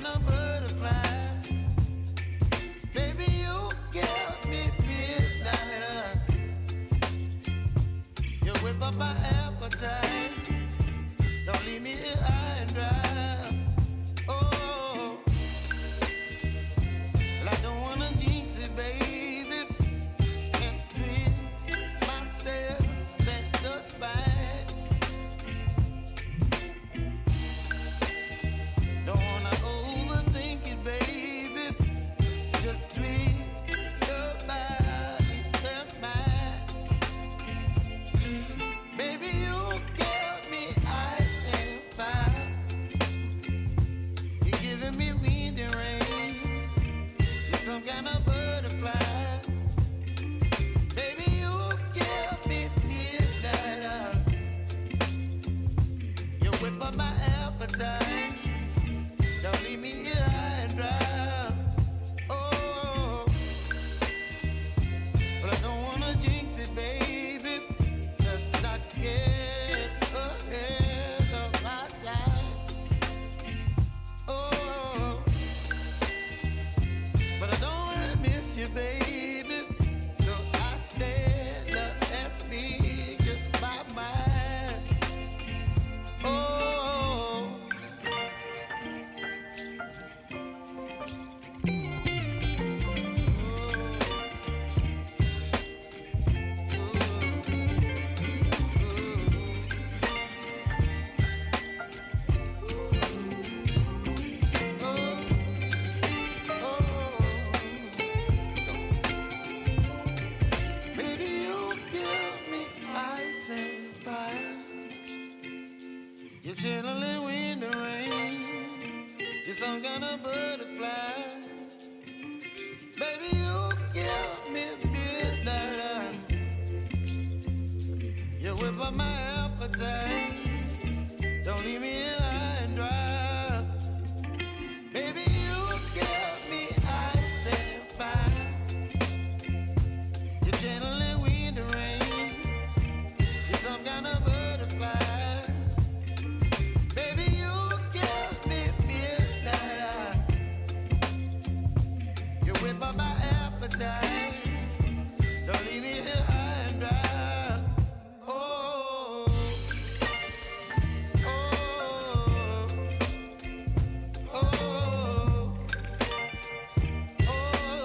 kind of butterfly. Baby, you give me midnight. You whip up my appetite. Don't leave me here high and dry. Oh, well, I don't wanna jinx it, baby, and twist myself at the spine. Don't wanna overthink it, baby. It's just twist your body and mine. Baby, you give me ice and fire. You're giving me wind and rain. You're some kind of butterfly. Baby, you give me midnight. You whip up my appetite. Don't leave me here high and dry. Oh, but I don't wanna jinx it, baby. Let's not get ahead of my time. Oh, but I don't wanna miss you, baby. So I stand up and speak my mind. Oh. Baby, you give me ice and fire. You're chilling wind and rain. You're some kind of butterfly. Baby, you give me midnight. You whip up my appetite. Don't leave me here high and dry. Baby, you give me ice and fire. You're channeling wind and rain. You're some kind of butterfly. Baby, you give me midnight. You whip up my appetite. Don't leave me here high and dry. Oh, oh, oh, oh,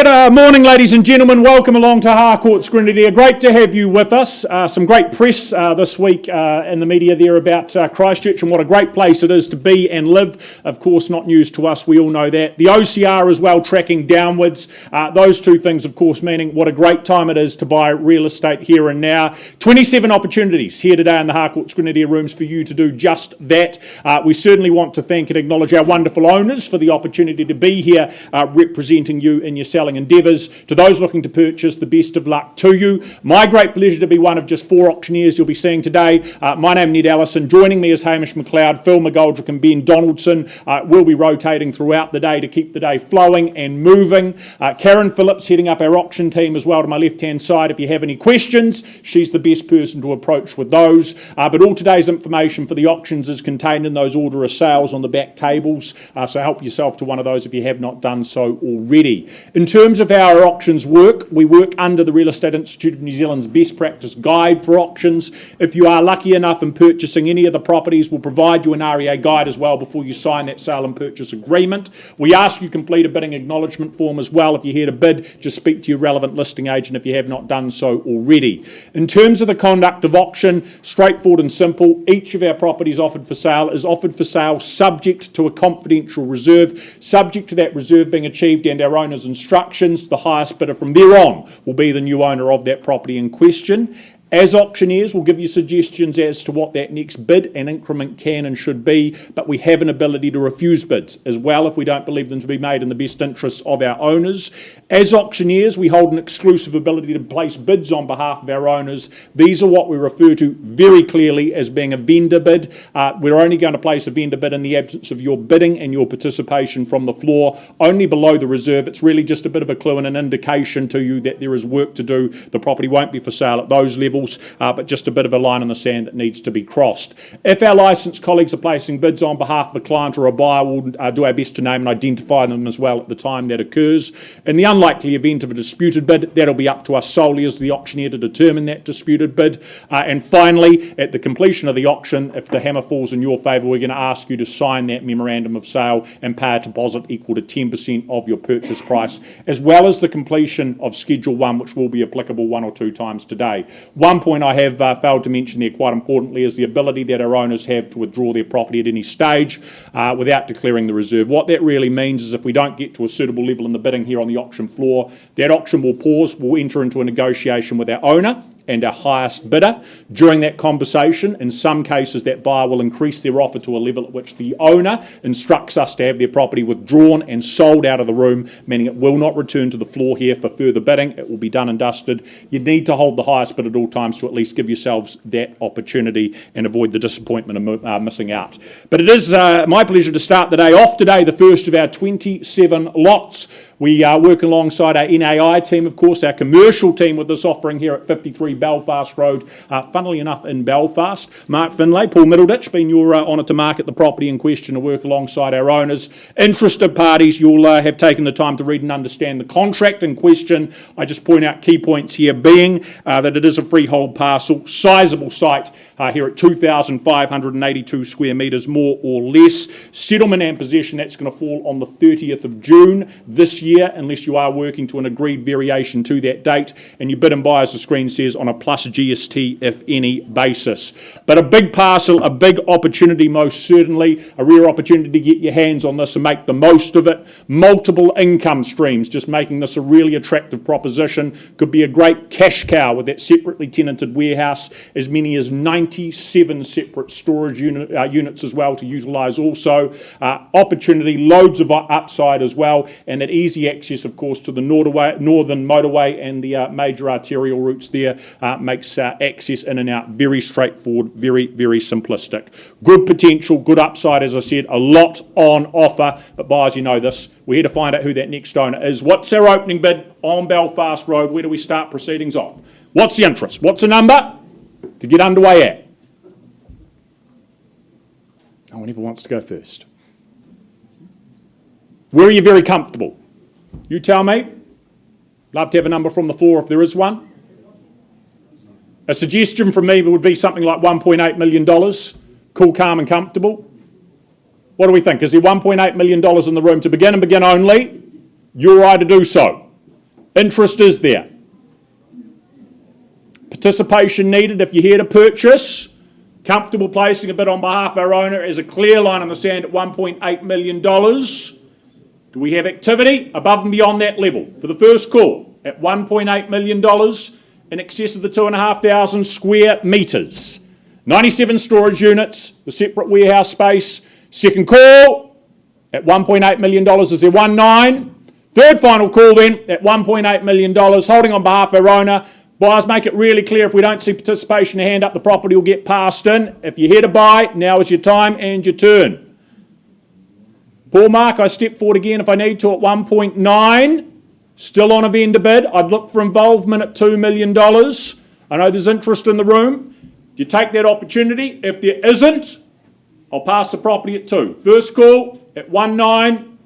Good morning, ladies and gentlemen. Welcome along to Harcourt's Grenadier. Great to have you with us. Some great press this week in the media there about Christchurch and what a great place it is to be and live. Of course, not news to us. We all know that. The OCR as well tracking downwards. Those two things, of course, meaning what a great time it is to buy real estate here and now. 27 opportunities here today in the Harcourt's Grenadier rooms for you to do just that. We certainly want to thank and acknowledge our wonderful owners for the opportunity to be here representing you in your selling endeavours. To those looking to purchase, the best of luck to you. My great pleasure to be one of just 4 auctioneers you'll be seeing today. My name is Ned Allison. Joining me is Hamish McLeod, Phil McGoldrick and Ben Donaldson. We'll be rotating throughout the day to keep the day flowing and moving. Karen Phillips heading up our auction team as well to my left-hand side. If you have any questions, she's the best person to approach with those. But all today's information for the auctions is contained in those order of sales on the back tables. So help yourself to one of those if you have not done so already. In terms of how our auctions work, we work under the Real Estate Institute of New Zealand's best practice guide for auctions. If you are lucky enough in purchasing any of the properties, we'll provide you an REA guide as well before you sign that sale and purchase agreement. We ask you complete a bidding acknowledgement form as well. If you're here to bid, just speak to your relevant listing agent if you have not done so already. In terms of the conduct of auction, straightforward and simple. Each of our properties offered for sale is offered for sale subject to a confidential reserve, subject to that reserve being achieved and our owner's instructions. The highest bidder from there on will be the new owner of that property in question. As auctioneers, we'll give you suggestions as to what that next bid and increment can and should be, but we have an ability to refuse bids as well if we don't believe them to be made in the best interests of our owners. As auctioneers, we hold an exclusive ability to place bids on behalf of our owners. These are what we refer to very clearly as being a vendor bid. We're only going to place a vendor bid in the absence of your bidding and your participation from the floor, only below the reserve. It's really just a bit of a clue and an indication to you that there is work to do. The property won't be for sale at those levels. But just a bit of a line in the sand that needs to be crossed. If our licensed colleagues are placing bids on behalf of the client or a buyer, we'll do our best to name and identify them as well at the time that occurs. In the unlikely event of a disputed bid, that'll be up to us solely as the auctioneer to determine that disputed bid. And finally, at the completion of the auction, if the hammer falls in your favour, we're going to ask you to sign that memorandum of sale and pay a deposit equal to 10% of your purchase price, as well as the completion of Schedule 1, which will be applicable 1 or 2 times today. One point I have failed to mention there quite importantly is the ability that our owners have to withdraw their property at any stage without declaring the reserve. What that really means is if we don't get to a suitable level in the bidding here on the auction floor, that auction will pause, we'll enter into a negotiation with our owner and our highest bidder. During that conversation, in some cases that buyer will increase their offer to a level at which the owner instructs us to have their property withdrawn and sold out of the room, meaning it will not return to the floor here for further bidding. It will be done and dusted. You need to hold the highest bid at all times to at least give yourselves that opportunity and avoid the disappointment of missing out. But it is my pleasure to start the day off today, the first of our 27 lots. We work alongside our NAI team, of course, our commercial team with this offering here at 53 Belfast Road, funnily enough in Belfast. Mark Finlay, Paul Middleditch, been your honour to market the property in question to work alongside our owners. Interested parties, you'll have taken the time to read and understand the contract in question. I just point out key points here being that it is a freehold parcel, sizeable site here at 2,582 square metres, more or less. Settlement and possession, that's going to fall on the 30th of June this year, unless you are working to an agreed variation to that date, and you bid and buy, as the screen says, on a plus GST, if any, basis. But a big parcel, a big opportunity most certainly, a rare opportunity to get your hands on this and make the most of it. Multiple income streams, just making this a really attractive proposition. Could be a great cash cow with that separately tenanted warehouse, as many as 97 separate storage units as well to utilise also. Opportunity, loads of upside as well, and that easy access, of course, to the northern motorway and the major arterial routes there makes access in and out very straightforward, very, very simplistic. Good potential, good upside, as I said, a lot on offer, but buyers, you know this, we're here to find out who that next owner is. What's our opening bid on Belfast Road? Where do we start proceedings off? What's the interest? What's the number to get underway at? No one ever wants to go first. Where are you very comfortable? You tell me. Love to have a number from the floor if there is one. A suggestion from me would be something like $1.8 million. Cool, calm and comfortable. What do we think? Is there $1.8 million in the room to begin and begin only? You're right to do so. Interest is there. Participation needed if you're here to purchase. Comfortable placing a bid on behalf of our owner as a clear line in the sand at $1.8 million. Do we have activity above and beyond that level? For the first call at $1.8 million in excess of the 2,500 square metres. 97 storage units, the separate warehouse space. Second call at $1.8 million is there 1.9. Third final call then at $1.8 million, holding on behalf of our owner. Buyers, make it really clear if we don't see participation, a hand up, the property will get passed in. If you're here to buy, now is your time and your turn. Paul Mark, I step forward again if I need to at 1.9. Still on a vendor bid. I'd look for involvement at $2 million. I know there's interest in the room. Do you take that opportunity? If there isn't, I'll pass the property at 2. First call at 1.9.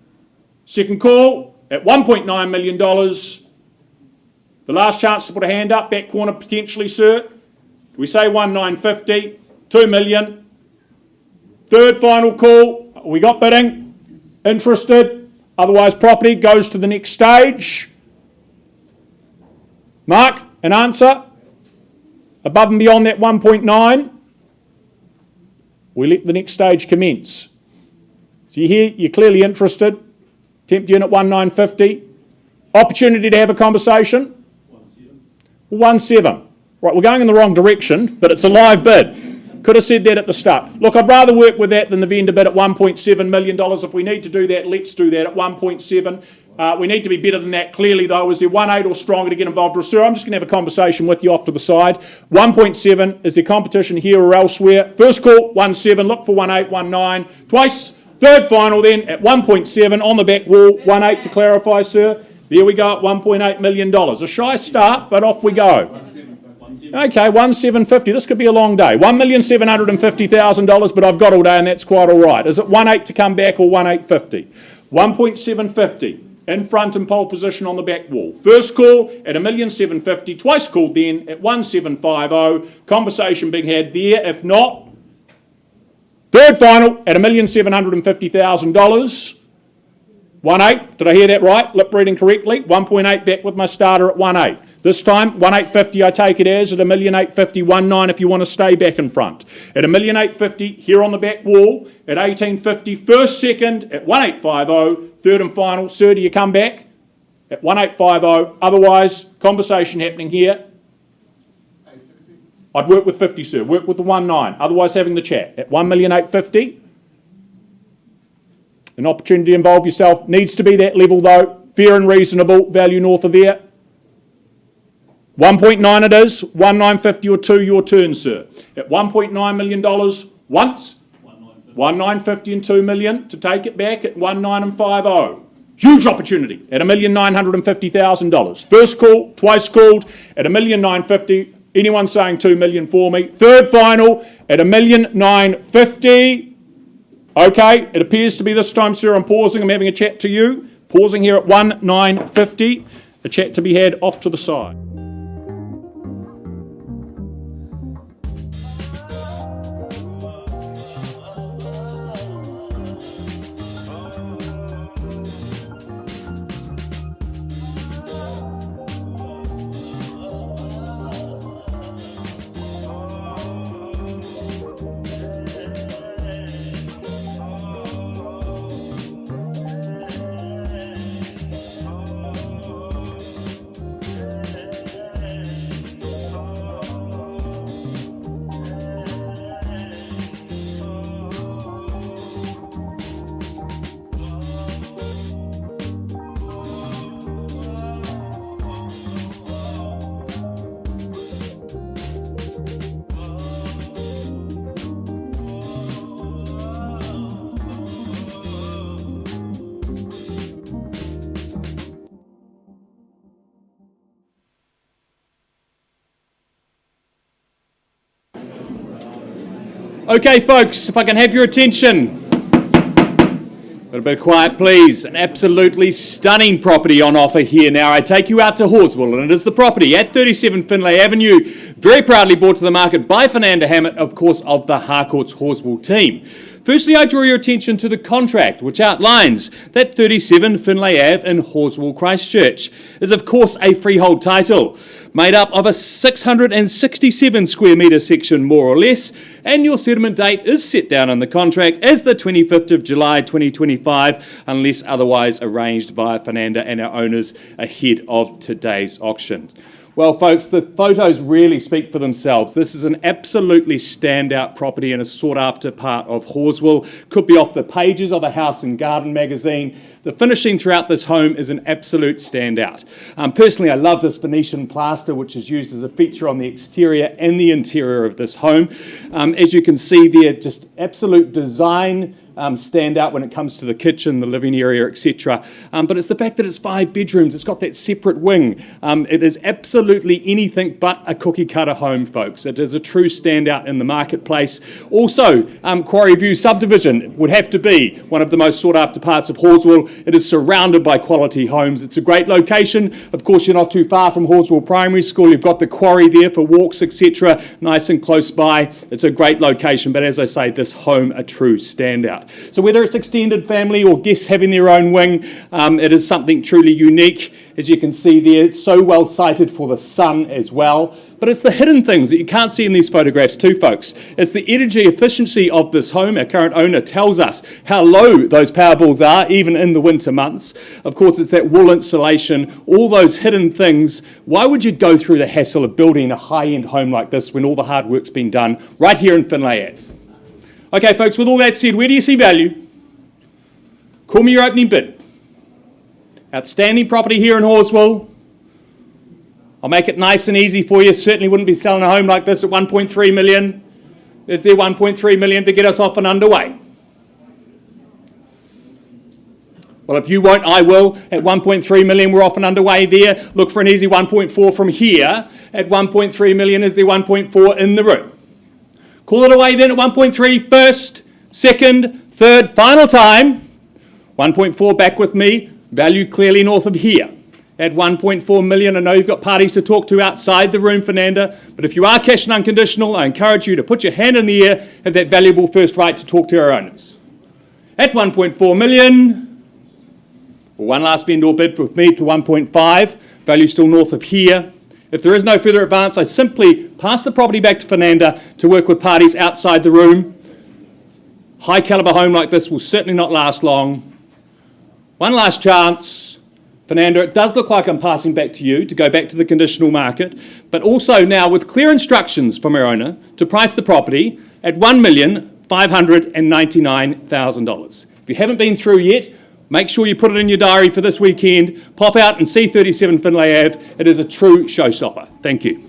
Second call at $1.9 million. The last chance to put a hand up, back corner potentially, sir. Do we say 1.950? 2 million. Third final call. We got bidding. Interested? Otherwise, property goes to the next stage. Mark, an answer? Above and beyond that 1.9? We let the next stage commence. So you're here, you're clearly interested. Temp unit 1.950. Opportunity to have a conversation? 1.7. Right, we're going in the wrong direction, but it's a live bid. Could have said that at the start. Look, I'd rather work with that than the vendor bid at $1.7 million. If we need to do that, let's do that at 1.7. We need to be better than that, clearly, though. Is there 1.8 or stronger to get involved? Sir, I'm just going to have a conversation with you off to the side. 1.7, is there competition here or elsewhere? First call, 1.7, look for 1.8, 1.9. Twice. Third final then at 1.7 on the back wall. 1.8 to clarify, sir. There we go at $1.8 million. A shy start, but off we go. Okay, 1.750. This could be a long day. $1,750,000, but I've got all day, and that's quite all right. Is it 1.8 to come back or 1.850? 1.750 in front and pole position on the back wall. First call at $1,750,000. Twice called then at 1.750. Conversation being had there. If not, third final at $1,750,000. 1.8. Did I hear that right? Lip reading correctly. 1.8 back with my starter at 1.8. This time, 1.850 I take it as, at $1,850,000, 1.9 if you want to stay back in front. At $1,850,000 here on the back wall, at $1,850,000, first, second at 1.850, third and final. Sir, do you come back? At 1.850, otherwise, conversation happening here. I'd work with 50, sir, work with the 1.9, otherwise having the chat. At $1,850,000, an opportunity to involve yourself, needs to be that level though, fair and reasonable, value north of there. 1.9 it is, 1.950 or 2, your turn, sir. At $1.9 million once, 1.950 and 2 million to take it back at 1.9 and 50. Huge opportunity at $1,950,000. First call, twice called at $1,950,000. Anyone saying 2 million for me? Third final at $1,950,000. Okay, it appears to be this time, sir. I'm pausing. I'm having a chat to you. Pausing here at 1.950. A chat to be had off to the side. Okay, folks, if I can have your attention. Got a bit of quiet, please. An absolutely stunning property on offer here now. I take you out to Horswell, and it is the property at 37 Finlay Avenue, very proudly brought to the market by Fernanda Hammett, of course, of the Harcourts Horswell team. Firstly, I draw your attention to the contract, which outlines that 37 Finlay Ave in Horswell, Christchurch is of course a freehold title, made up of a 667 square metre section more or less, and your settlement date is set down in the contract as the 25th of July 2025, unless otherwise arranged via Fernanda and our owners ahead of today's auction. Well, folks, the photos really speak for themselves. This is an absolutely standout property in a sought-after part of Horswell. Could be off the pages of a House and Garden magazine. The finishing throughout this home is an absolute standout. Personally, I love this Venetian plaster, which is used as a feature on the exterior and the interior of this home. As you can see there, just absolute design stand out when it comes to the kitchen, the living area, etc. But it's the fact that it's 5 bedrooms, it's got that separate wing. It is absolutely anything but a cookie cutter home, folks. It is a true standout in the marketplace. Also, Quarry View subdivision would have to be one of the most sought after parts of Horswell. It is surrounded by quality homes. It's a great location. Of course, you're not too far from Horswell Primary School. You've got the quarry there for walks, etc. Nice and close by. It's a great location, but as I say, this home a true standout. So whether it's extended family or guests having their own wing, it is something truly unique. As you can see there, it's so well sited for the sun as well. But it's the hidden things that you can't see in these photographs too, folks. It's the energy efficiency of this home. Our current owner tells us how low those power bills are, even in the winter months. Of course, it's that wool insulation, all those hidden things. Why would you go through the hassle of building a high-end home like this when all the hard work's been done right here in Finlay Ave? Okay, folks, with all that said, where do you see value? Call me your opening bid. Outstanding property here in Horswell. I'll make it nice and easy for you. Certainly wouldn't be selling a home like this at 1.3 million. Is there 1.3 million to get us off and underway? Well, if you won't, I will. At 1.3 million, we're off and underway there. Look for an easy 1.4 from here. At 1.3 million, is there 1.4 in the room? Call it away then at 1.3, first, second, third, final time. 1.4 back with me, value clearly north of here. At 1.4 million, I know you've got parties to talk to outside the room, Fernanda, but if you are cash and unconditional, I encourage you to put your hand in the air, have that valuable first right to talk to our owners. At 1.4 million, one last vendor bid with me to 1.5, value still north of here. If there is no further advance, I simply pass the property back to Fernanda to work with parties outside the room. High calibre home like this will certainly not last long. One last chance. Fernanda, it does look like I'm passing back to you to go back to the conditional market, but also now with clear instructions from our owner to price the property at $1,599,000. If you haven't been through yet, make sure you put it in your diary for this weekend. Pop out and see 37 Finlay Ave. It is a true showstopper. Thank you.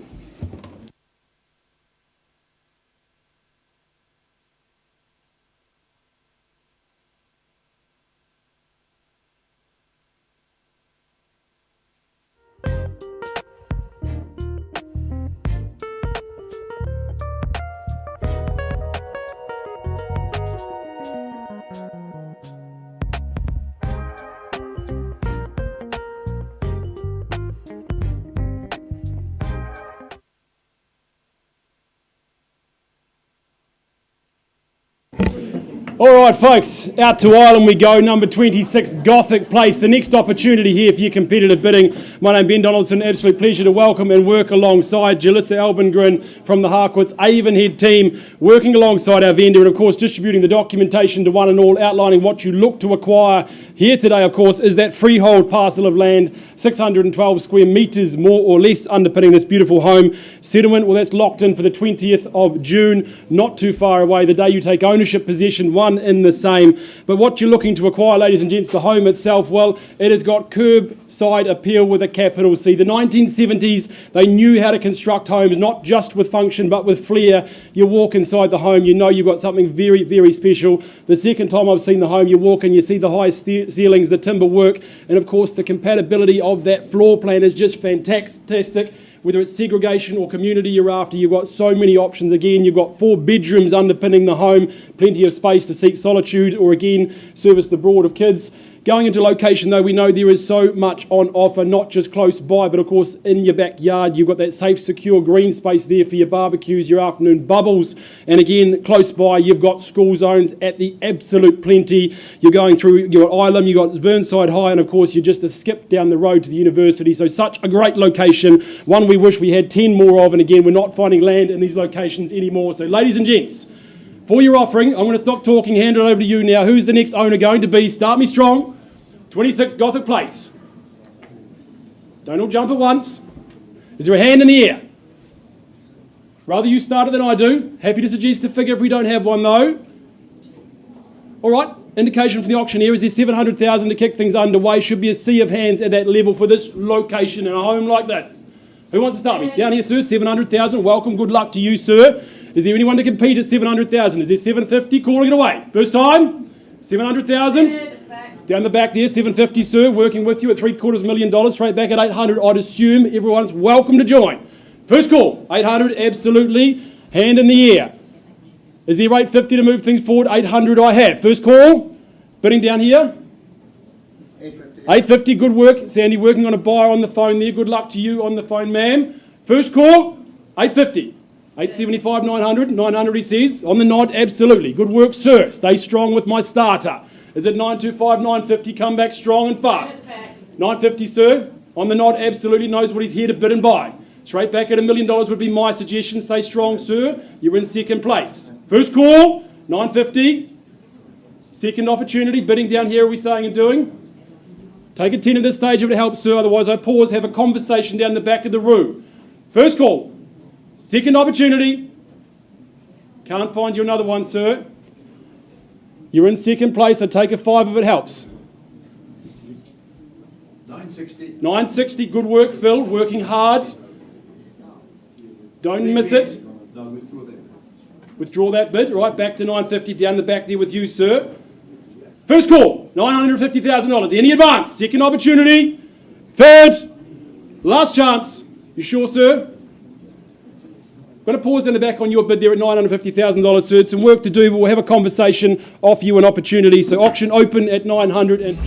All right, folks, out to Ireland we go, number 26, Gothic Place. The next opportunity here for your competitive bidding. My name is Ben Donaldson. Absolute pleasure to welcome and work alongside Jalissa Albengren from the Harcourts Avonhead team, working alongside our vendor and, of course, distributing the documentation to one and all, outlining what you look to acquire. Here today, of course, is that freehold parcel of land, 612 square metres, more or less, underpinning this beautiful home. Settlement, well, that's locked in for the 20th of June, not too far away, the day you take ownership possession, one in the same. But what you're looking to acquire, ladies and gents, the home itself, well, it has got curbside appeal with a capital C. The 1970s, they knew how to construct homes, not just with function, but with flair. You walk inside the home, you know you've got something very, very special. The second time I've seen the home, you walk in, you see the high ceilings, the timber work, and of course the compatibility of that floor plan is just fantastic. Whether it's segregation or community you're after, you've got so many options. Again, you've got 4 bedrooms underpinning the home, plenty of space to seek solitude or again, service the brood of kids. Going into location, though, we know there is so much on offer, not just close by, but of course in your backyard. You've got that safe, secure green space there for your barbecues, your afternoon bubbles. And again, close by, you've got school zones at the absolute plenty. You're going through, you've got Ilam, you've got Burnside High, and of course, you're just a skip down the road to the university. So such a great location, one we wish we had 10 more of. And again, we're not finding land in these locations anymore. So ladies and gents, for your offering, I'm going to stop talking, hand it over to you now. Who's the next owner going to be? Start me strong. 26 Gothic Place. Don't all jump at once. Is there a hand in the air? Rather you start it than I do. Happy to suggest a figure if we don't have one though. All right, indication from the auctioneer is there 700,000 to kick things underway. Should be a sea of hands at that level for this location in a home like this. Who wants to start me? Down here, sir, 700,000. Welcome, good luck to you, sir. Is there anyone to compete at 700,000? Is there 750? Calling it away. First time? 700,000? Down the back there, 750, sir, working with you at $750,000, straight back at 800. I'd assume everyone's welcome to join. First call, 800, absolutely. Hand in the air. Is there 850 to move things forward? 800 I have. First call, bidding down here. 850, good work. Sandy working on a buyer on the phone there. Good luck to you on the phone, ma'am. First call, 850. 875, 900. 900 he says. On the nod, absolutely. Good work, sir. Stay strong with my starter. Is it 925, 950? Come back strong and fast. 950, sir. On the nod, absolutely knows what he's here to bid and buy. Straight back at $1 million would be my suggestion. Stay strong, sir. You're in second place. First call, 950. Second opportunity, bidding down here, are we saying and doing? Take a 10 at this stage if it helps, sir. Otherwise, I pause, have a conversation down the back of the room. First call. Second opportunity. Can't find you another one, sir. You're in second place, so take a 5 if it helps. 960. 960, good work, Phil. Working hard. Don't miss it. Withdraw that bid. Right, back to 950, down the back there with you, sir. First call, $950,000. Any advance? Second opportunity. Third. Last chance. You sure, sir? I'm going to pause in the back on your bid there at $950,000, sir. Some work to do, but we'll have a conversation, offer you an opportunity. So auction open at 900 and...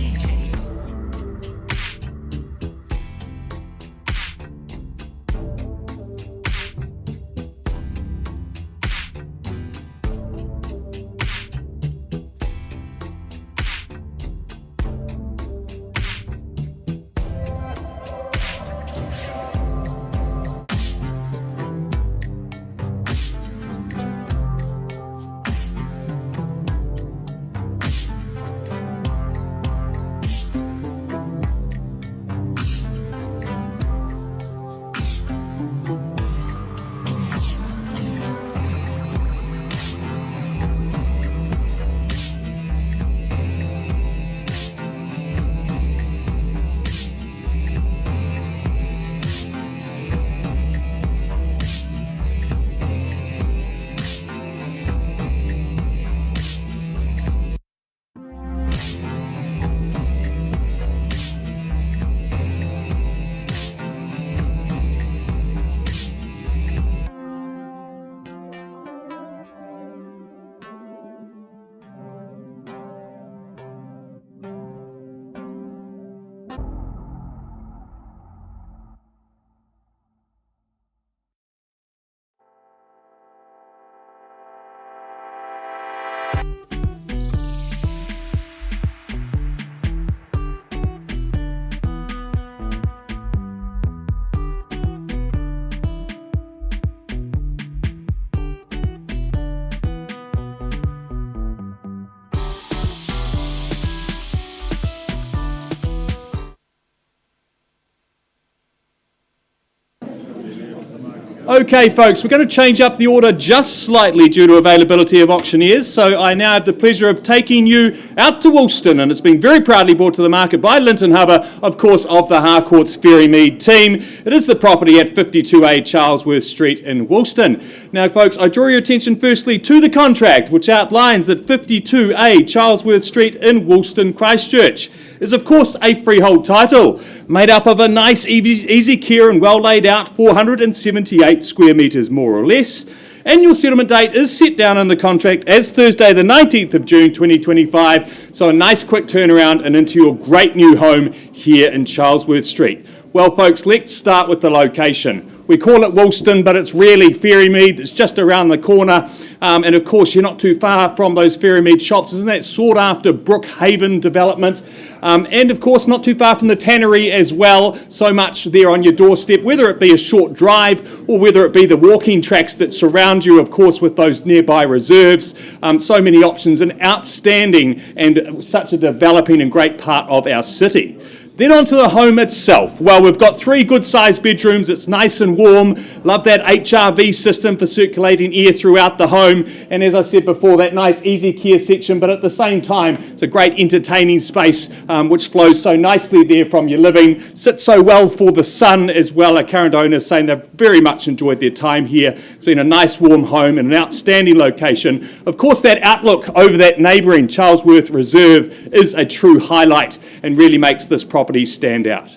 Okay, folks, we're going to change up the order just slightly due to availability of auctioneers. So I now have the pleasure of taking you out to Woolston, and it's been very proudly brought to the market by Linton Hubber, of course, of the Harcourts Ferrymead team. It is the property at 52A Charlesworth Street in Woolston. Now, folks, I draw your attention firstly to the contract, which outlines that 52A Charlesworth Street in Woolston, Christchurch, is of course a freehold title, made up of a nice, easy care and well laid out 478 square metres more or less. And your settlement date is set down in the contract as Thursday the 19th of June 2025. So a nice quick turnaround and into your great new home here in Charlesworth Street. Well, folks, let's start with the location. We call it Woolston, but it's really Ferrymead. It's just around the corner. And of course, you're not too far from those Ferrymead shops. Isn't that sought after Brookhaven development? And of course, not too far from the tannery as well. So much there on your doorstep, whether it be a short drive or whether it be the walking tracks that surround you, of course, with those nearby reserves. So many options, and outstanding and such a developing and great part of our city. Then onto the home itself. Well, we've got 3 good-sized bedrooms. It's nice and warm. Love that HRV system for circulating air throughout the home. And as I said before, that nice easy care section, but at the same time, it's a great entertaining space which flows so nicely there from your living. Sits so well for the sun as well. Our current owners saying they've very much enjoyed their time here. It's been a nice warm home and an outstanding location. Of course, that outlook over that neighbouring Charlesworth Reserve is a true highlight and really makes this property stand out.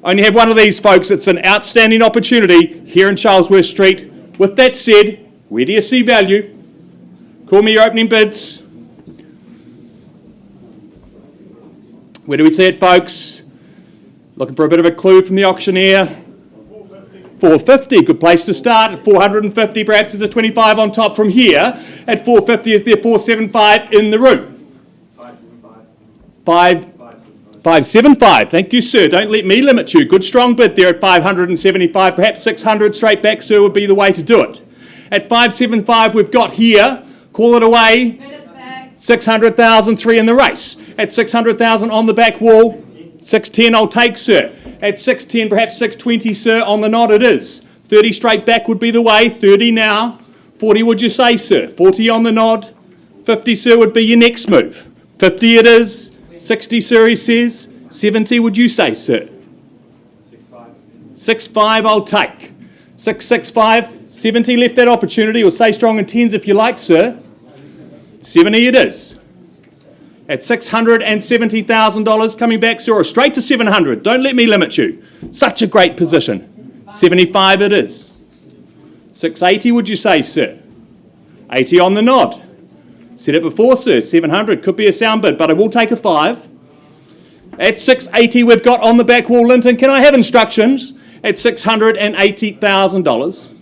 Only have one of these, folks. It's an outstanding opportunity here in Charlesworth Street. With that said, where do you see value? Call me your opening bids. Where do we see it, folks? Looking for a bit of a clue from the auctioneer. 450, good place to start. At 450, perhaps there's a 25 on top from here. At 450, is there 475 in the room? 575. Thank you, sir. Don't let me limit you. Good strong bid there at 575. Perhaps 600 straight back, sir, would be the way to do it. At 575, we've got here. Call it away. 600,000, 3 in the race. At 600,000 on the back wall. 610, I'll take, sir. At 610, perhaps 620, sir. On the nod, it is. 30 straight back would be the way. 30 now. 40, would you say, sir? 40 on the nod. 50, sir, would be your next move. 50 it is. 60, sir, he says. 70, would you say, sir? 65, I'll take. 665, 70, left that opportunity, or say strong in tens if you like, sir. 70 it is. At $670,000 coming back, sir, or straight to 700. Don't let me limit you. Such a great position. 75 it is. 680, would you say, sir? 80 on the nod. Said it before, sir, 700 could be a sound bid, but I will take a 5. At 680, we've got on the back wall, Linton. Can I have instructions? At $680,000.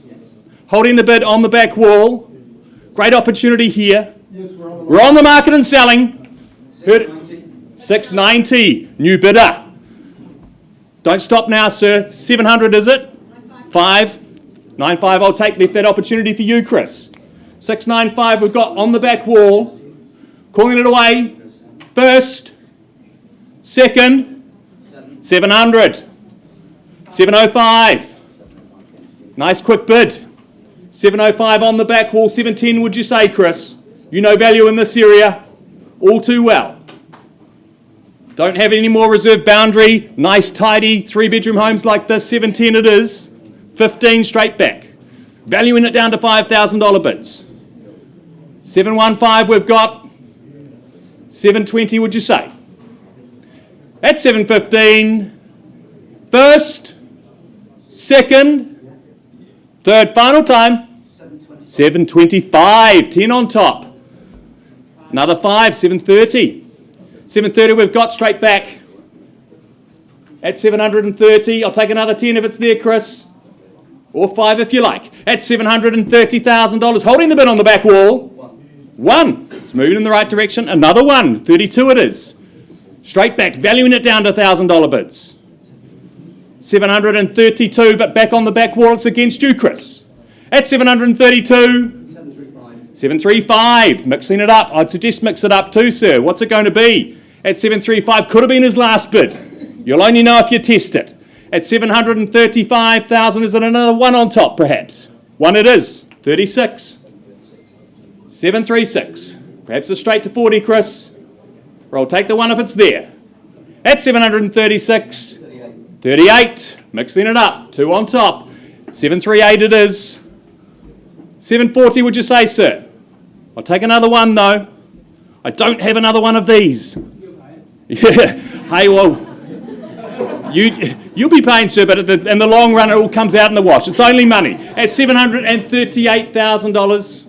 Holding the bid on the back wall. Great opportunity here. Yes, We're on the market and selling. 690. New bidder. Don't stop now, sir. 700, is it? 595, I'll take. Left that opportunity for you, Chris. 695 we've got on the back wall. Calling it away. First. Second. 700. 705. Nice quick bid. 705 on the back wall. 710 would you say, Chris? You know value in this area all too well. Don't have any more reserve boundary. Nice tidy 3-bedroom homes like this. 710 it is. 15 straight back. Valuing it down to $5,000 bids. 715 we've got. 720 would you say? At 715. First. Second. Third, final time. 725. 10 on top. Another 5. 730. 730 we've got straight back. At 730. I'll take another 10 if it's there, Chris. Or 5 if you like. At $730,000. Holding the bid on the back wall. 1. It's moving in the right direction. Another 1. 32 it is. Straight back. Valuing it down to $1,000 bids. 732, but back on the back wall. It's against you, Chris. At 732. 735. Mixing it up. I'd suggest mix it up too, sir. What's it going to be? At 735. Could have been his last bid. You'll only know if you test it. At 735,000, is it another 1 on top, perhaps? 1 it is. 36. 736. Perhaps it's straight to 40, Chris. Or I'll take the 1 if it's there. At 736. 38. Mixing it up. 2 on top. 738 it is. 740 would you say, sir? I'll take another 1 though. I don't have another one of these. Yeah. Hey, well. You'll be paying, sir, but in the long run, it all comes out in the wash. It's only money. At $738,000,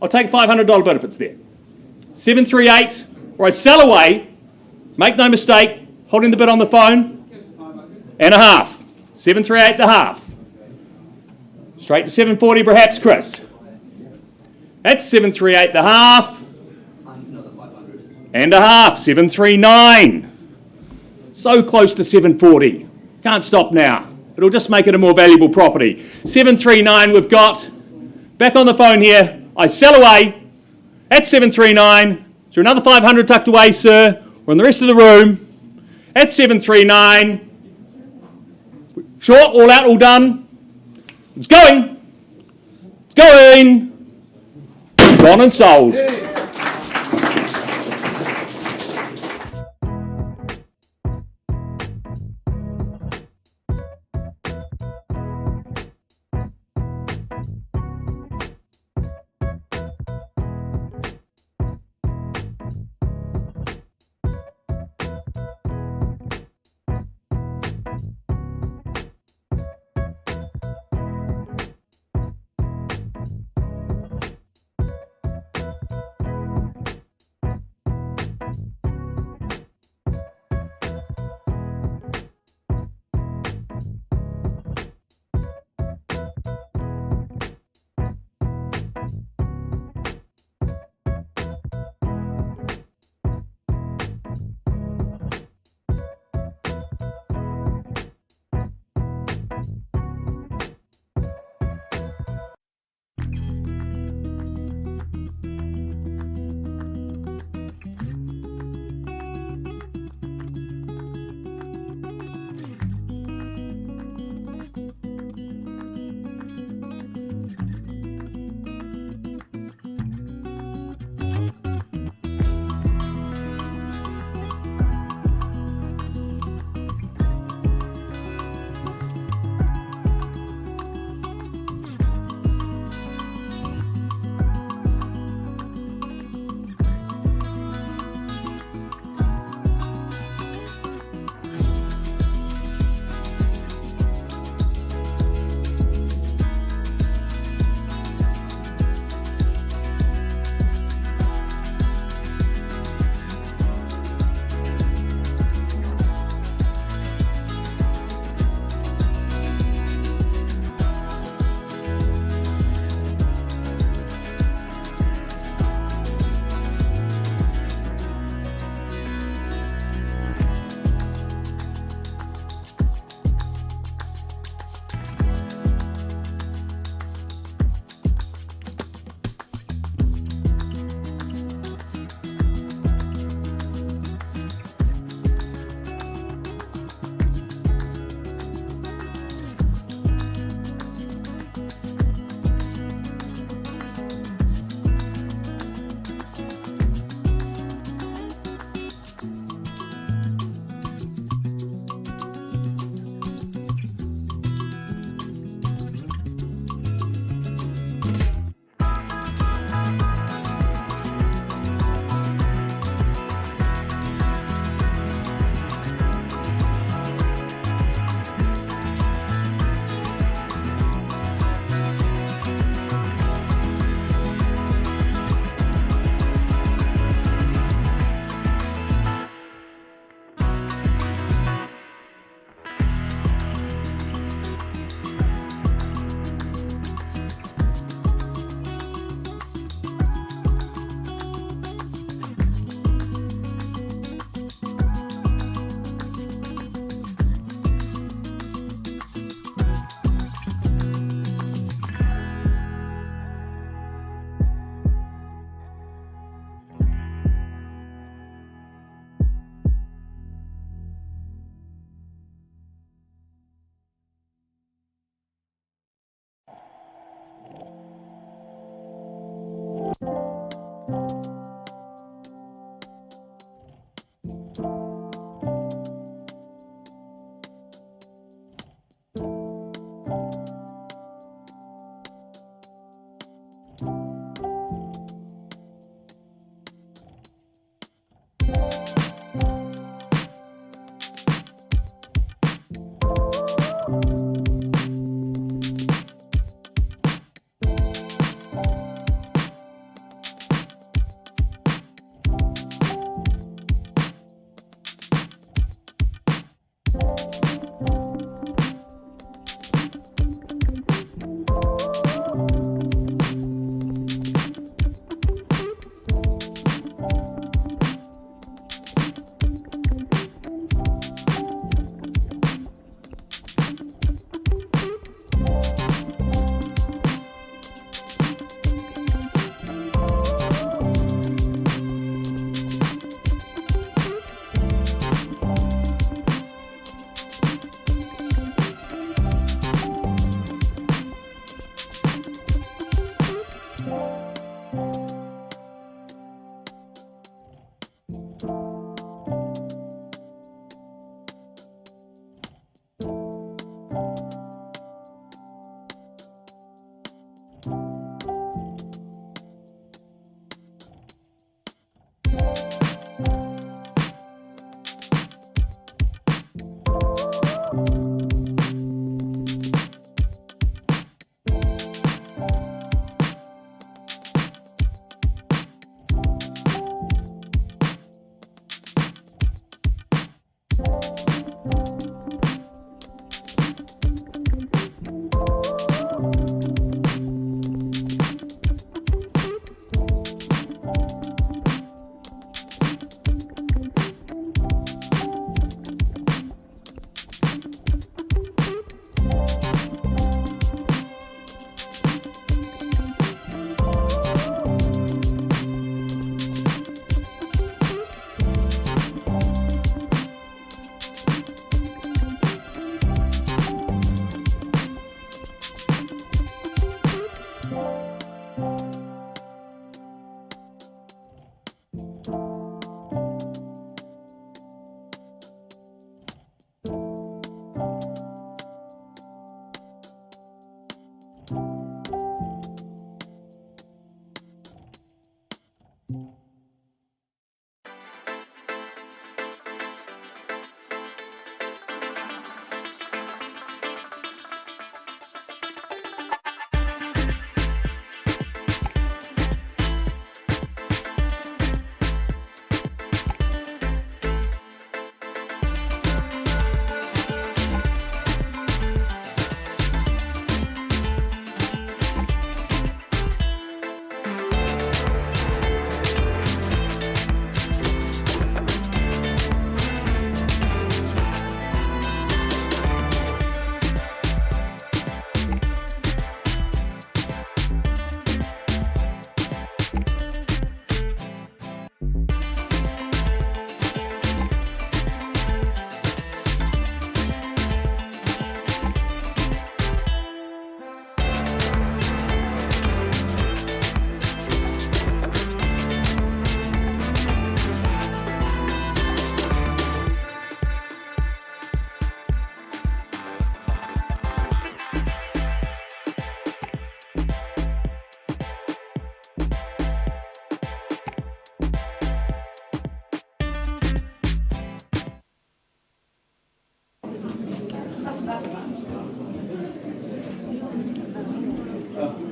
I'll take a $500 bid if it's there. 738, or I sell away, make no mistake, holding the bid on the phone, and a half. 738 the half. Straight to 740 perhaps, Chris. That's 738 the half. And a half, 739. So close to 740. Can't stop now. It'll just make it a more valuable property. 739 we've got. Back on the phone here. I sell away at 739. Is there another 500 tucked away, sir? Or in the rest of the room? At 739. Short, all out, all done. It's going. It's going. Gone and sold.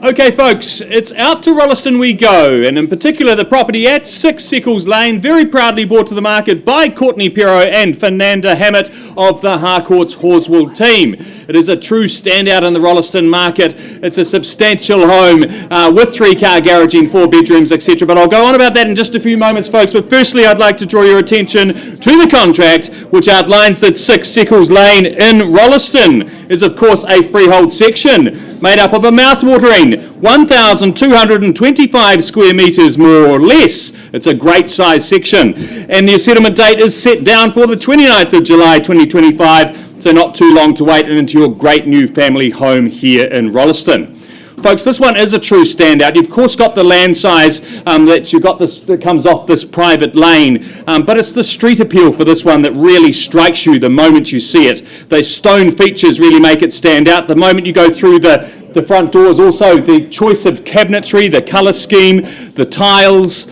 Okay, folks, it's out to Rolleston we go, and in particular the property at 6 Seckles Lane, very proudly brought to the market by Courtney Pero and Fernanda Hammett of the Harcourts Horswool team. It is a true standout in the Rolleston market. It's a substantial home with 3-car garaging, 4 bedrooms, etc. But I'll go on about that in just a few moments, folks. But firstly, I'd like to draw your attention to the contract, which outlines that 6 Seckles Lane in Rolleston is, of course, a freehold section made up of a mouth-watering 1,225 square metres, more or less. It's a great size section. And the settlement date is set down for the 29th of July 2025, so not too long to wait into your great new family home here in Rolleston. Folks, this one is a true standout. You've of course got the land size that you've got this that comes off this private lane, but it's the street appeal for this one that really strikes you the moment you see it. The stone features really make it stand out. The moment you go through the front doors, also the choice of cabinetry, the colour scheme, the tiles.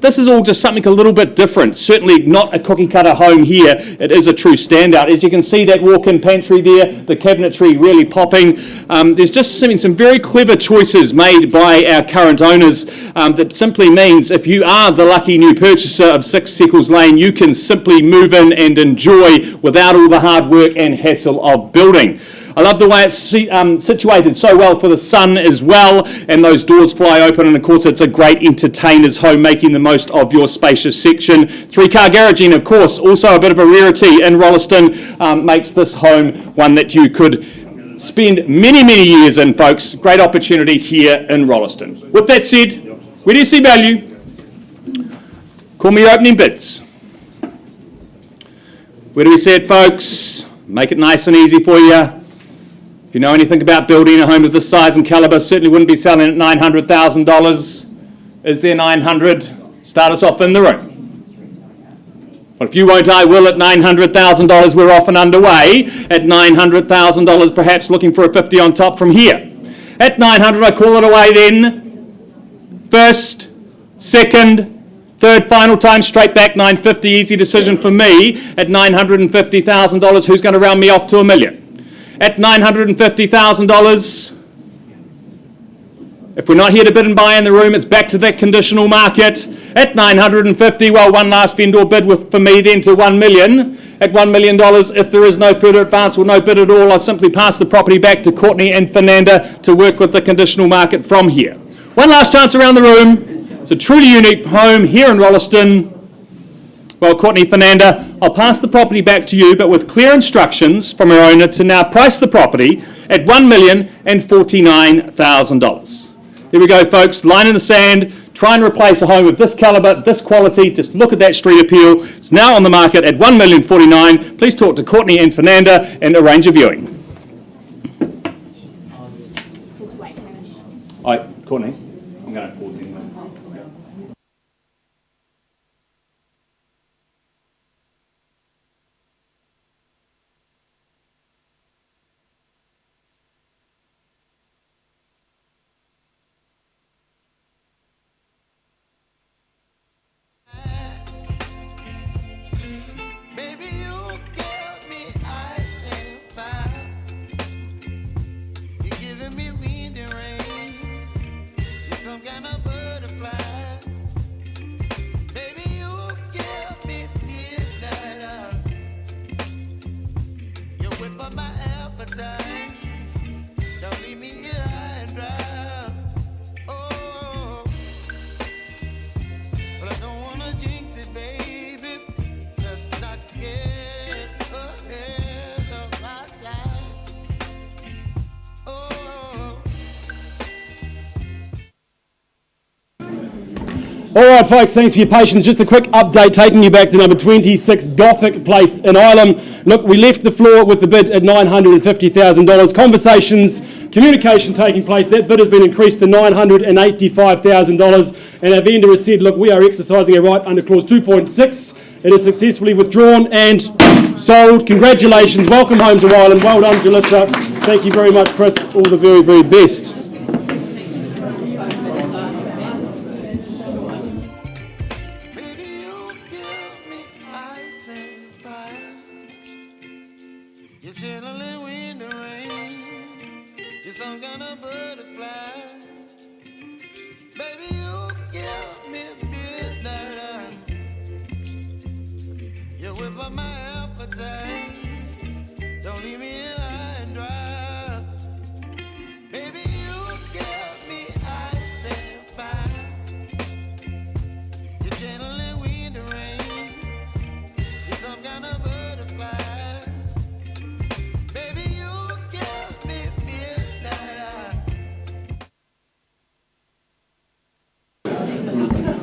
This is all just something a little bit different. Certainly not a cookie cutter home here. It is a true standout. As you can see, that walk-in pantry there, the cabinetry really popping. There's just some very clever choices made by our current owners that simply means if you are the lucky new purchaser of 6 Seckles Lane, you can simply move in and enjoy without all the hard work and hassle of building. I love the way it's situated so well for the sun as well, and those doors fly open, and of course it's a great entertainer's home, making the most of your spacious section. 3-car garaging, of course, also a bit of a rarity in Rolleston, makes this home one that you could spend many, many years in, folks. Great opportunity here in Rolleston. With that said, where do you see value? Call me your opening bids. Where do we see it, folks? Make it nice and easy for you. If you know anything about building a home of this size and calibre, certainly wouldn't be selling at $900,000. Is there 900? Start us off in the room. Well, if you won't, I will at $900,000. We're off and underway at $900,000, perhaps looking for a 50 on top from here. At 900, I call it away then. First, second, third, final time, straight back, 950, easy decision for me. At $950,000, who's going to round me off to $1 million? At $950,000, if we're not here to bid and buy in the room, it's back to that conditional market. At $950,000, well, one last vendor bid for me then to $1 million. At $1 million, if there is no further advance or no bid at all, I'll simply pass the property back to Courtney and Fernanda to work with the conditional market from here. One last chance around the room. It's a truly unique home here in Rolleston. Well, Courtney, Fernanda, I'll pass the property back to you, but with clear instructions from our owner to now price the property at $1,049,000. There we go, folks. Line in the sand. Try and replace a home of this calibre, this quality. Just look at that street appeal. It's now on the market at $1,049,000. Please talk to Courtney and Fernanda and arrange a viewing. Just wait. All right, Courtney, I'm going to pause anyway. Baby, you give me ice and fire. You're giving me wind and rain. You're some kind of butterfly. Baby, you give me midnight. You whip up my appetite. Don't leave me here high and dry. Oh, but I don't wanna jinx it, baby. Let's not get ahead of my time. Oh. All right, folks, thanks for your patience. Just a quick update taking you back to number 26 Gothic Place in Ilam. Look, we left the floor with the bid at $950,000. Conversations, communication taking place. That bid has been increased to $985,000. And our vendor has said, look, we are exercising our right under clause 2.6. It is successfully withdrawn and sold. Congratulations. Welcome home to Ilam. Well done, Jalissa. Thank you very much, Chris. All the very, very best. Baby, you give me ice and fire. You're chilling wind and rain. You're some kind of butterfly. Baby, you give me midnight. You whip up my appetite. Don't leave me here high and dry. Baby, you give me ice and fire. You're channeling wind and rain. You're some kind of butterfly. Baby, you give me midnight.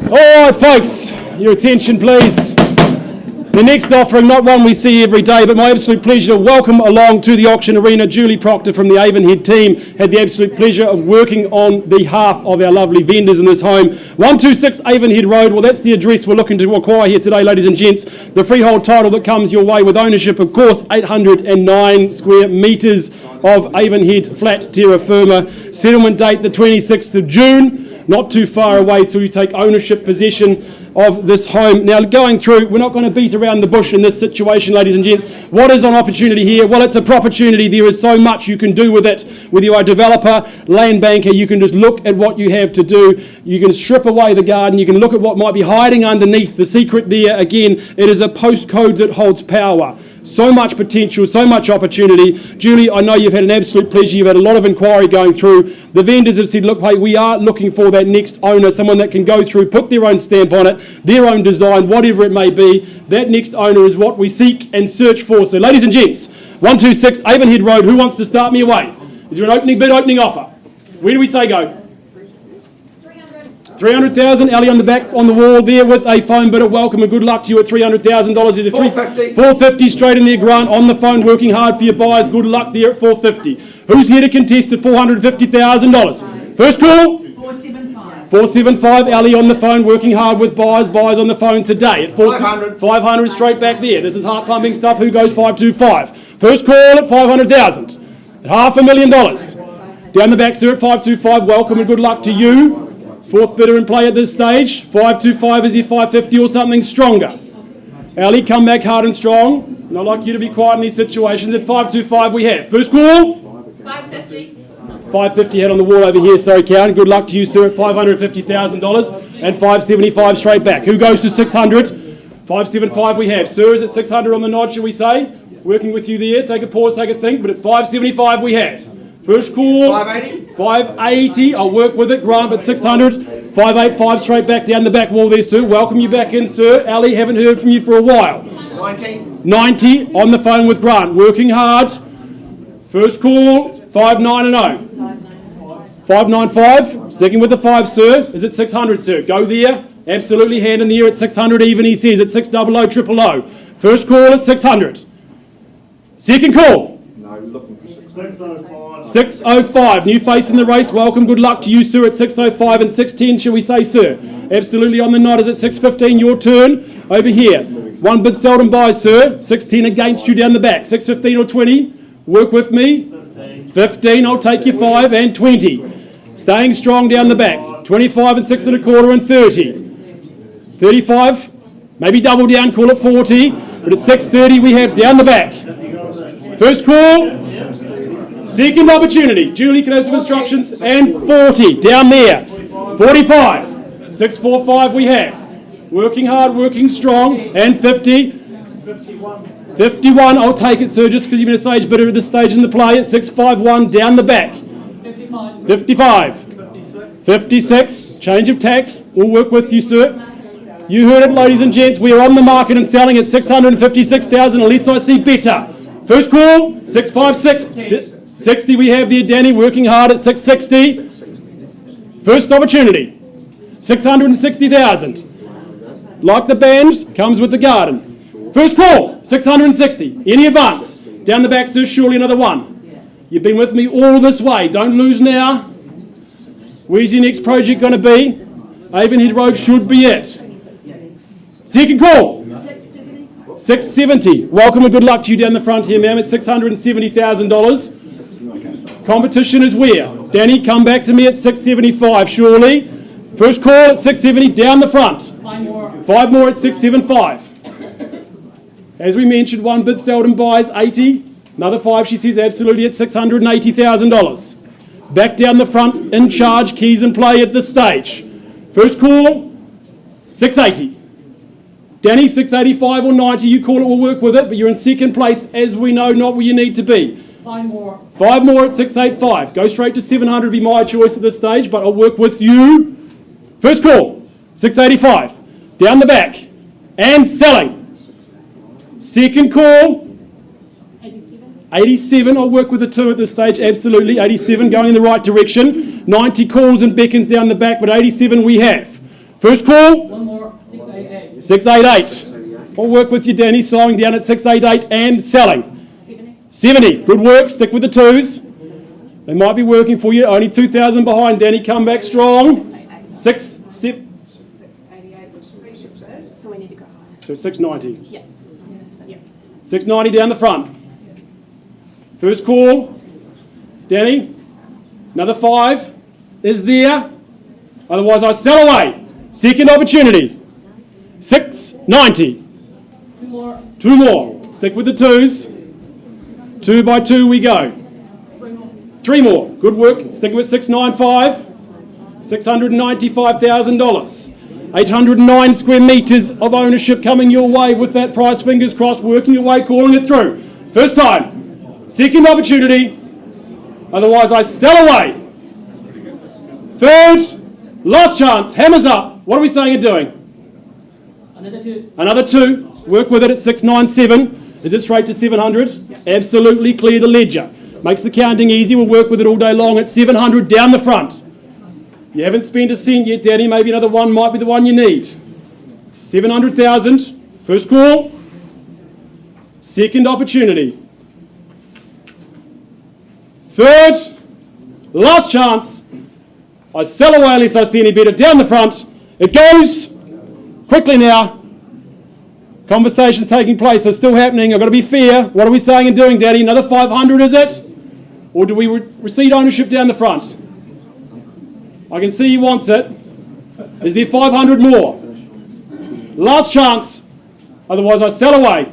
All right, folks, your attention, please. The next offering, not one we see every day, but my absolute pleasure to welcome along to the auction arena Julie Proctor from the Avonhead team. Had the absolute pleasure of working on behalf of our lovely vendors in this home. 126 Avonhead Road, well, that's the address we're looking to acquire here today, ladies and gents. The freehold title that comes your way with ownership, of course, 809 square metres of Avonhead flat terra firma. Settlement date the 26th of June. Not too far away till you take ownership possession of this home. Now, going through, we're not going to beat around the bush in this situation, ladies and gents. What is an opportunity here? Well, it's a propertunity. There is so much you can do with it. Whether you are a developer, land banker, you can just look at what you have to do. You can strip away the garden. You can look at what might be hiding underneath. The secret there, again, it is a postcode that holds power. So much potential, so much opportunity. Julie, I know you've had an absolute pleasure. You've had a lot of inquiry going through. The vendors have said, look, hey, we are looking for that next owner, someone that can go through, put their own stamp on it, their own design, whatever it may be. That next owner is what we seek and search for. So, ladies and gents, 126 Avonhead Road, who wants to start me away? Is there an opening bid, opening offer? Where do we say go? 300,000. Ali on the back on the wall there with a phone bidder. Welcome and good luck to you at $300,000. Is it 450. 450 straight in there, Grant, on the phone, working hard for your buyers. Good luck there at 450. Who's here to contest at $450,000? First call. 475. 475. Ali on the phone, working hard with buyers. Buyers on the phone today at 500. 500 straight back there. This is heart pumping stuff. Who goes 525? First call at 500,000. At $500,000. Down the back, sir, at 525. Welcome and good luck to you. Fourth bidder in play at this stage. 525, is he 550 or something stronger? Ali, come back hard and strong. And I'd like you to be quiet in these situations. At 525 we have. First call. 550. 550 head on the wall over here, sorry, Karen. Good luck to you, sir, at $550,000. And 575 straight back. Who goes to 600? 575 we have. Sir, is it 600 on the nod, shall we say? Working with you there. Take a pause, take a think. But at 575 we have. First call. 580. 580. I'll work with it, Grant, at 600. 585 straight back down the back wall there, sir. Welcome you back in, sir. Ali, haven't heard from you for a while. 90. 90 on the phone with Grant. Working hard. First call. 590. 595. Second with the 5, sir. Is it 600, sir? Go there. Absolutely hand in the air at 600 even, he says. At 600, 000. First call at 600. Second call. No, looking for 605. 605. New face in the race. Welcome. Good luck to you, sir, at 605 and 610, shall we say, sir? Absolutely on the nod. Is it 615? Your turn. Over here. One bid seldom buys, sir. 610 against you down the back. 615 or 20. Work with me. 15. I'll take you 5 and 20. Staying strong down the back. 25 and 6 1/4 and 30. 35. Maybe double down. Call it 40. But at 630 we have down the back. First call. Second opportunity. Julie can have some instructions. And 40. Down there. 45. 645 we have. Working hard, working strong. And 50. 51. I'll take it, sir, just because you've been a sage bidder at this stage in the play. At 651. Down the back. 55. 56. Change of tact. We'll work with you, sir. You heard it, ladies and gents. We are on the market and selling at 656,000 unless I see better. First call, 656. 60 we have there, Danny, working hard at 660. First opportunity, 660,000. Like the band, comes with the garden. First call, 660. Any advance? Down the back, sir, surely another one. You've been with me all this way. Don't lose now. Where's your next project going to be? Avonhead Road should be it. Second call. 670. Welcome and good luck to you down the front here, ma'am, at $670,000. Competition is where? Danny, come back to me at 675, surely. First call at 670, down the front. 5 more at 675. As we mentioned, one bid seldom buys, 80. Another 5, she says, absolutely at $680,000. back down the front, in charge, keys in play at this stage. First call, 680. Danny, 685 or 90, you call it, we'll work with it, but you're in second place, as we know, not where you need to be. 5 more. 5 more at 685. Go straight to 700 would be my choice at this stage, but I'll work with you. First call, 685. Down the back, and selling. Second call, 87, I'll work with the 2 at this stage, absolutely. 87 going in the right direction. 90 calls and beckons down the back, but 87 we have. First call, 1 more. 688. 688. I'll work with you, Danny, slowing down at 688 and selling. 70. Good work, stick with the 2s. They might be working for you. Only 2,000 behind, Danny, come back strong. 7. So we need to go higher. So 690. Yeah. 690 down the front. First call, Danny. Another 5 is there. Otherwise, I sell away. Second opportunity. 690. 2 more. 2 more. Stick with the 2s. 2 by 2 we go. 3 more. Good work. Stick with 695. $695,000. 809 square metres of ownership coming your way with that price. Fingers crossed. Working your way, calling it through. First time. Second opportunity. Otherwise, I sell away. Third. Last chance. Hammers up. What are we saying and doing? Another 2. Another 2. Work with it at 697. Is it straight to 700? Absolutely. Clear the ledger. Makes the counting easy. We'll work with it all day long at 700 down the front. You haven't spent a cent yet, Danny. Maybe another one might be the one you need. 700,000. First call. Second opportunity. Third. Last chance. I sell away unless I see any better. Down the front. It goes. Quickly now. Conversations taking place are still happening. I've got to be fair. What are we saying and doing, Daddy? Another 500, is it? Or do we recede ownership down the front? I can see he wants it. Is there 500 more? Last chance. Otherwise, I sell away.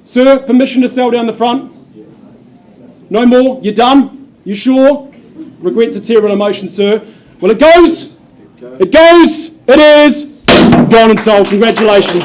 Sir, permission to sell down the front? No more? You're done? You sure? Regrets a terrible emotion, sir. Well, it goes. It goes. It is. Gone and sold. Congratulations.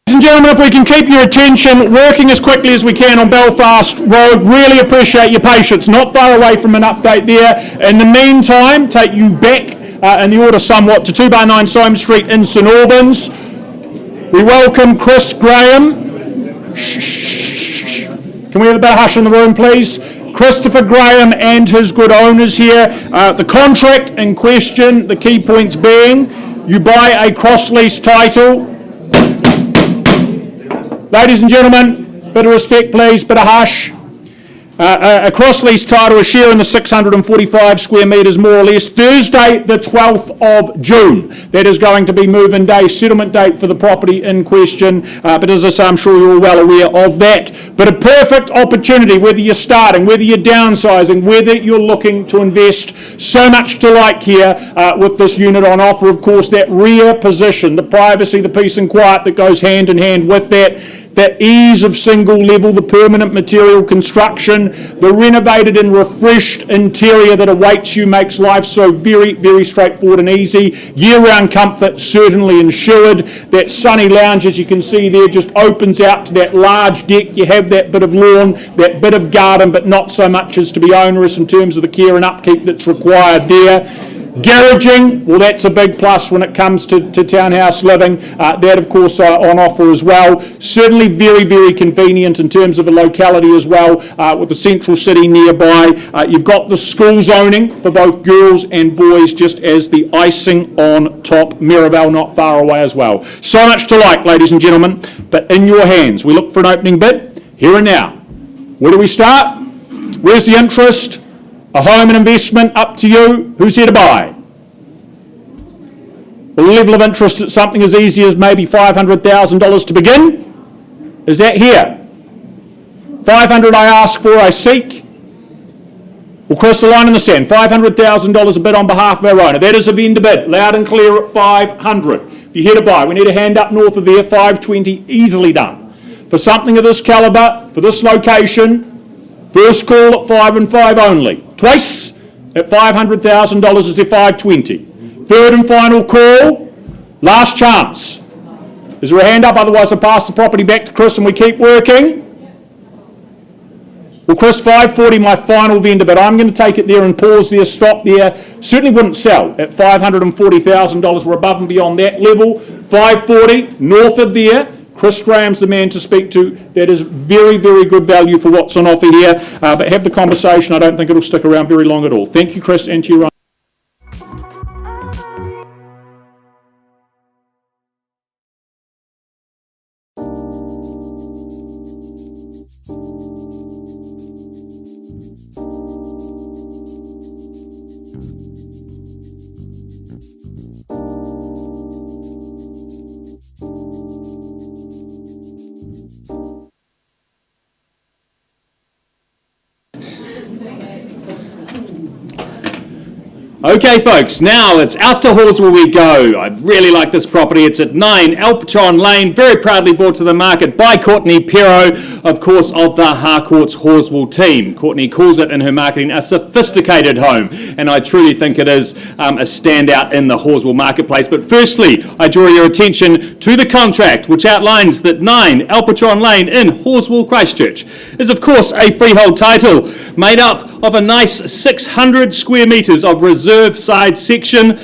Ladies and gentlemen, if we can keep your attention working as quickly as we can on Belfast Road, really appreciate your patience. Not far away from an update there. In the meantime, take you back in the order somewhat to 2/9 Syme Street in St Albans. We welcome Chris Graham. Shh. Can we have a bit of hush in the room, please? Christopher Graham and his good owners here. The contract in question, the key points being, you buy a cross-lease title. Ladies and gentlemen, bit of respect please, bit of hush. A cross-lease title, a share in the 645 square metres more or less. Thursday the 12th of June. That is going to be move-in day, settlement date for the property in question. But as I say, I'm sure you're all well aware of that. But a perfect opportunity, whether you're starting, whether you're downsizing, whether you're looking to invest. So much to like here with this unit on offer. Of course, that rear position, the privacy, the peace and quiet that goes hand in hand with that. That ease of single level, the permanent material construction, the renovated and refreshed interior that awaits you makes life so very, very straightforward and easy. Year-round comfort certainly ensured. That sunny lounge, as you can see there, just opens out to that large deck. You have that bit of lawn, that bit of garden, but not so much as to be onerous in terms of the care and upkeep that's required there. Garaging, well, that's a big plus when it comes to townhouse living. That, of course, on offer as well. Certainly very, very convenient in terms of a locality as well, with the central city nearby. You've got the school zoning for both girls and boys, just as the icing on top. Mirabel not far away as well. So much to like, ladies and gentlemen, but in your hands. We look for an opening bid here and now. Where do we start? Where's the interest? A home and investment, up to you. Who's here to buy? The level of interest at something as easy as maybe $500,000 to begin. Is that here? 500 I ask for, I seek. Well, Chris, the line in the sand, $500,000 a bid on behalf of our owner. That is a vendor bid, loud and clear at 500. If you're here to buy, we need a hand up north of there, 520, easily done. For something of this calibre, for this location, first call at 5 and 5 only. Twice at $500,000 is their 520. Third and final call, last chance. Is there a hand up? Otherwise I pass the property back to Chris and we keep working. Well, Chris, 540, my final vendor, but I'm going to take it there and pause there, stop there. Certainly wouldn't sell at $540,000. We're above and beyond that level. 540, north of there. Chris Graham's the man to speak to. That is very, very good value for what's on offer here. But have the conversation. I don't think it'll stick around very long at all. Thank you, Chris, and to your own. Okay, folks, now it's out to Horswell we go. I really like this property. It's at 9 Alpatron Lane, very proudly brought to the market by Courtney Pero, of course, of the Harcourts Horswell team. Courtney calls it in her marketing a sophisticated home, and I truly think it is a standout in the Horswell marketplace. But firstly, I draw your attention to the contract, which outlines that 9 Alpatron Lane in Horswell, Christchurch, is of course a freehold title made up of a nice 600 square metres of reserve side section,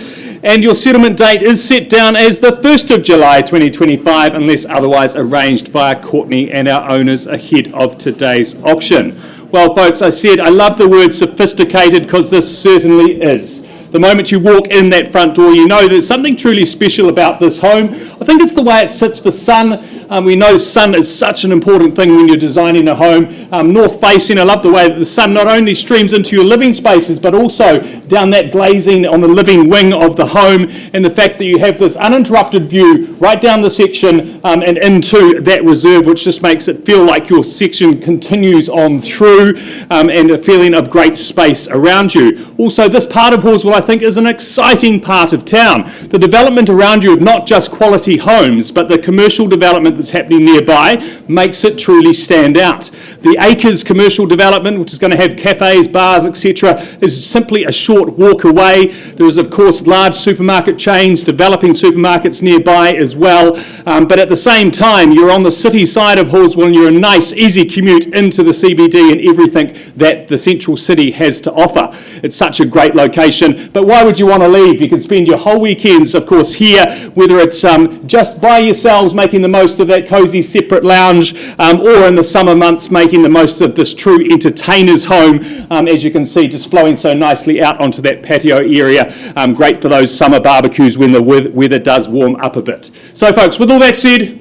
and your settlement date is set down as the 1st of July 2025 unless otherwise arranged via Courtney and our owners ahead of today's auction. Well, folks, I said I love the word sophisticated because this certainly is. The moment you walk in that front door, you know there's something truly special about this home. I think it's the way it sits for sun. We know sun is such an important thing when you're designing a home. North facing, I love the way that the sun not only streams into your living spaces, but also down that glazing on the living wing of the home, and the fact that you have this uninterrupted view right down the section and into that reserve, which just makes it feel like your section continues on through, and a feeling of great space around you. Also, this part of Horswell, I think, is an exciting part of town. The development around you of not just quality homes, but the commercial development that's happening nearby makes it truly stand out. The Acres commercial development, which is going to have cafes, bars, etc., is simply a short walk away. There is, of course, large supermarket chains, developing supermarkets nearby as well. But at the same time, you're on the city side of Horswell and you're a nice, easy commute into the CBD and everything that the central city has to offer. It's such a great location. But why would you want to leave? You can spend your whole weekends, of course, here, whether it's just by yourselves making the most of that cosy separate lounge, or in the summer months making the most of this true entertainer's home, as you can see, just flowing so nicely out onto that patio area. Great for those summer barbecues when the weather does warm up a bit. So, folks, with all that said,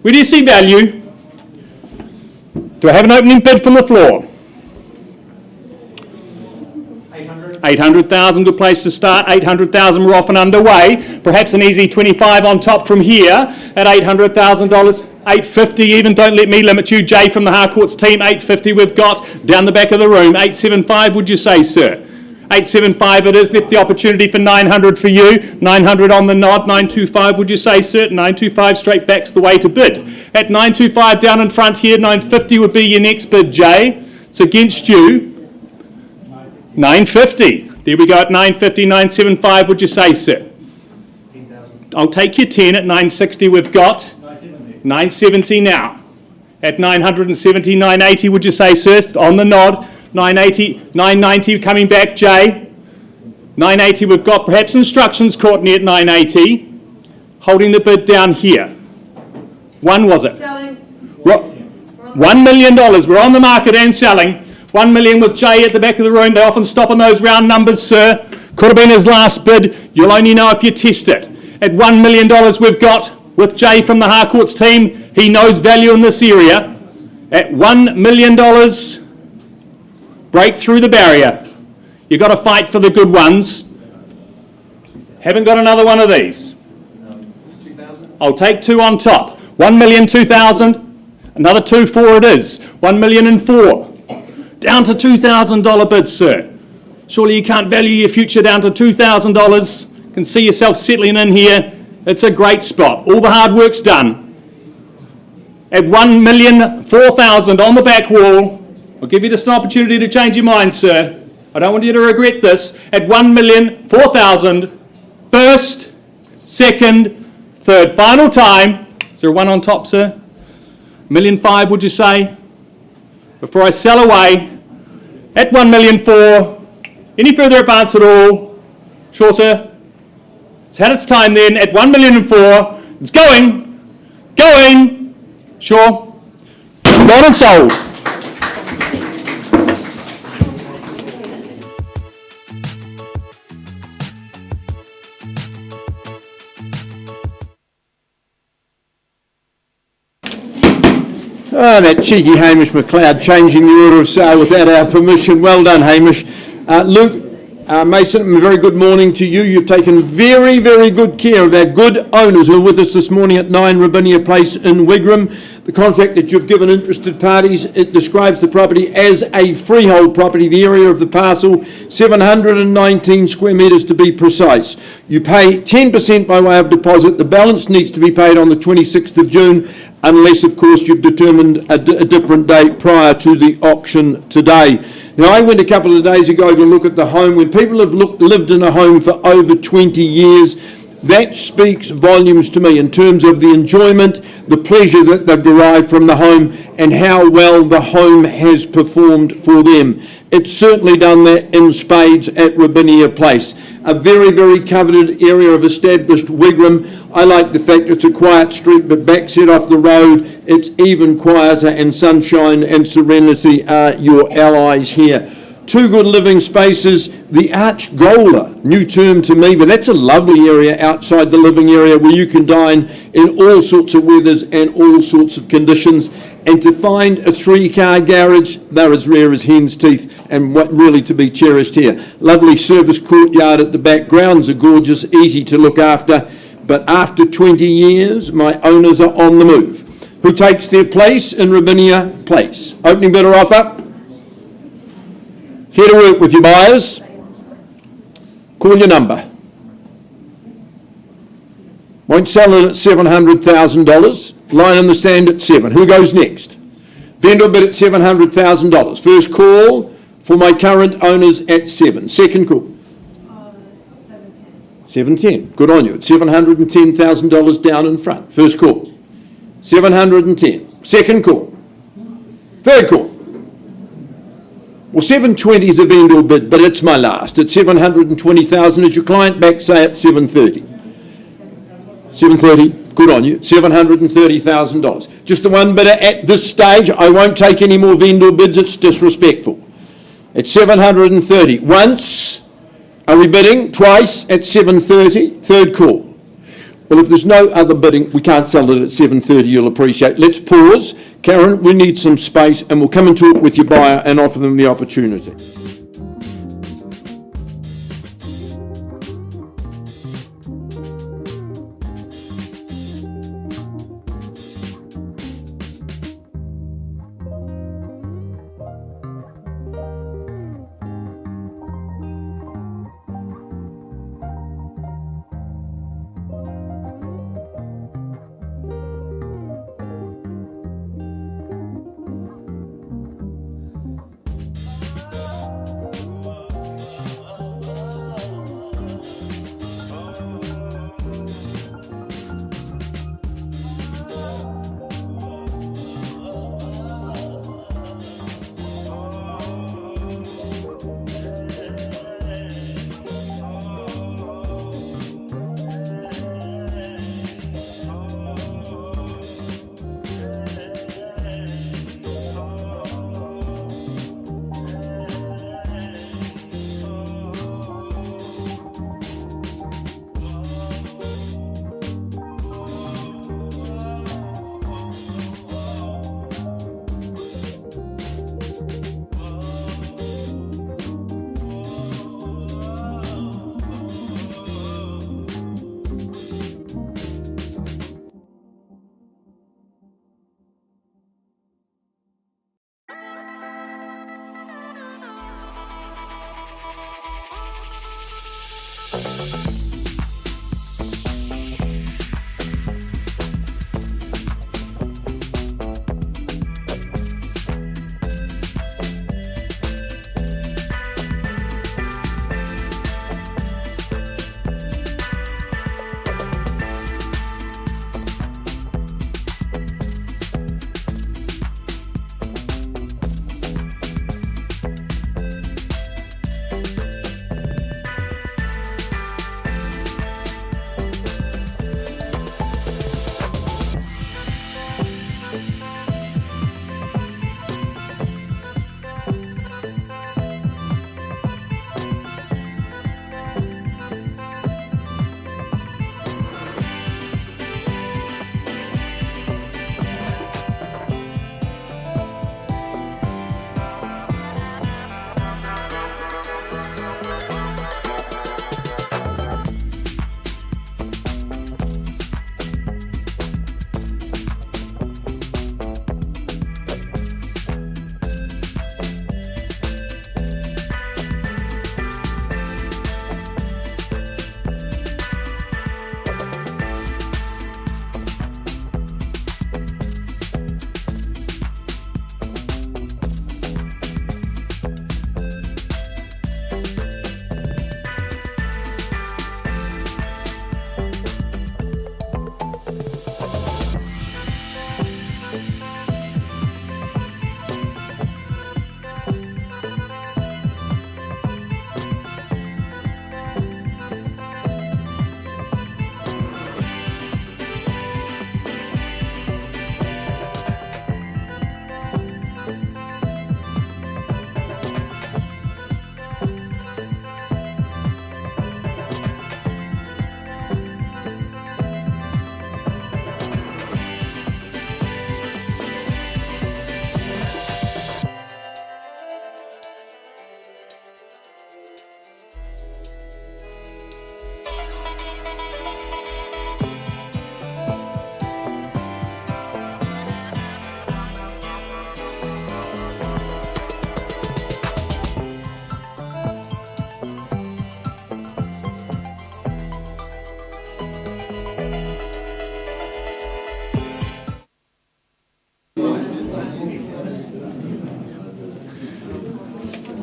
where do you see value? Do I have an opening bid from the floor? 800,000, good place to start. 800,000, we're off and underway. Perhaps an easy 25 on top from here at $800,000. 850 even, don't let me limit you. Jay from the Harcourts team, 850 we've got down the back of the room. 875 would you say, sir? 875 it is. Left the opportunity for 900 for you. 900 on the nod. 925 would you say, sir? 925 straight back's the way to bid. At 925 down in front here, 950 would be your next bid, Jay. It's against you. 950. There we go at 950, 975 would you say, sir? 10,000. I'll take your 10 at 960 we've got. 970 now. At 970, 980 would you say, sir? On the nod. 980, 990 coming back, Jay. 980 we've got. Perhaps instructions, Courtney, at 980. Holding the bid down here. One was it? Selling. $1 million. We're on the market and selling. 1 million with Jay at the back of the room. They often stop on those round numbers, sir. Could have been his last bid. You'll only know if you test it. At $1 million we've got with Jay from the Harcourts team. He knows value in this area. At $1 million, break through the barrier. You've got to fight for the good ones. Haven't got another one of these. 2,000. I'll take two on top. 1,200,000. Another 2.4 it is. 1,000,004. Down to $2,000 bid, sir. Surely you can't value your future down to $2,000. Can see yourself settling in here. It's a great spot. All the hard work's done. At 1,004,000 on the back wall, I'll give you just an opportunity to change your mind, sir. I don't want you to regret this. At 1,004,000, first, second, third, final time. Is there one on top, sir? 1,005,000, would you say? Before I sell away, at 1,004,000, any further advance at all? Sure, sir. It's had its time then. At 1,004,000, it's going. Sure. Bought and sold. Oh, that cheeky Hamish McLeod changing the order of sale without our permission. Well done, Hamish. Luke Mason, a very good morning to you. You've taken very, very good care of our good owners who are with us this morning at 9 Rabinia Place in Wigram. The contract that you've given interested parties, it describes the property as a freehold property. The area of the parcel, 719 square metres to be precise. You pay 10% by way of deposit. The balance needs to be paid on the 26th of June, unless, of course, you've determined a different date prior to the auction today. Now, I went a couple of days ago to look at the home. When people have lived in a home for over 20 years, that speaks volumes to me in terms of the enjoyment, the pleasure that they've derived from the home, and how well the home has performed for them. It's certainly done that in spades at Rabinia Place. A very, very coveted area of established Wigram. I like the fact it's a quiet street, but backset off the road, it's even quieter, and sunshine and serenity are your allies here. Two good living spaces. The Arch Gola, new term to me, but that's a lovely area outside the living area where you can dine in all sorts of weathers and all sorts of conditions. And to find a 3-car garage, they're as rare as hen's teeth, and what really to be cherished here. Lovely service courtyard at the back. Grounds are gorgeous, easy to look after. But after 20 years, my owners are on the move. Who takes their place in Rabinia Place? Opening bidder offer. Here to work with your buyers. Call your number. Won't sell it at $700,000. Line in the sand at 7. Who goes next? Vendor bid at $700,000. First call for my current owners at 7. Second call. 710. Good on you. It's $710,000 down in front. First call. 710. Second call. Third call. Well, 720 is a vendor bid, but it's my last. At 720,000 is your client back, say at 730. 730. Good on you. $730,000. Just the one bidder at this stage. I won't take any more vendor bids. It's disrespectful. At 730. Once. Are we bidding? Twice at 730. Third call. Well, if there's no other bidding, we can't sell it at 730, you'll appreciate. Let's pause. Karen, we need some space, and we'll come and talk with your buyer and offer them the opportunity.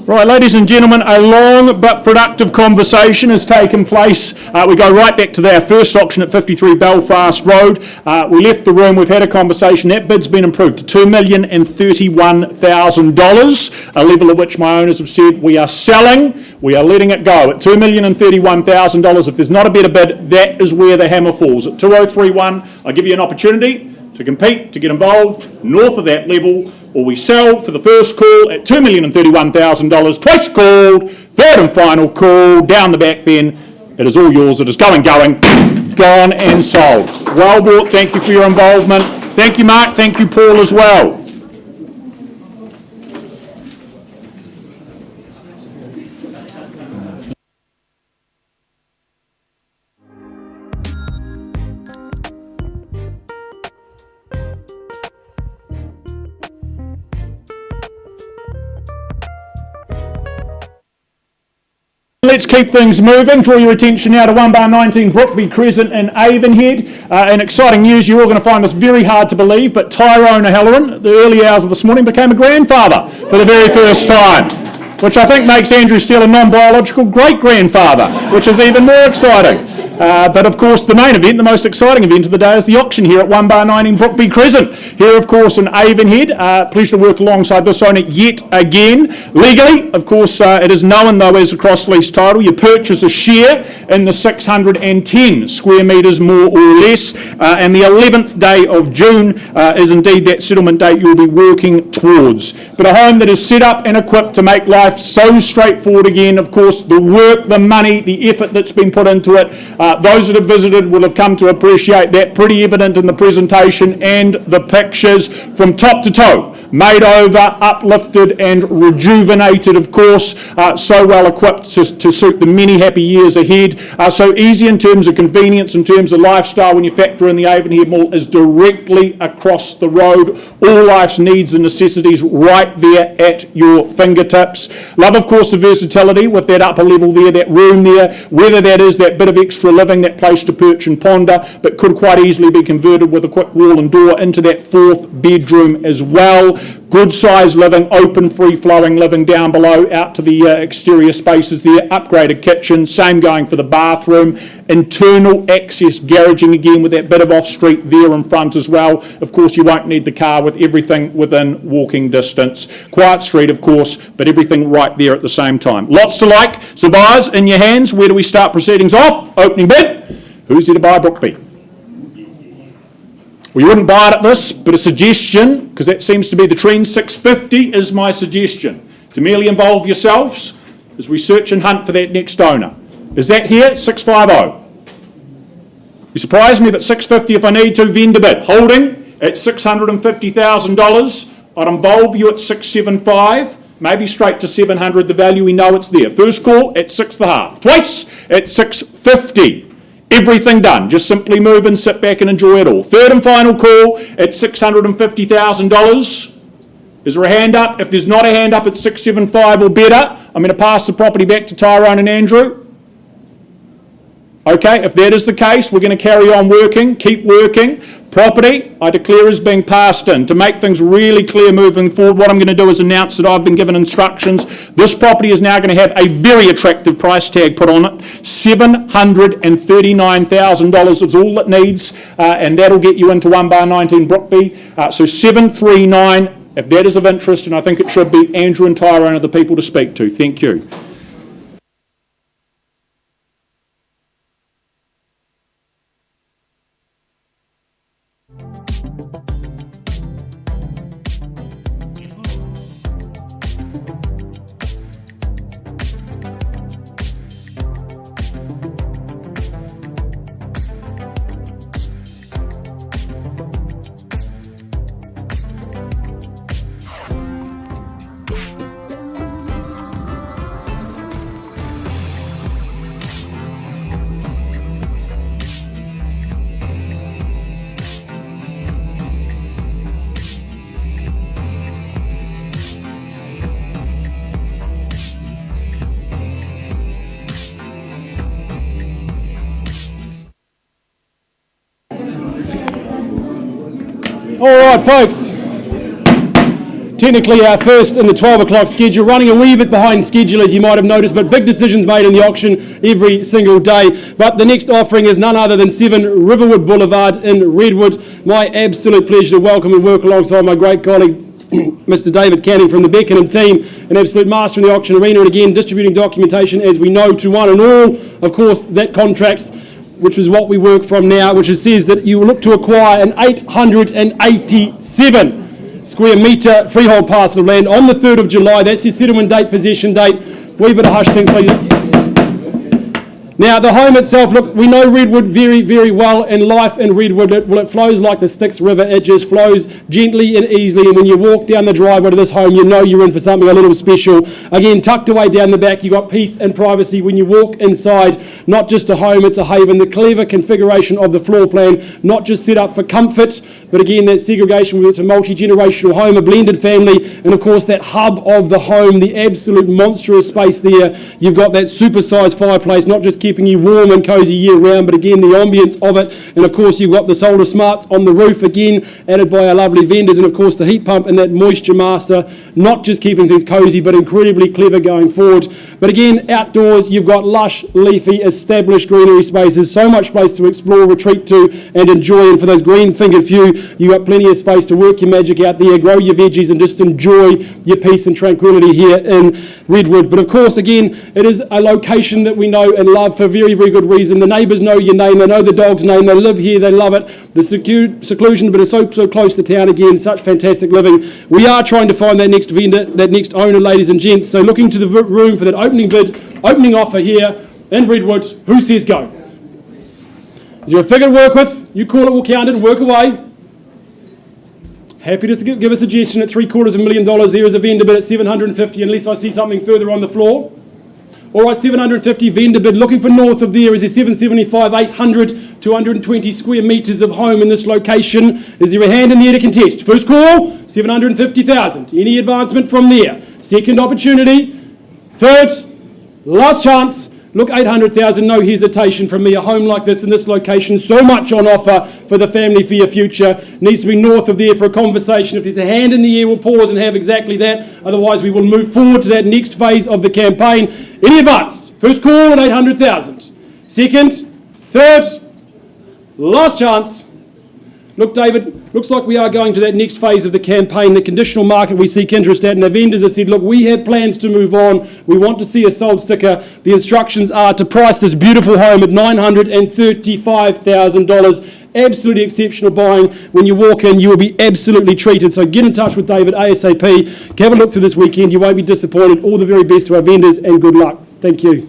Right, ladies and gentlemen, a long but productive conversation has taken place. We go right back to our first auction at 53 Belfast Road. We left the room, we've had a conversation. That bid's been improved to $2,031,000, a level at which my owners have said we are selling, we are letting it go. At $2,031,000, if there's not a better bid, that is where the hammer falls. At 2031, I give you an opportunity to compete, to get involved, north of that level, or we sell for the first call at $2,031,000, twice called, third and final call, down the back then, it is all yours, it is going, gone and sold. Well bought, thank you for your involvement. Thank you, Mark, thank you, Paul, as well. Let's keep things moving. Draw your attention now to 1/19 Brookby Crescent in Avonhead. In exciting news, you're all going to find this very hard to believe, but Tyrone O'Halloran, the early hours of this morning, became a grandfather for the very first time, which I think makes Andrew Steele a non-biological great-grandfather, which is even more exciting. But of course, the main event, the most exciting event of the day, is the auction here at 1/19 Brookby Crescent. Here, of course, in Avonhead. Pleasure to work alongside this owner yet again. Legally, of course, it is known, though, as a cross-lease title. You purchase a share in the 610 square metres, more or less, and the 11th day of June is indeed that settlement date you'll be working towards. But a home that is set up and equipped to make life so straightforward again. Of course, the work, the money, the effort that's been put into it, those that have visited will have come to appreciate that, pretty evident in the presentation and the pictures from top to toe. made over, uplifted and rejuvenated, of course, so well equipped to suit the many happy years ahead. So easy in terms of convenience, in terms of lifestyle when you factor in the Avonhead Mall is directly across the road. All life's needs and necessities right there at your fingertips. Love, of course, the versatility with that upper level there, that room there, whether that is that bit of extra living, that place to perch and ponder, but could quite easily be converted with a quick wall and door into that 4th bedroom as well. Good size living, open, free-flowing living down below, out to the exterior spaces there, upgraded kitchen, same going for the bathroom, internal access garaging again with that bit of off-street there in front as well. Of course, you won't need the car with everything within walking distance. Quiet street, of course, but everything right there at the same time. Lots to like. So buyers, in your hands, where do we start proceedings off? Opening bid. Who's here to buy Brookby? Well, you wouldn't buy it at this, but a suggestion, because that seems to be the trend, 650 is my suggestion. To merely involve yourselves as we search and hunt for that next owner. Is that here? 650. You surprise me, but 650 if I need to, vendor bid. Holding at $650,000. I'd involve you at 675, maybe straight to 700, the value, we know it's there. First call at 6.5. Twice at 650. Everything done. Just simply move and sit back and enjoy it all. Third and final call at $650,000. Is there a hand up? If there's not a hand up at 675 or better, I'm going to pass the property back to Tyrone and Andrew. Okay, if that is the case, we're going to carry on working, keep working. Property, I declare, is being passed in. To make things really clear moving forward, what I'm going to do is announce that I've been given instructions. This property is now going to have a very attractive price tag put on it. $739,000 is all it needs, and that'll get you into 1 bar 19 Brookby. So 739, if that is of interest, and I think it should be, Andrew and Tyrone are the people to speak to. Thank you. All right, folks. Technically our first in the 12 o'clock schedule, running a wee bit behind schedule as you might have noticed, but big decisions made in the auction every single day. But the next offering is none other than 7 Riverwood Boulevard in Redwood. My absolute pleasure to welcome and work alongside my great colleague, Mr. David Canning from the Beckenham team, an absolute master in the auction arena, and again distributing documentation as we know to one and all. Of course, that contract, which is what we work from now, which says that you will look to acquire an 887 square metre freehold parcel of land on the 3rd of July. That's your settlement date, possession date. Wee bit of hush things, please. Now, the home itself, look, we know Redwood very, very well, and life in Redwood, it flows like the Styx River. It just flows gently and easily, and when you walk down the driveway to this home, you know you're in for something a little special. Again, tucked away down the back, you've got peace and privacy when you walk inside. Not just a home, it's a haven. The clever configuration of the floor plan, not just set up for comfort, but again, that segregation where it's a multi-generational home, a blended family, and of course that hub of the home, the absolute monstrous space there. You've got that super-sized fireplace, not just keeping you warm and cosy year round, but again the ambience of it, and of course you've got the solar smarts on the roof, again added by our lovely vendors, and of course the heat pump and that moisture master, not just keeping things cosy but incredibly clever going forward. But again, outdoors you've got lush, leafy, established greenery spaces, so much space to explore, retreat to and enjoy, and for those green-fingered few, you've got plenty of space to work your magic out there, grow your veggies and just enjoy your peace and tranquility here in Redwood. But of course, again, it is a location that we know and love for very, very good reason. The neighbours know your name, they know the dog's name, they live here, they love it. The seclusion, but it's so close to town again, such fantastic living. We are trying to find that next vendor, that next owner, ladies and gents. So looking to the room for that opening bid, opening offer here in Redwood. Who says go? Is there a figure to work with? You call it, we'll count it and work away. Happy to give a suggestion at $750,000. There is a vendor bid at $750,000 unless I see something further on the floor. All right, $750,000 vendor bid. Looking for north of there is a $775,000, 800, 220 square metres of home in this location. Is there a hand in the air to contest? First call, $750,000. Any advancement from there? Second opportunity. Third, last chance. Look, $800,000, no hesitation from me. A home like this in this location, so much on offer for the family, for your future. Needs to be north of there for a conversation. If there's a hand in the air, we'll pause and have exactly that. Otherwise, we will move forward to that next phase of the campaign. Any advance? First call at $800,000. Second, third, last chance. Look, David, looks like we are going to that next phase of the campaign, the conditional market we seek interest at, and the vendors have said, look, we have plans to move on. We want to see a sold sticker. The instructions are to price this beautiful home at $935,000. Absolutely exceptional buying. When you walk in, you will be absolutely treated. So get in touch with David ASAP. Have a look through this weekend. You won't be disappointed. All the very best to our vendors and good luck. Thank you.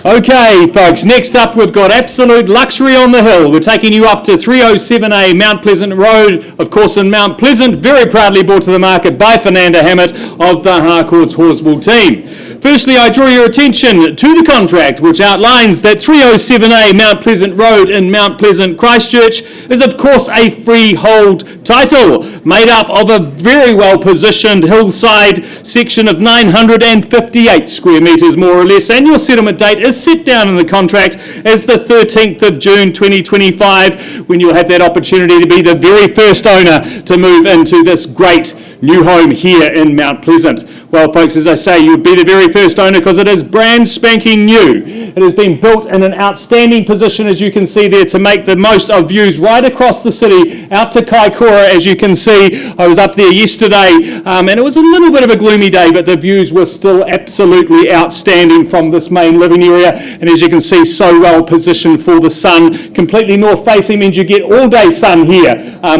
Okay, folks, next up we've got Absolute Luxury on the Hill. We're taking you up to 307A Mount Pleasant Road, of course in Mount Pleasant, very proudly brought to the market by Fernanda Hammett of the Harcourts Horswool team. Firstly, I draw your attention to the contract which outlines that 307A Mount Pleasant Road in Mount Pleasant, Christchurch is of course a freehold title made up of a very well positioned hillside section of 958 square metres more or less, and your settlement date is set down in the contract as the 13th of June 2025, when you'll have that opportunity to be the very first owner to move into this great new home here in Mount Pleasant. Well, folks, as I say, you'll be the very first owner because it is brand spanking new. It has been built in an outstanding position, as you can see there, to make the most of views right across the city out to Kaikoura. As you can see, I was up there yesterday and it was a little bit of a gloomy day, but the views were still absolutely outstanding from this main living area. And as you can see, so well positioned for the sun. Completely north facing means you get all day sun here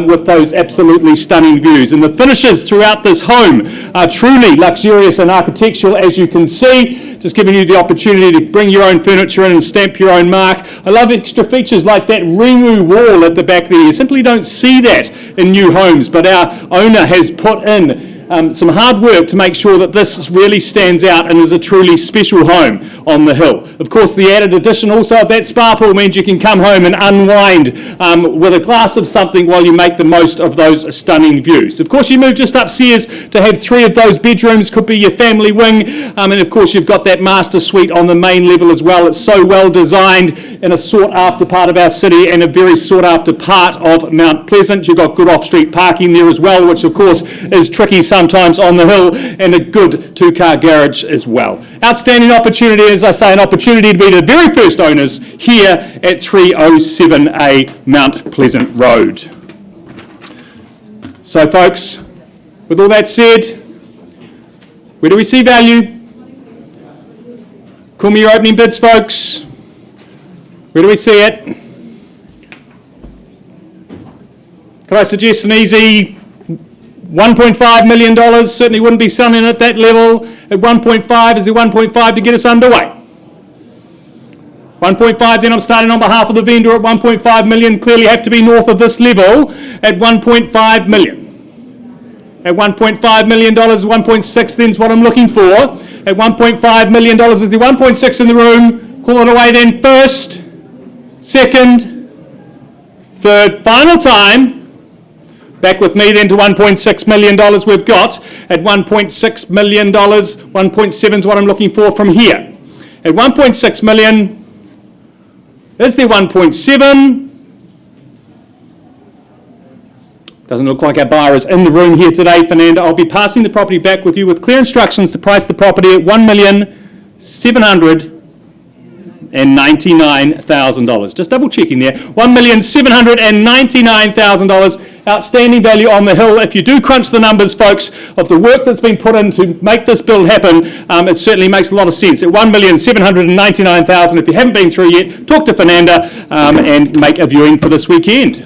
with those absolutely stunning views. And the finishes throughout this home are truly luxurious and architectural, as you can see, just giving you the opportunity to bring your own furniture in and stamp your own mark. I love extra features like that Ringu wall at the back there. You simply don't see that in new homes, but our owner has put in some hard work to make sure that this really stands out and is a truly special home on the hill. Of course, the added addition also of that spa pool means you can come home and unwind with a glass of something while you make the most of those stunning views. Of course, you move just upstairs to have 3 of those bedrooms, could be your family wing, and of course you've got that master suite on the main level as well. It's so well designed in a sought after part of our city and a very sought after part of Mount Pleasant. You've got good off-street parking there as well, which of course is tricky sometimes on the hill, and a good 2-car garage as well. Outstanding opportunity, as I say, an opportunity to be the very first owners here at 307A Mount Pleasant Road. So folks, with all that said, where do we see value? Call me your opening bids, folks. Where do we see it? Can I suggest an easy $1.5 million? Certainly wouldn't be selling at that level. At 1.5, is there 1.5 to get us underway? 1.5, then I'm starting on behalf of the vendor at 1.5 million. Clearly have to be north of this level at 1.5 million. At $1.5 million, 1.6 then is what I'm looking for. At $1.5 million, is there 1.6 in the room? Call it away then. First, second, third, final time. Back with me then to $1.6 million we've got. At $1.6 million, 1.7 is what I'm looking for from here. At 1.6 million, is there 1.7? Doesn't look like our buyer is in the room here today, Fernanda. I'll be passing the property back with you with clear instructions to price the property at $1,799,000. Just double checking there. $1,799,000. Outstanding value on the hill. If you do crunch the numbers, folks, of the work that's been put in to make this build happen, it certainly makes a lot of sense. At $1,799,000, if you haven't been through yet, talk to Fernanda and make a viewing for this weekend.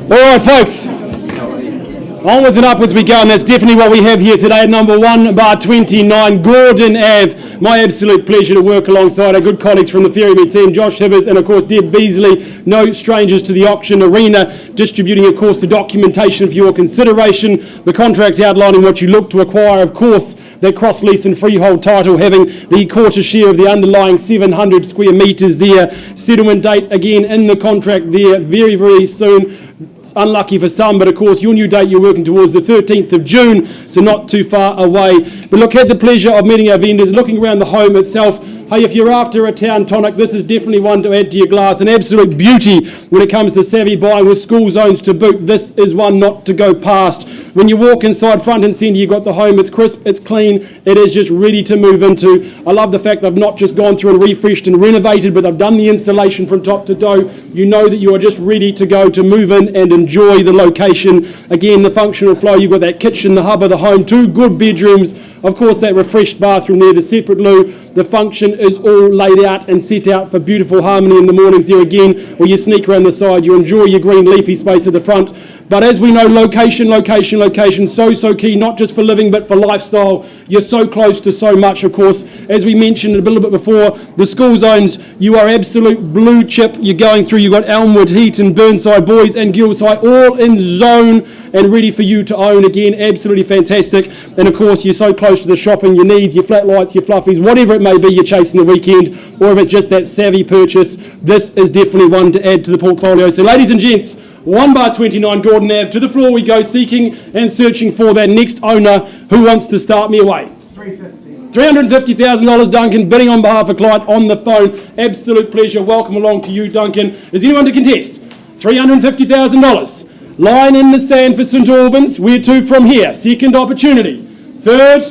All right, folks. Onwards and upwards we go, and that's definitely what we have here today at number 1 bar 29, Gordon Ave. My absolute pleasure to work alongside our good colleagues from the Ferrymead team, Josh Hibbers and of course Deb Beasley, no strangers to the auction arena, distributing of course the documentation for your consideration, the contracts outlining what you look to acquire, of course that cross-lease and freehold title having the quarter share of the underlying 700 square metres there, settlement date again in the contract there very, very soon. It's unlucky for some, but of course your new date you're working towards the 13th of June, so not too far away. But look, had the pleasure of meeting our vendors, looking around the home itself. Hey, if you're after a town tonic, this is definitely one to add to your glass. An absolute beauty when it comes to savvy buying with school zones to boot. This is one not to go past. When you walk inside front and centre, you've got the home. It's crisp, it's clean, it is just ready to move into. I love the fact they've not just gone through and refreshed and renovated, but they've done the installation from top to toe. You know that you are just ready to go to move in and enjoy the location. Again, the functional flow, you've got that kitchen, the hub of the home, 2 good bedrooms, of course that refreshed bathroom there, the separate loo. The function is all laid out and set out for beautiful harmony in the mornings here again, where you sneak around the side, you enjoy your green leafy space at the front. But as we know, location, so key, not just for living but for lifestyle. You're so close to so much, of course. As we mentioned a little bit before, the school zones, you are absolute blue chip. You're going through, you've got Elmwood, Heaton, Burnside, Boys and Girls High, all in zone and ready for you to own. Again, absolutely fantastic. And of course, you're so close to the shopping, your needs, your flat lights, your fluffies, whatever it may be you're chasing the weekend, or if it's just that savvy purchase, this is definitely one to add to the portfolio. So ladies and gents, 1 bar 29 Gordon Ave, to the floor we go, seeking and searching for that next owner who wants to start me away. $350,000, Duncan, bidding on behalf of Clyde on the phone. Absolute pleasure. Welcome along to you, Duncan. Is anyone to contest? $350,000. Line in the sand for St Albans. Where to from here? Second opportunity. Third.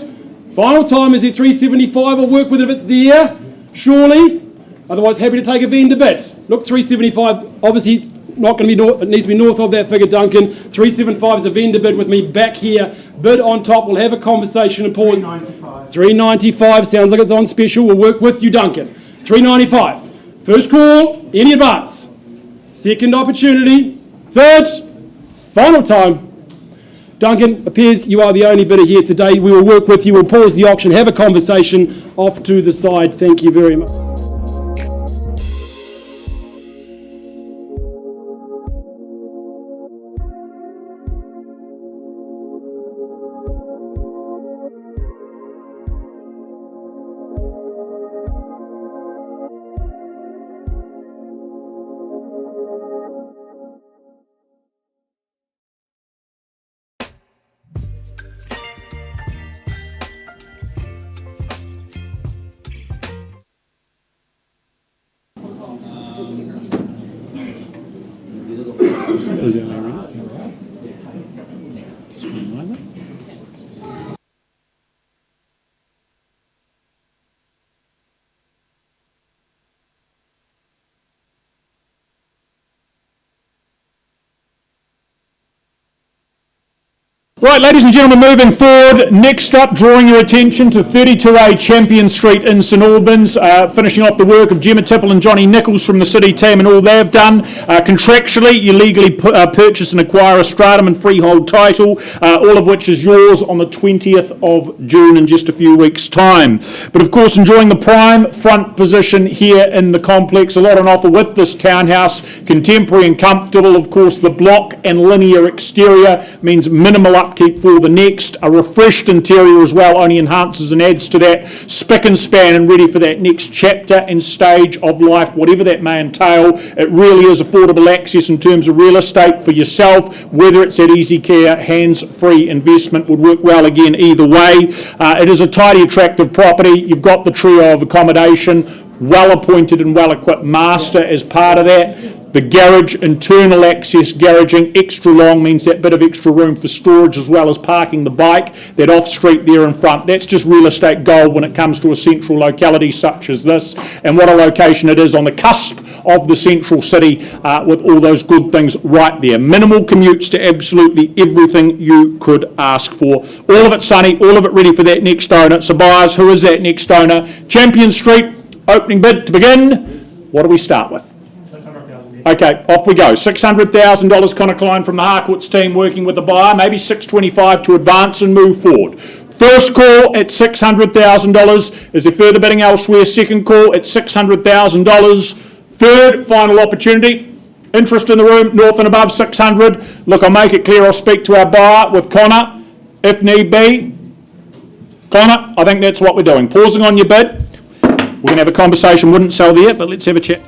Final time, is it 375? I'll work with it if it's there. Surely. Otherwise, happy to take a vendor bid. Look, 375, obviously not going to be north, it needs to be north of that figure, Duncan. 375 is a vendor bid with me back here. Bid on top, we'll have a conversation and pause. 395 sounds like it's on special. We'll work with you, Duncan. 395. First call, any advance. Second opportunity. Third. Final time. Duncan, appears you are the only bidder here today. We will work with you. We'll pause the auction, have a conversation off to the side. Thank you very much. Is it Larry? Just one moment. Right, ladies and gentlemen, moving forward, next up, drawing your attention to 32A Champion Street in St Albans, finishing off the work of Gemma Tipple and Johnny Nichols from the City team and all they've done. Contractually, you legally purchase and acquire a stratum and freehold title, all of which is yours on the 20th of June in just a few weeks' time. But of course, enjoying the prime front position here in the complex, a lot on offer with this townhouse, contemporary and comfortable. Of course, the block and linear exterior means minimal upkeep for the next. A refreshed interior as well only enhances and adds to that. Spick and span and ready for that next chapter and stage of life, whatever that may entail. It really is affordable access in terms of real estate for yourself, whether it's at easy care, hands-free investment would work well again either way. It is a tidy, attractive property. You've got the trio of accommodation, well-appointed and well-equipped master as part of that. The garage, internal access garaging, extra long means that bit of extra room for storage as well as parking the bike, that off-street there in front. That's just real estate gold when it comes to a central locality such as this. And what a location it is on the cusp of the central city with all those good things right there. Minimal commutes to absolutely everything you could ask for. All of it sunny, all of it ready for that next owner. So buyers, who is that next owner? Champion Street, opening bid to begin. What do we start with? Okay, off we go. $600,000 Connor Klein from the Harcourts team working with the buyer, maybe $625,000 to advance and move forward. First call at $600,000. Is there further bidding elsewhere? Second call at $600,000. Third, final opportunity. Interest in the room, north and above 600. Look, I'll make it clear, I'll speak to our buyer with Connor, if need be. Connor, I think that's what we're doing. Pausing on your bid. We're going to have a conversation, wouldn't sell there, but let's have a chat.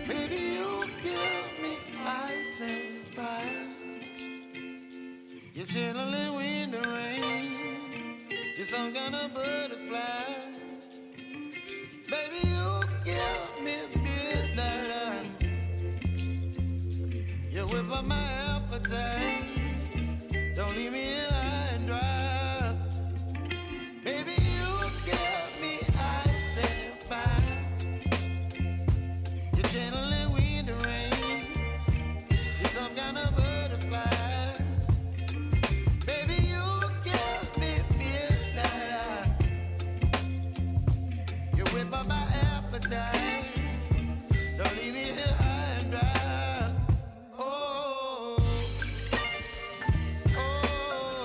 Baby, you give me ice and fire. You're chilling when the rain. You're some kind of butterfly. Baby, you give me midnight. You whip up my appetite. Don't leave me high and dry. Baby, you give me ice and fire. You're channeling wind and rain. You're some kind of butterfly. Baby, you give me midnight. You whip up my appetite. Don't leave me here high and dry. Oh, oh,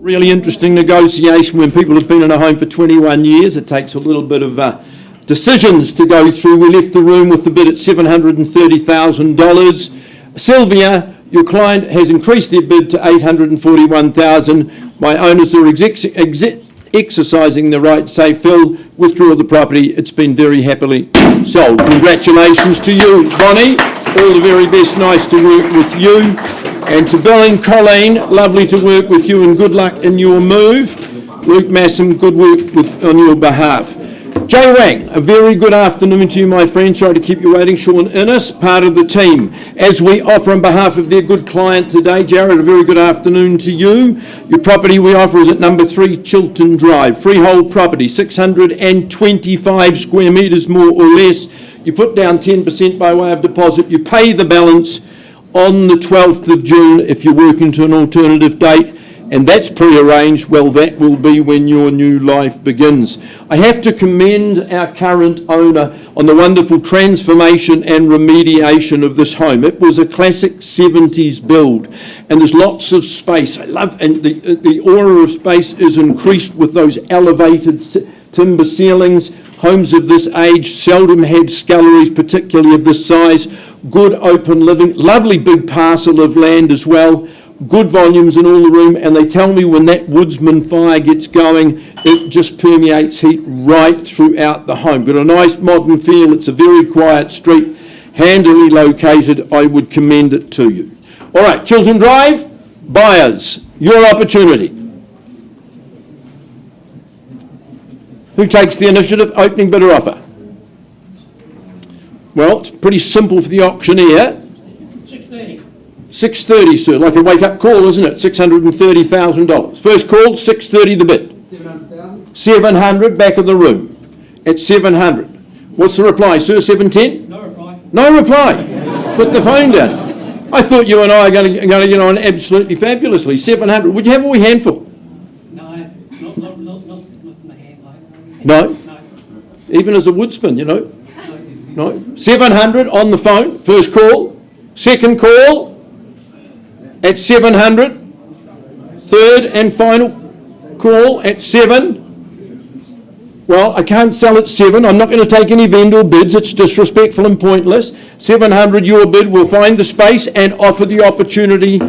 Really interesting negotiation when people have been in a home for 21 years. It takes a little bit of decisions to go through. We left the room with the bid at $730,000. Sylvia, your client has increased their bid to $841,000. My owners are exercising the right to say, Phil, withdraw the property. It's been very happily sold. Congratulations to you, Bonnie. All the very best. Nice to work with you. And to Bill and Colleen, lovely to work with you and good luck in your move. Luke Massam, good work on your behalf. Jay Wang, a very good afternoon to you, my friend. Sorry to keep you waiting. Sean Innes, part of the team. As we offer on behalf of their good client today, Jared, a very good afternoon to you. Your property we offer is at number 3 Chiltern Drive. Freehold property, 625 square metres more or less. You put down 10% by way of deposit. You pay the balance on the 12th of June if you're working to an alternative date, and that's pre-arranged. Well, that will be when your new life begins. I have to commend our current owner on the wonderful transformation and remediation of this home. It was a classic 70s build, and there's lots of space. I love, and the aura of space is increased with those elevated timber ceilings. Homes of this age seldom had sculleries, particularly of this size. Good open living, lovely big parcel of land as well. Good volumes in all the room, and they tell me when that woodsman fire gets going, it just permeates heat right throughout the home. Got a nice modern feel. It's a very quiet street, handily located. I would commend it to you. All right, Chiltern Drive, buyers, your opportunity. Who takes the initiative? Opening bid or offer? Well, it's pretty simple for the auctioneer. 6:30. 6:30, sir, like a wake-up call, isn't it? $630,000. First call, 6:30 the bid. 700,000. 700, back of the room. At 700. What's the reply, sir? 710? No reply. No reply. Put the phone down. I thought you and I are going to get on absolutely fabulously. 700. Would you have a wee handful? No, not my hand. No? No. Even as a woodsman, you know? No. 700 on the phone, first call. Second call at 700. Third and final call at 7. Well, I can't sell at 7. I'm not going to take any vendor bids. It's disrespectful and pointless. 700 your bid. We'll find the space and offer the opportunity.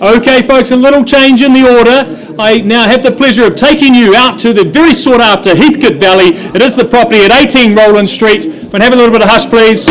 Okay, folks, a little change in the order. I now have the pleasure of taking you out to the very sought-after Heathcote Valley. It is the property at 18 Rowland Street. Can I have a little bit of hush, please?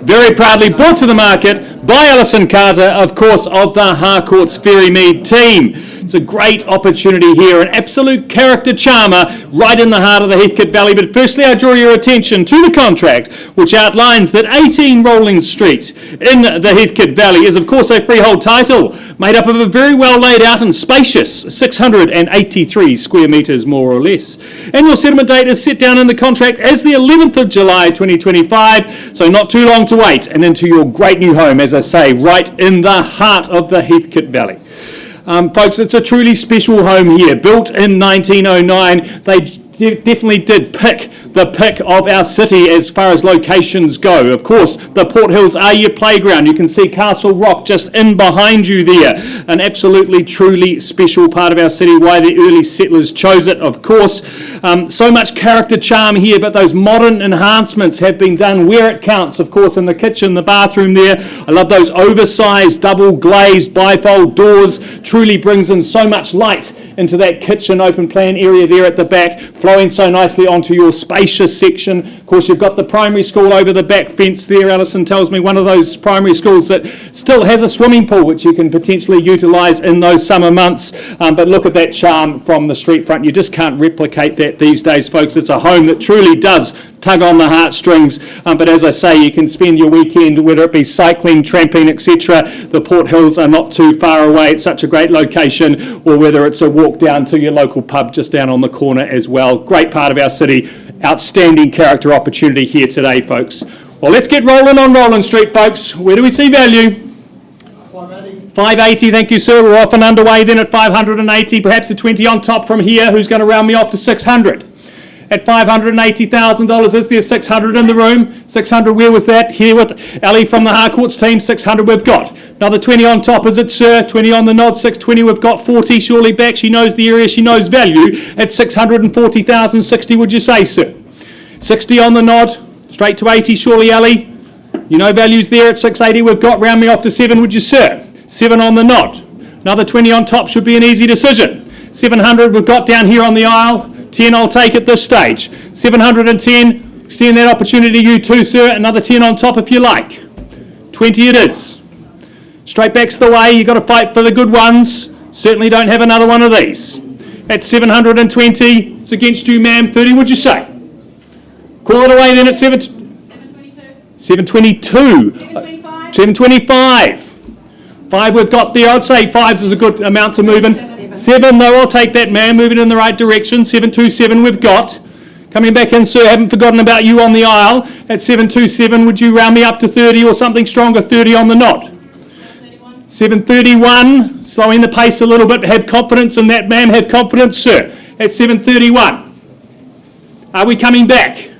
Very proudly brought to the market by Alison Carter, of course, of the Harcourts Ferrymead team. It's a great opportunity here, an absolute character charmer right in the heart of the Heathcote Valley. But firstly, I draw your attention to the contract, which outlines that 18 Rowland Street in the Heathcote Valley is, of course, a freehold title made up of a very well laid out and spacious 683 square metres, more or less. Annual settlement date is set down in the contract as the 11th of July 2025, so not too long to wait, and into your great new home, as I say, right in the heart of the Heathcote Valley. Folks, it's a truly special home here. Built in 1909, they definitely did pick the pick of our city as far as locations go. Of course, the Port Hills are your playground. You can see Castle Rock just in behind you there. An absolutely, truly special part of our city, why the early settlers chose it, of course. So much character charm here, but those modern enhancements have been done where it counts, of course, in the kitchen, the bathroom there. I love those oversized, double glazed, bifold doors. Truly brings in so much light into that kitchen open plan area there at the back, flowing so nicely onto your spacious section. Of course, you've got the primary school over the back fence there. Alison tells me one of those primary schools that still has a swimming pool, which you can potentially utilise in those summer months. But look at that charm from the street front. You just can't replicate that these days, folks. It's a home that truly does tug on the heartstrings, but as I say, you can spend your weekend, whether it be cycling, tramping, etc. The Port Hills are not too far away. It's such a great location, or whether it's a walk down to your local pub just down on the corner as well. Great part of our city. Outstanding character opportunity here today, folks. Well, let's get rolling on Roland Street, folks. Where do we see value? 580, thank you, sir. We're off and underway then at 580, perhaps a 20 on top from here. Who's going to round me off to 600? At $580,000, is there 600 in the room? 600, where was that? Here with Ali from the Harcourts team, 600 we've got. Another 20 on top, is it, sir? 20 on the nod, 620 we've got, 40 surely back. She knows the area, she knows value. At 640,000, 60 would you say, sir? 60 on the nod, straight to 80 surely, Ali. You know values there at 680 we've got. Round me off to 7, would you, sir? 7 on the nod. Another 20 on top should be an easy decision. 700 we've got down here on the aisle. 10 I'll take at this stage. 710, extend that opportunity to you too, sir. Another 10 on top if you like. 20 it is. Straight back's the way. You've got to fight for the good ones. Certainly don't have another one of these. At 720, it's against you, ma'am. 30 would you say? Call it away then at 722. 725. 5 we've got there. I'd say 5s is a good amount to move in. 7 though, I'll take that, man. Moving in the right direction. 727 we've got. Coming back in, sir. Haven't forgotten about you on the aisle. At 727, would you round me up to 30 or something stronger? 30 on the nod. 731. Slowing the pace a little bit. Have confidence in that, ma'am. Have confidence, sir. At 731. Are we coming back?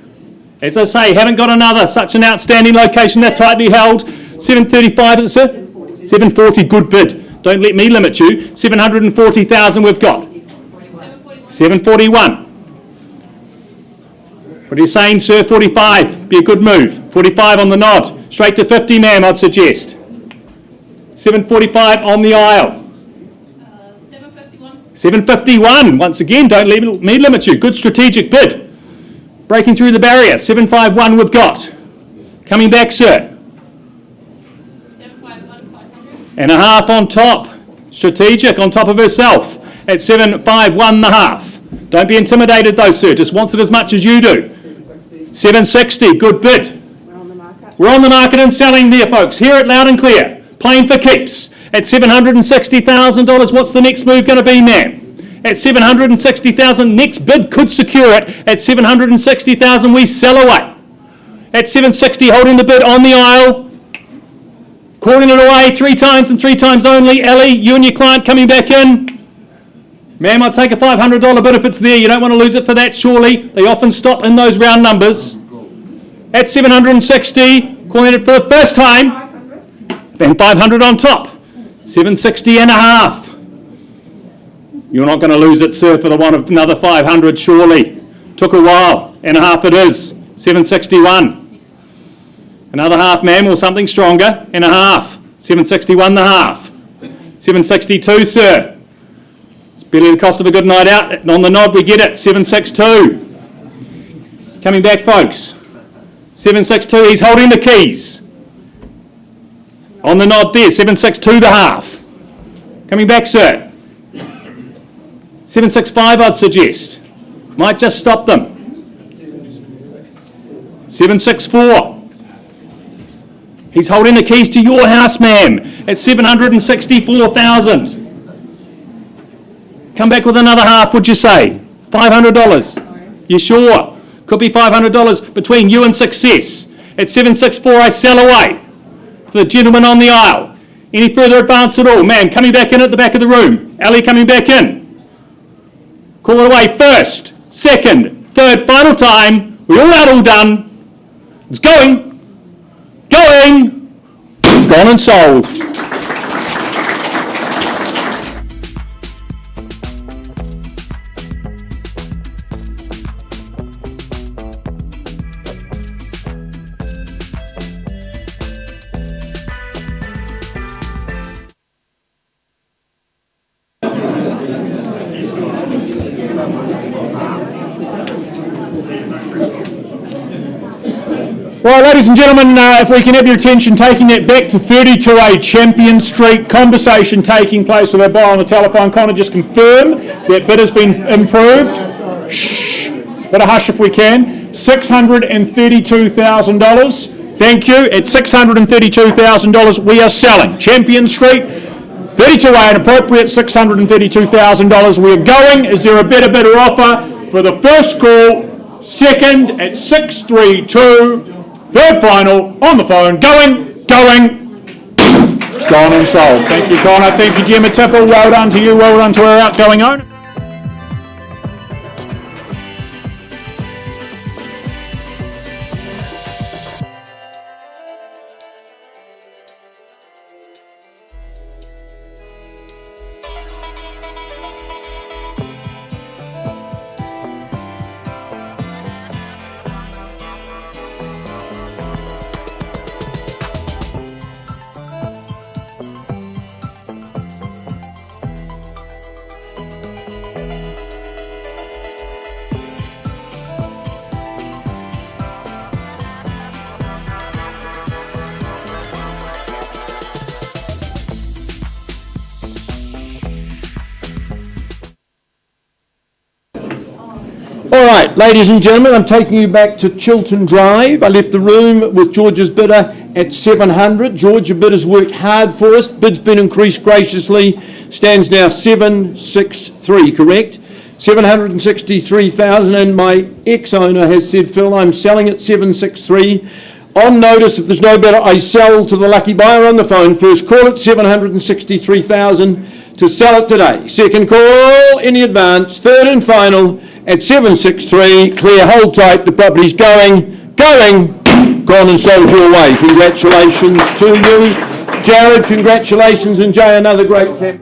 As I say, haven't got another. Such an outstanding location. That tightly held. 735, is it, sir? 740, good bid. Don't let me limit you. 740,000 we've got. 741. What are you saying, sir? 45. Be a good move. 45 on the nod. Straight to 50, ma'am, I'd suggest. 745 on the aisle. 751. Once again, don't let me limit you. Good strategic bid. Breaking through the barrier. 751 we've got. Coming back, sir. And a half on top. Strategic on top of herself at 751 and a half. Don't be intimidated though, sir. Just wants it as much as you do. 760, good bid. We're on the market and selling there, folks. Hear it loud and clear. Playing for keeps. At $760,000, what's the next move going to be, ma'am? At $760,000, next bid could secure it. At $760,000, we sell away. At $760, holding the bid on the aisle. Calling it away 3 times and 3 times only. Ellie, you and your client coming back in. Ma'am, I'll take a $500 bid if it's there. You don't want to lose it for that, surely. They often stop in those round numbers. At 760, calling it for the first time. Then 500 on top. 760 and a half. You're not going to lose it, sir, for the one of another 500, surely. Took a while. And a half it is. 761. Another half, ma'am, or something stronger, and a half. 761 and a half. 762, sir. It's barely the cost of a good night out. And on the nod, we get it. 762. Coming back, folks. 762, he's holding the keys. On the nod there, 762 the half. Coming back, sir. 765, I'd suggest. Might just stop them. 764. He's holding the keys to your house, ma'am, at $764,000. Come back with another half, would you say? $500. You sure? Could be $500 between you and success. At 764, I sell away. For the gentleman on the aisle. Any further advance at all? Ma'am, coming back in at the back of the room. Ali coming back in. Call it away. First, second, third, final time. We're all out, all done. It's going. Going. Gone and sold. Right, ladies and gentlemen, if we can have your attention, taking that back to 32A Champion Street, conversation taking place with our buyer on the telephone. Connor, just confirm that bid has been improved. Shh, bit of hush if we can. $632,000. Thank you. At $632,000, we are selling Champion Street, 32A, an appropriate $632,000. We are going. Is there a better bidder offer for the first call? Second at 632. Third final on the phone. Going. Gone and sold. Thank you, Connor. Thank you, Gemma Tipple. Well done to you. Well done to our outgoing owner. All right, ladies and gentlemen, I'm taking you back to Chiltern Drive. I left the room with George's bidder at 700. George, your bidder's worked hard for us. Bid's been increased graciously. Stands now 763, correct? 763,000, and my ex-owner has said, Phil, I'm selling at 763. On notice, if there's no bidder, I sell to the lucky buyer on the phone. First call at 763,000 to sell it today. Second call, any advance. Third and final at 763. Clear, hold tight, the property's going, gone and sold your way. Congratulations to you. Jared, congratulations, and Jay, another great camp.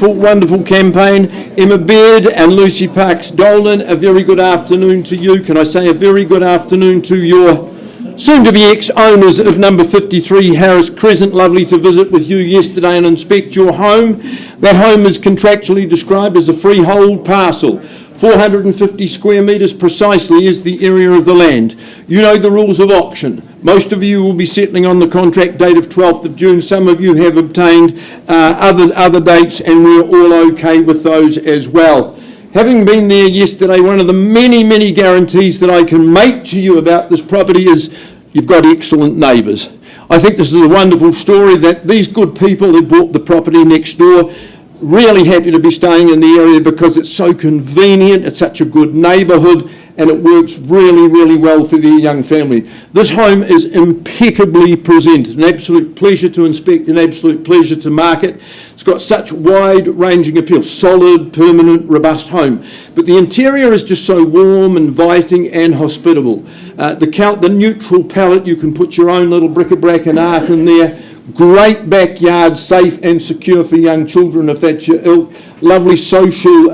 Wonderful campaign. Emma Baird and Lucy Parks Dolan, a very good afternoon to you. Can I say a very good afternoon to your soon-to-be ex-owners of number 53 Harris Crescent. Lovely to visit with you yesterday and inspect your home. That home is contractually described as a freehold parcel. 450 square metres precisely is the area of the land. You know the rules of auction. Most of you will be settling on the contract date of 12th of June. Some of you have obtained other dates, and we're all okay with those as well. Having been there yesterday, one of the many guarantees that I can make to you about this property is you've got excellent neighbours. I think this is a wonderful story that these good people who bought the property next door, really happy to be staying in the area because it's so convenient, it's such a good neighbourhood, and it works really well for their young family. This home is impeccably presented, an absolute pleasure to inspect, an absolute pleasure to market. It's got such wide-ranging appeal, solid, permanent, robust home. But the interior is just so warm, inviting and hospitable. The neutral palette, you can put your own little bric-a-brac and art in there. Great backyard, safe and secure for young children if that's your ilk. Lovely social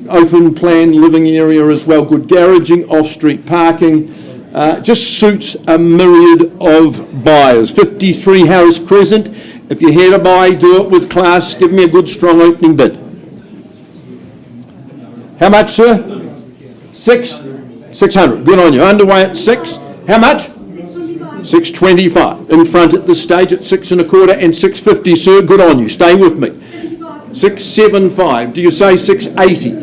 open plan living area as well. Good garaging, off-street parking. Just suits a myriad of buyers. 53 Harris Crescent. If you're here to buy, do it with class. Give me a good strong opening bid. How much, sir? 600. Good on you. Underway at 6. How much? 625. In front at this stage at 6 1/4 and 650, sir. Good on you. Stay with me. 675. Do you say 680?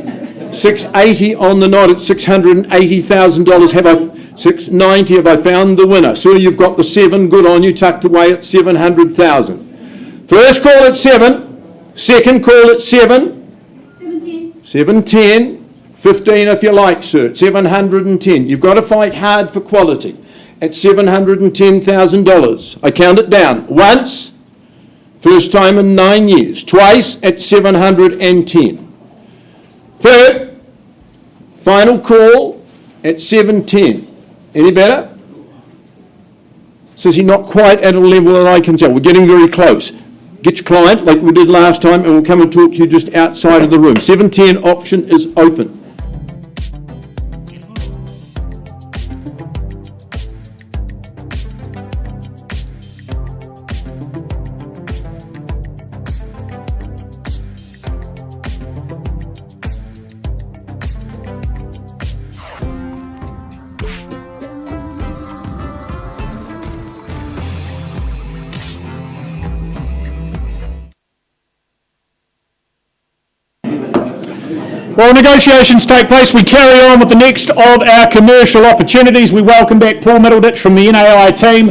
680 on the nod at $680,000. Have I 690? Have I found the winner? Sir, you've got the 7. Good on you. Tucked away at 700,000. First call at 7. Second call at 7. 710. 15 if you like, sir. 710. You've got to fight hard for quality. At $710,000. I count it down. Once, first time in 9 years. Twice at 710. Third, Final call at 7:10. Any better? Says he's not quite at a level that I can tell. We're getting very close. Get your client like we did last time and we'll come and talk to you just outside of the room. 7:10 auction is open. While negotiations take place, we carry on with the next of our commercial opportunities. We welcome back Paul Middleditch from the NAI team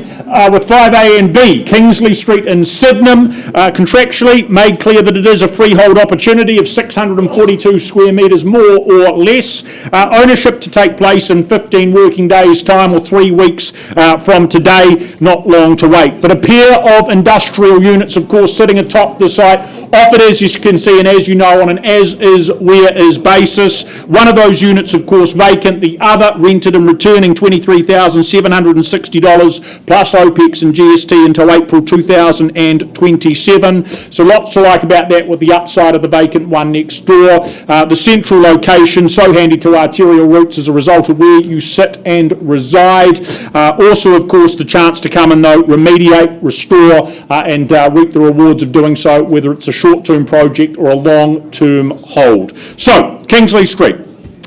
with 5A and B, Kingsley Street in Sydenham. Contractually made clear that it is a freehold opportunity of 642 square metres more or less. Ownership to take place in 15 working days' time or 3 weeks from today, not long to wait. But a pair of industrial units, of course, sitting atop the site, offered, as you can see and as you know, on an as-is, where-is basis. One of those units, of course, vacant, the other rented and returning $23,760 plus OPEX and GST until April 2027. So lots to like about that, with the upside of the vacant one next door. The central location, so handy to arterial routes as a result of where you sit and reside. Also, of course, the chance to come and remediate, restore and reap the rewards of doing so, whether it's a short-term project or a long-term hold. So, Kingsley Street,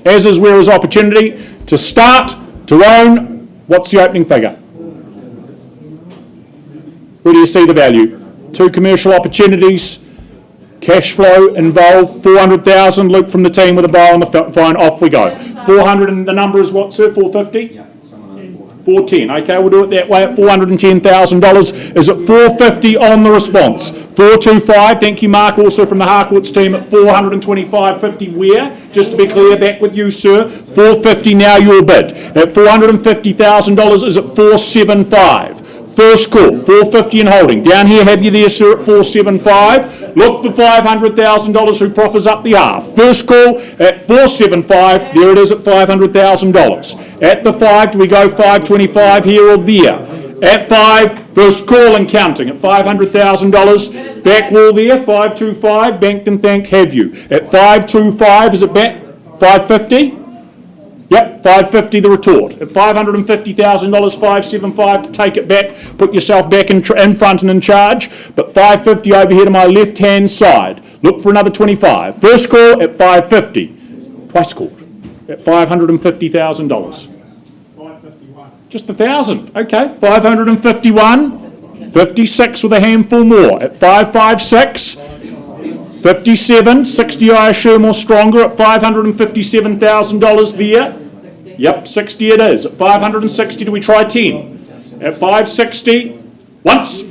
as is where is opportunity, to start, to own. What's the opening figure? Where do you see the value? 2 commercial opportunities, cash flow involved, 400,000. Luke from the team with a bow on the phone, off we go. 400, and the number is what, sir? 450? Yeah. 410. Okay, we'll do it that way at $410,000. Is it 450 on the response? 425. Thank you, Mark, also from the Harcourts team at 425.50. Where? Just to be clear, back with you, sir. 450 now your bid. At $450,000 is at 475. First call, 450 and holding. Down here, have you there, sir, at 475. Look for $500,000 who proffers up the half. First call at 475. There it is at $500,000. At the 5, do we go 525 here or there? At 5, first call and counting at $500,000. Back wall there, 525. Banked and thank have you. At 525, is it back? 550? Yep, 550 the retort. At $550,000, 575 to take it back, put yourself back in front and in charge. But 550 over here to my left-hand side. Look for another 25. First call at 550. Twice called at $550,000. 551. Just 1,000. Okay, 551. 56 with a handful more at 556. 57, 60 I assume or stronger at $557,000 there. Yep, 60 it is. At 560, do we try 10? At 560, once,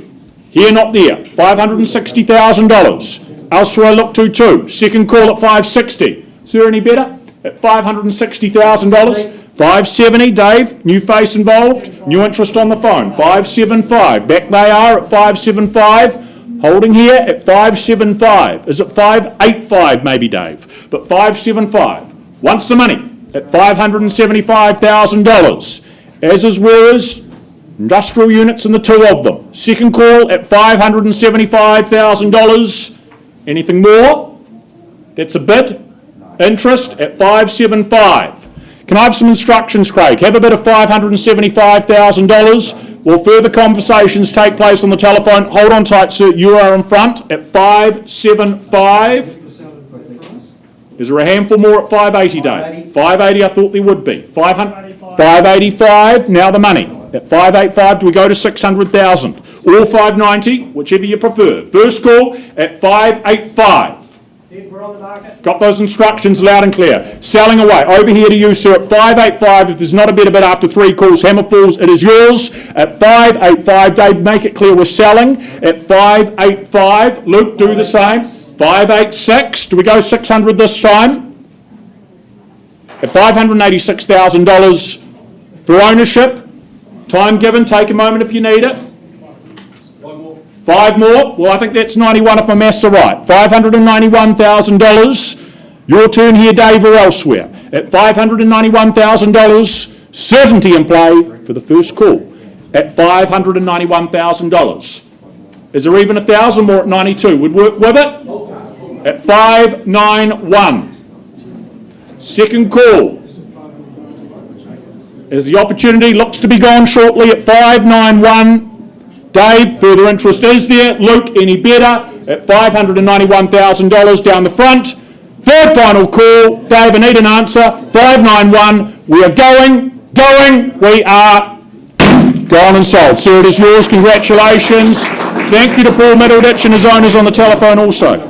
here not there, $560,000. Elsewhere I look to too. Second call at 560. Is there any better? At $560,000. 570, Dave, new face involved, new interest on the phone. 575, back they are at 575. Holding here at 575. Is it 585 maybe, Dave? But 575. Once the money at $575,000. As is where is industrial units and the 2 of them. Second call at $575,000. Anything more? That's a bid. Interest at 575. Can I have some instructions, Craig? Have a bid of $575,000. Will further conversations take place on the telephone? Hold on tight, sir. You are in front at 575. Is there a handful more at 580, Dave? 580, I thought there would be. 585, now the money. At 585, do we go to 600,000? Or 590, whichever you prefer. First call at 585. We're on the market. Got those instructions loud and clear. Selling away. Over here to you, sir, at 585. If there's not a better bid after 3 calls, hammer falls, it is yours. At 585, Dave, make it clear we're selling. At 585, Luke, do the same. 586, do we go 600 this time? At $586,000 for ownership. Time given, take a moment if you need it. 5 more. Well, I think that's 91 if my maths are right. $591,000 Your turn here, Dave, or elsewhere. At $591,000, certainty in play for the first call. At $591,000. Is there even 1,000 more at 92? Would work with it? At 591. Second call. As the opportunity looks to be gone shortly at 591. Dave, further interest is there. Luke, any better? At $591,000 down the front. Third final call. Dave, I need an answer. 591. We are going. We are gone and sold. Sir, it is yours. Congratulations. Thank you to Paul Middleditch and his owners on the telephone also.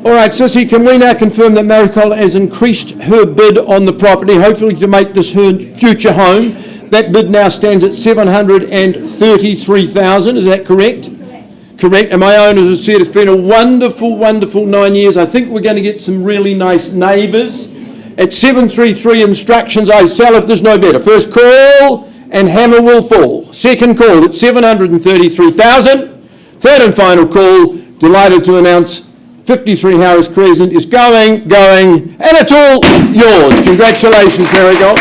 All right, Sissy, can we now confirm that Maricol has increased her bid on the property, hopefully to make this her future home? That bid now stands at $733,000, is that correct? Correct, and my owners have said it's been a wonderful, wonderful 9 years. I think we're going to get some really nice neighbours. At 733 instructions, I sell if there's no better. First call, and hammer will fall. Second call at 733,000. Third and final call, delighted to announce 53 Harris Crescent is going, and it's all yours. Congratulations, Marigold.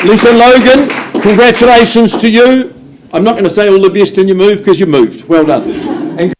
Lisa Logan, congratulations to you. I'm not going to say all the best in your move because you moved. Well done. And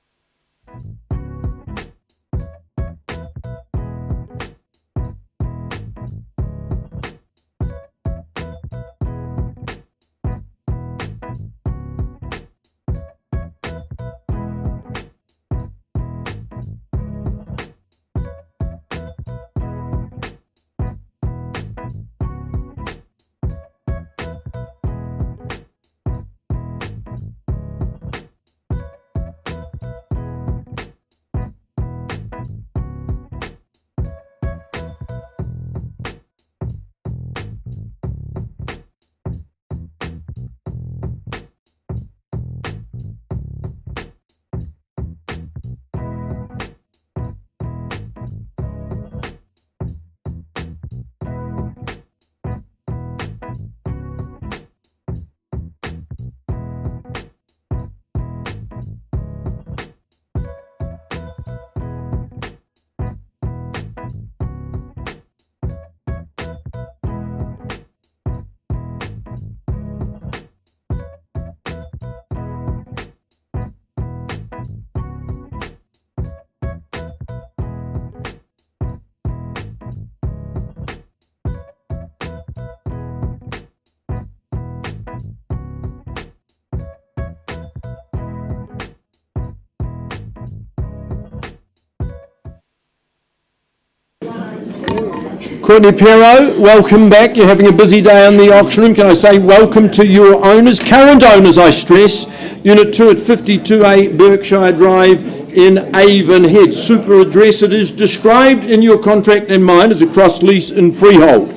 Courtney Perot, welcome back. You're having a busy day in the auction room. Can I say welcome to your owners, current owners I stress, Unit 2 at 52A Berkshire Drive in Avonhead. Super address, it is described in your contract and mine as a cross lease and freehold.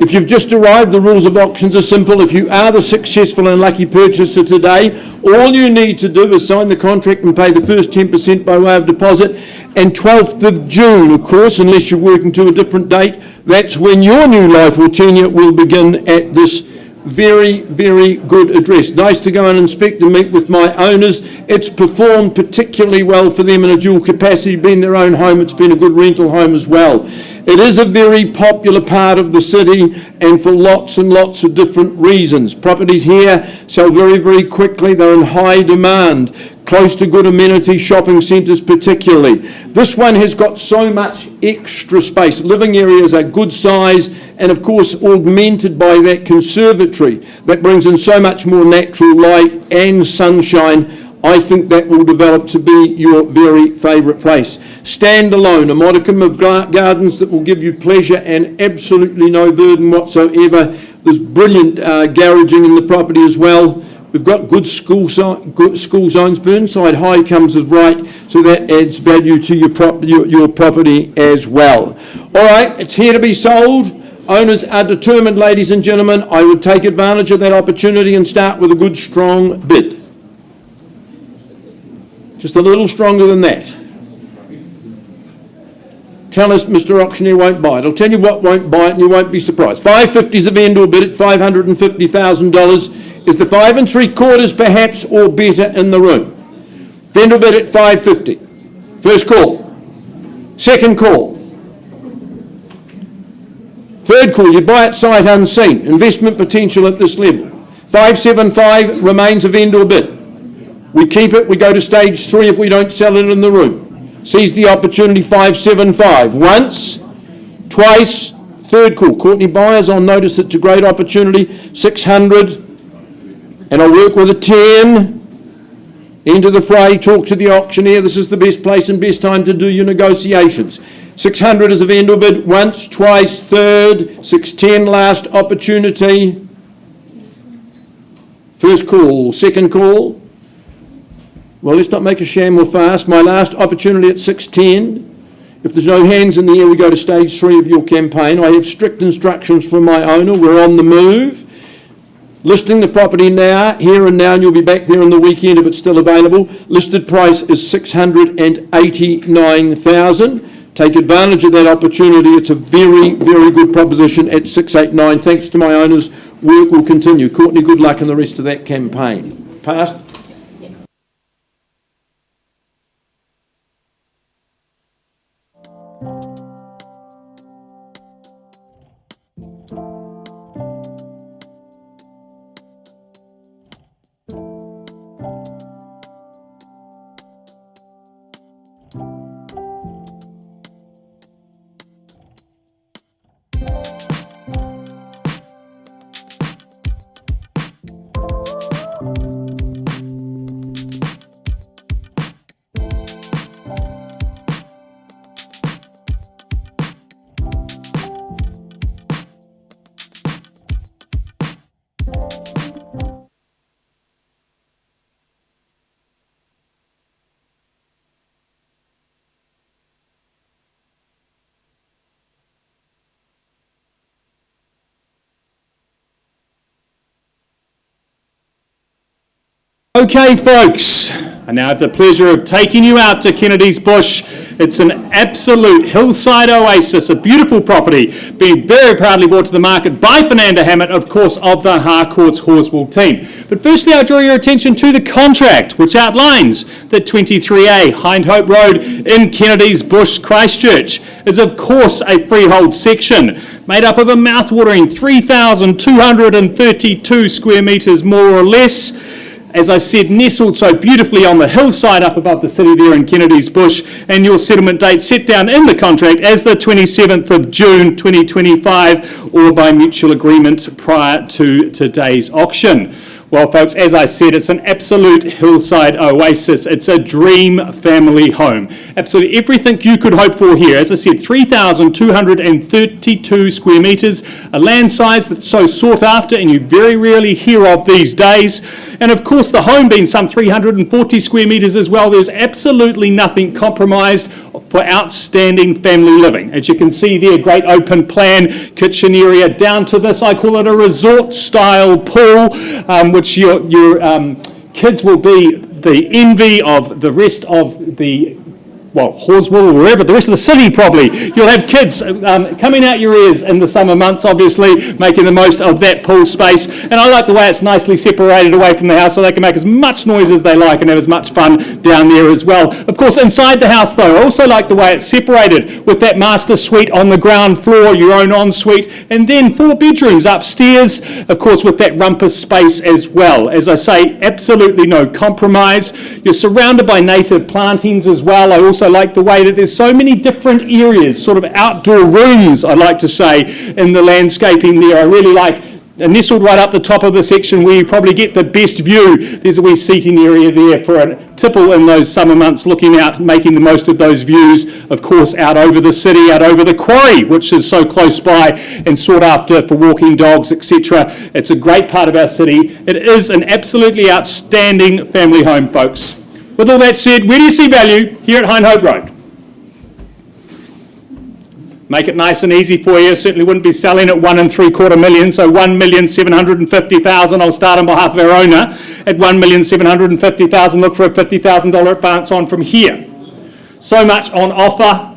If you've just arrived, the rules of auctions are simple. If you are the successful and lucky purchaser today, all you need to do is sign the contract and pay the first 10% by way of deposit. And 12th of June, of course, unless you're working to a different date, that's when your new life or tenure will begin at this very, very good address. Nice to go and inspect and meet with my owners. It's performed particularly well for them in a dual capacity, being their own home. It's been a good rental home as well. It is a very popular part of the city, and for lots and lots of different reasons. Properties here sell very, very quickly. They're in high demand, close to good amenities, shopping centres particularly. This one has got so much extra space. Living areas are good size, and of course augmented by that conservatory that brings in so much more natural light and sunshine. I think that will develop to be your very favourite place. Standalone, a modicum of gardens that will give you pleasure and absolutely no burden whatsoever. There's brilliant garaging in the property as well. We've got good school zones. Burnside High comes as right, so that adds value to your property as well. All right, it's here to be sold. Owners are determined, ladies and gentlemen. I would take advantage of that opportunity and start with a good, strong bid. Just a little stronger than that. Tell us Mr. Auctioneer won't buy it. I'll tell you what won't buy it and you won't be surprised. 550 is the vendor bid at $550,000. Is the 5 3/4 perhaps or better in the room? Vendor bid at 550. First call. Second call. Third call. You buy it sight unseen. Investment potential at this level. 575 remains a vendor bid. We keep it, we go to stage 3 if we don't sell it in the room. Seize the opportunity, 575. Once, twice, third call. Courtney buyers, I'll notice it's a great opportunity. 600, and I'll work with a 10. Into the fray, talk to the auctioneer. This is the best place and best time to do your negotiations. 600 is a vendor bid. Once, twice, third. 610, last opportunity. First call, second call. Well, let's not make a sham or fast. My last opportunity at 610. If there's no hands in the air, we go to stage 3 of your campaign. I have strict instructions from my owner. We're on the move. Listing the property now, here and now, and you'll be back there on the weekend if it's still available. Listed price is $689,000. Take advantage of that opportunity. It's a very, very good proposition at 689. Thanks to my owners. Work will continue. Courtney, good luck in the rest of that campaign. Passed. Okay, folks, I now have the pleasure of taking you out to Kennedy's Bush. It's an absolute hillside oasis, a beautiful property, being very proudly brought to the market by Fernanda Hammett, of course, of the Harcourts Horswool team. But firstly, I draw your attention to the contract, which outlines that 23A Hindhope Road in Kennedy's Bush, Christchurch, is of course a freehold section, made up of a mouth-watering 3,232 square metres, more or less. As I said, nestled so beautifully on the hillside up above the city there in Kennedy's Bush, and your settlement date set down in the contract as the 27th of June 2025, or by mutual agreement prior to today's auction. Well, folks, as I said, it's an absolute hillside oasis. It's a dream family home. Absolutely everything you could hope for here. As I said, 3,232 square metres, a land size that's so sought after and you very rarely hear of these days. And of course, the home being some 340 square metres as well, there's absolutely nothing compromised for outstanding family living. As you can see there, great open plan kitchen area down to this, I call it a resort style pool, which your kids will be the envy of the rest of the Horswell or wherever, the rest of the city probably. You'll have kids coming out your ears in the summer months, obviously, making the most of that pool space. And I like the way it's nicely separated away from the house so they can make as much noise as they like and have as much fun down there as well. Of course, inside the house, though, I also like the way it's separated with that master suite on the ground floor, your own ensuite, and then 4 bedrooms upstairs, of course, with that rumpus space as well. As I say, absolutely no compromise. You're surrounded by native plantings as well. I also like the way that there's so many different areas, sort of outdoor rooms, I'd like to say, in the landscaping there. I really like, nestled right up the top of the section where you probably get the best view. There's a wee seating area there for a tipple in those summer months, looking out, making the most of those views, of course, out over the city, out over the quarry, which is so close by and sought after for walking dogs, etc. It's a great part of our city. It is an absolutely outstanding family home, folks. With all that said, where do you see value? Here at Hine Hope Road. Make it nice and easy for you. Certainly wouldn't be selling at 1.75 million, so 1,750,000. I'll start on behalf of our owner at 1,750,000. Look for a $50,000 advance on from here. So much on offer.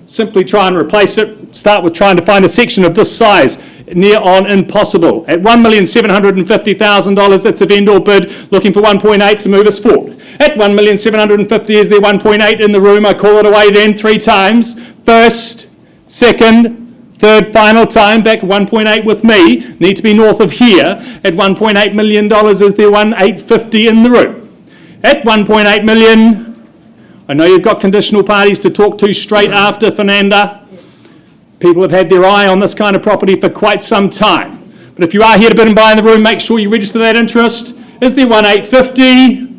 Simply try and replace it. Start with trying to find a section of this size. Near on impossible. At $1,750,000, it's a vendor bid looking for 1.8 to move us forward. At 1,750,000, is there 1.8 in the room? I call it away then 3 times. First, second, third, final time, back 1.8 with me. Need to be north of here. At $1.8 million, is there 1,850 in the room? At 1.8 million, I know you've got conditional parties to talk to straight after, Fernanda. People have had their eye on this kind of property for quite some time. But if you are here to bid and buy in the room, make sure you register that interest. Is there 1,850?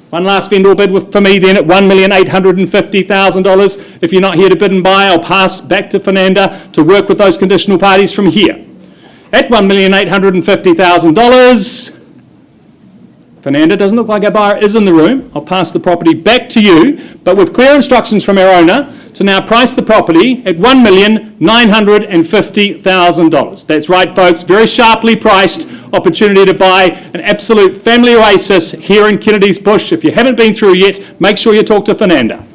One last vendor bid for me then at $1,850,000. If you're not here to bid and buy, I'll pass back to Fernanda to work with those conditional parties from here. At $1,850,000. Fernanda, doesn't look like our buyer is in the room. I'll pass the property back to you, but with clear instructions from our owner to now price the property at $1,950,000. That's right, folks, very sharply priced opportunity to buy an absolute family oasis here in Kennedy's Bush. If you haven't been through yet, make sure you talk to Fernanda.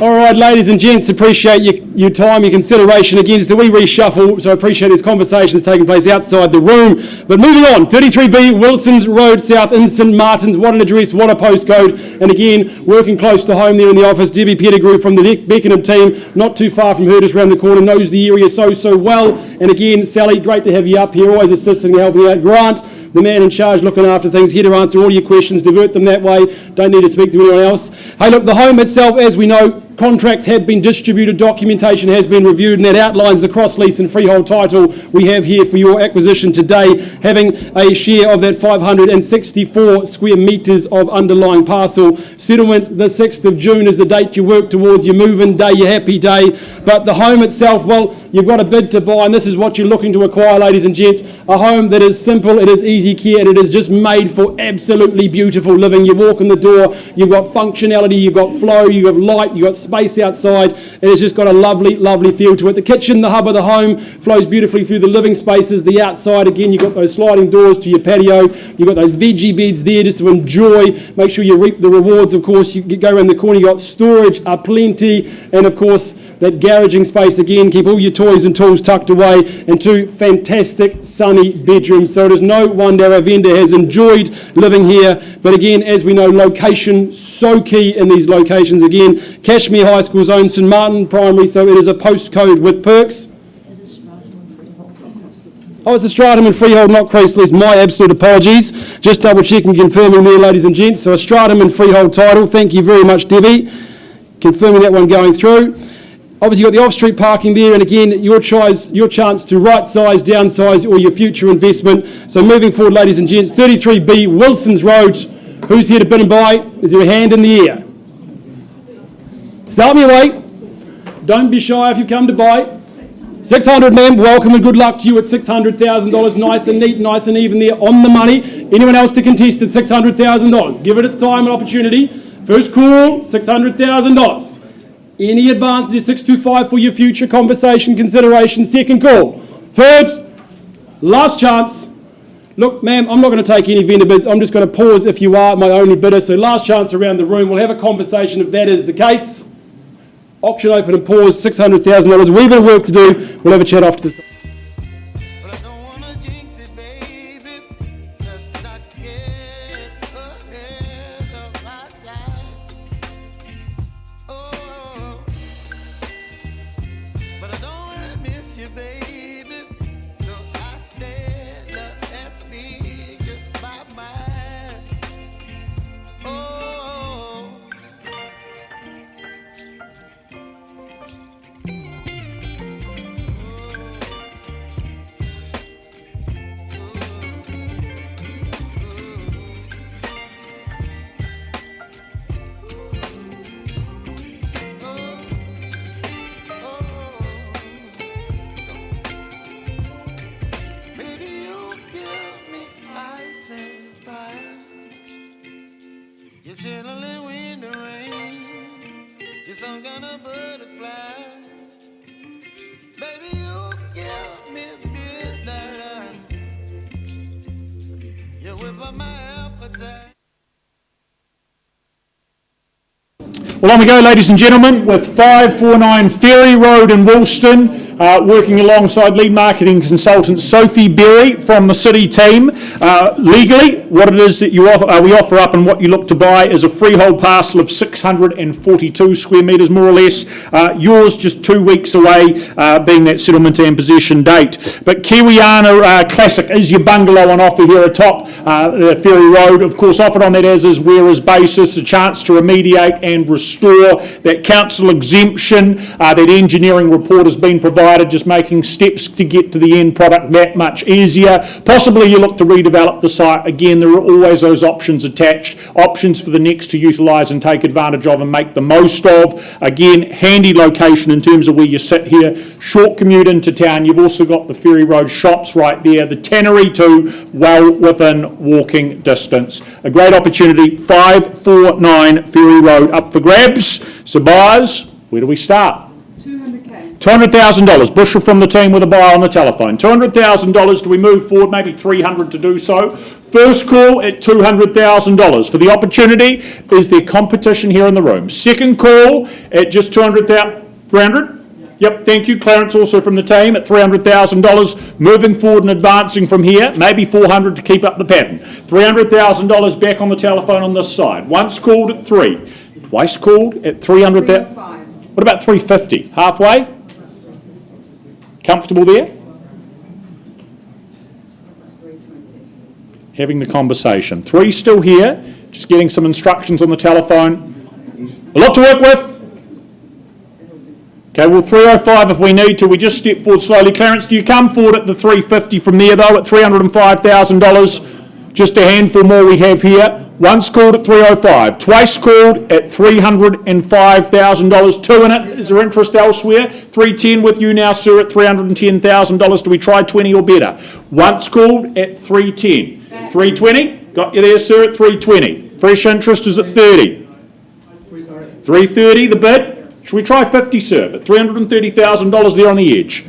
All right, ladies and gents, appreciate your time, your consideration. Again, it's the wee reshuffle, so I appreciate these conversations taking place outside the room. But moving on, 33B Wilson's Road South in St Martins. What an address, what a postcode. And again, working close to home there in the office, Debbie Pettigrew from the Beckenham team, not too far from her, just around the corner, knows the area so well. And again, Sally, great to have you up here, always assisting and helping out. Grant, the man in charge looking after things, here to answer all your questions, divert them that way, don't need to speak to anyone else. Hey, look, the home itself, as we know, contracts have been distributed, documentation has been reviewed, and that outlines the cross-lease and freehold title we have here for your acquisition today, having a share of that 564 square metres of underlying parcel. Settlement the 6th of June is the date you work towards, your move-in day, your happy day. But the home itself, well, you've got a bid to buy, and this is what you're looking to acquire, ladies and gents. A home that is simple, it is easy care, and it is just made for absolutely beautiful living. You walk in the door, you've got functionality, you've got flow, you've got light, you've got space outside. It has just got a lovely, lovely feel to it. The kitchen, the hub of the home, flows beautifully through the living spaces. The outside, again, you've got those sliding doors to your patio. You've got those veggie beds there just to enjoy. Make sure you reap the rewards, of course. You go around the corner, you've got storage aplenty, and of course, that garaging space again. Keep all your toys and tools tucked away, and 2 fantastic sunny bedrooms. So it is no wonder our vendor has enjoyed living here. But again, as we know, location so key in these locations. Again, Cashmere High School's own St Martin Primary, so it is a postcode with perks. Oh, it's a Stratum and Freehold, not Chrysler's. My absolute apologies. Just double checking, confirming there, ladies and gents. So a Stratum and Freehold title. Thank you very much, Debbie. Confirming that one going through. Obviously, you've got the off-street parking there, and again, your chance to right-size, downsize, or your future investment. So moving forward, ladies and gents, 33B Wilson's Road. Who's here to bid and buy? Is there a hand in the air? Start me away. Don't be shy if you come to buy. 600, ma'am. Welcome and good luck to you at $600,000. Nice and neat, nice and even there on the money. Anyone else to contest at $600,000? Give it its time and opportunity. First call, $600,000. Any advances, 625 for your future conversation consideration. Second call. Third, last chance. Look, ma'am, I'm not going to take any vendor bids. I'm just going to pause if you are my only bidder. So last chance around the room. We'll have a conversation if that is the case. Auction open and pause, $600,000. Wee bit of work to do. We'll have a chat after this. But I don't wanna jinx it, baby. Let's not get ahead of my time. Oh, but I don't wanna miss you, baby. So I stand up and speak just my mind. Oh. Baby, you give me ice and fire. You're channeling wind and rain. You're some kind of butterfly. Baby, you give me midnight. You whip up my appetite. Well, on we go, ladies and gentlemen, with 549 Ferry Road in Woolston, working alongside lead marketing consultant Sophie Berry from the City team. Legally, what it is that we offer up and what you look to buy is a freehold parcel of 642 square metres, more or less. Yours just 2 weeks away, being that settlement and possession date. But Kiwiana Classic is your bungalow on offer here atop the Ferry Road. Of course, offered on that as-is, where-is basis, a chance to remediate and restore. That council exemption, that engineering report has been provided, just making steps to get to the end product that much easier. Possibly you look to redevelop the site. Again, there are always those options attached, options for the next to utilise and take advantage of and make the most of. Again, handy location in terms of where you sit here. Short commute into town. You've also got the Ferry Road shops right there. The tannery too, well within walking distance. A great opportunity. 549 Ferry Road up for grabs. So buyers, where do we start? $200,000. Bushel from the team with a buyer on the telephone. $200,000. Do we move forward? Maybe $300,000 to do so. First call at $200,000. For the opportunity, is there competition here in the room? Second call at just $200,000. $300,000? Yep, thank you. Clarence also from the team at $300,000. Moving forward and advancing from here. Maybe $400,000 to keep up the pattern. $300,000 back on the telephone on this side. Once called at $3,000. Twice called at $300,000. What about $350,000? Halfway? Comfortable there? Having the conversation. 3 still here, just getting some instructions on the telephone. A lot to work with. Okay, well, 305 if we need to. We just step forward slowly. Clarence, do you come forward at the $350,000 from there, though, at $305,000? Just a handful more we have here. Once called at $305,000. Twice called at $305,000. 2 in it. Is there interest elsewhere? $310,000 with you now, sir, at $310,000. Do we try 20 or better? Once called at $310,000. $320,000? Got you there, sir, at $320,000. Fresh interest is at $30,000. $330,000 the bid. Should we try 50, sir? But $330,000 there on the edge.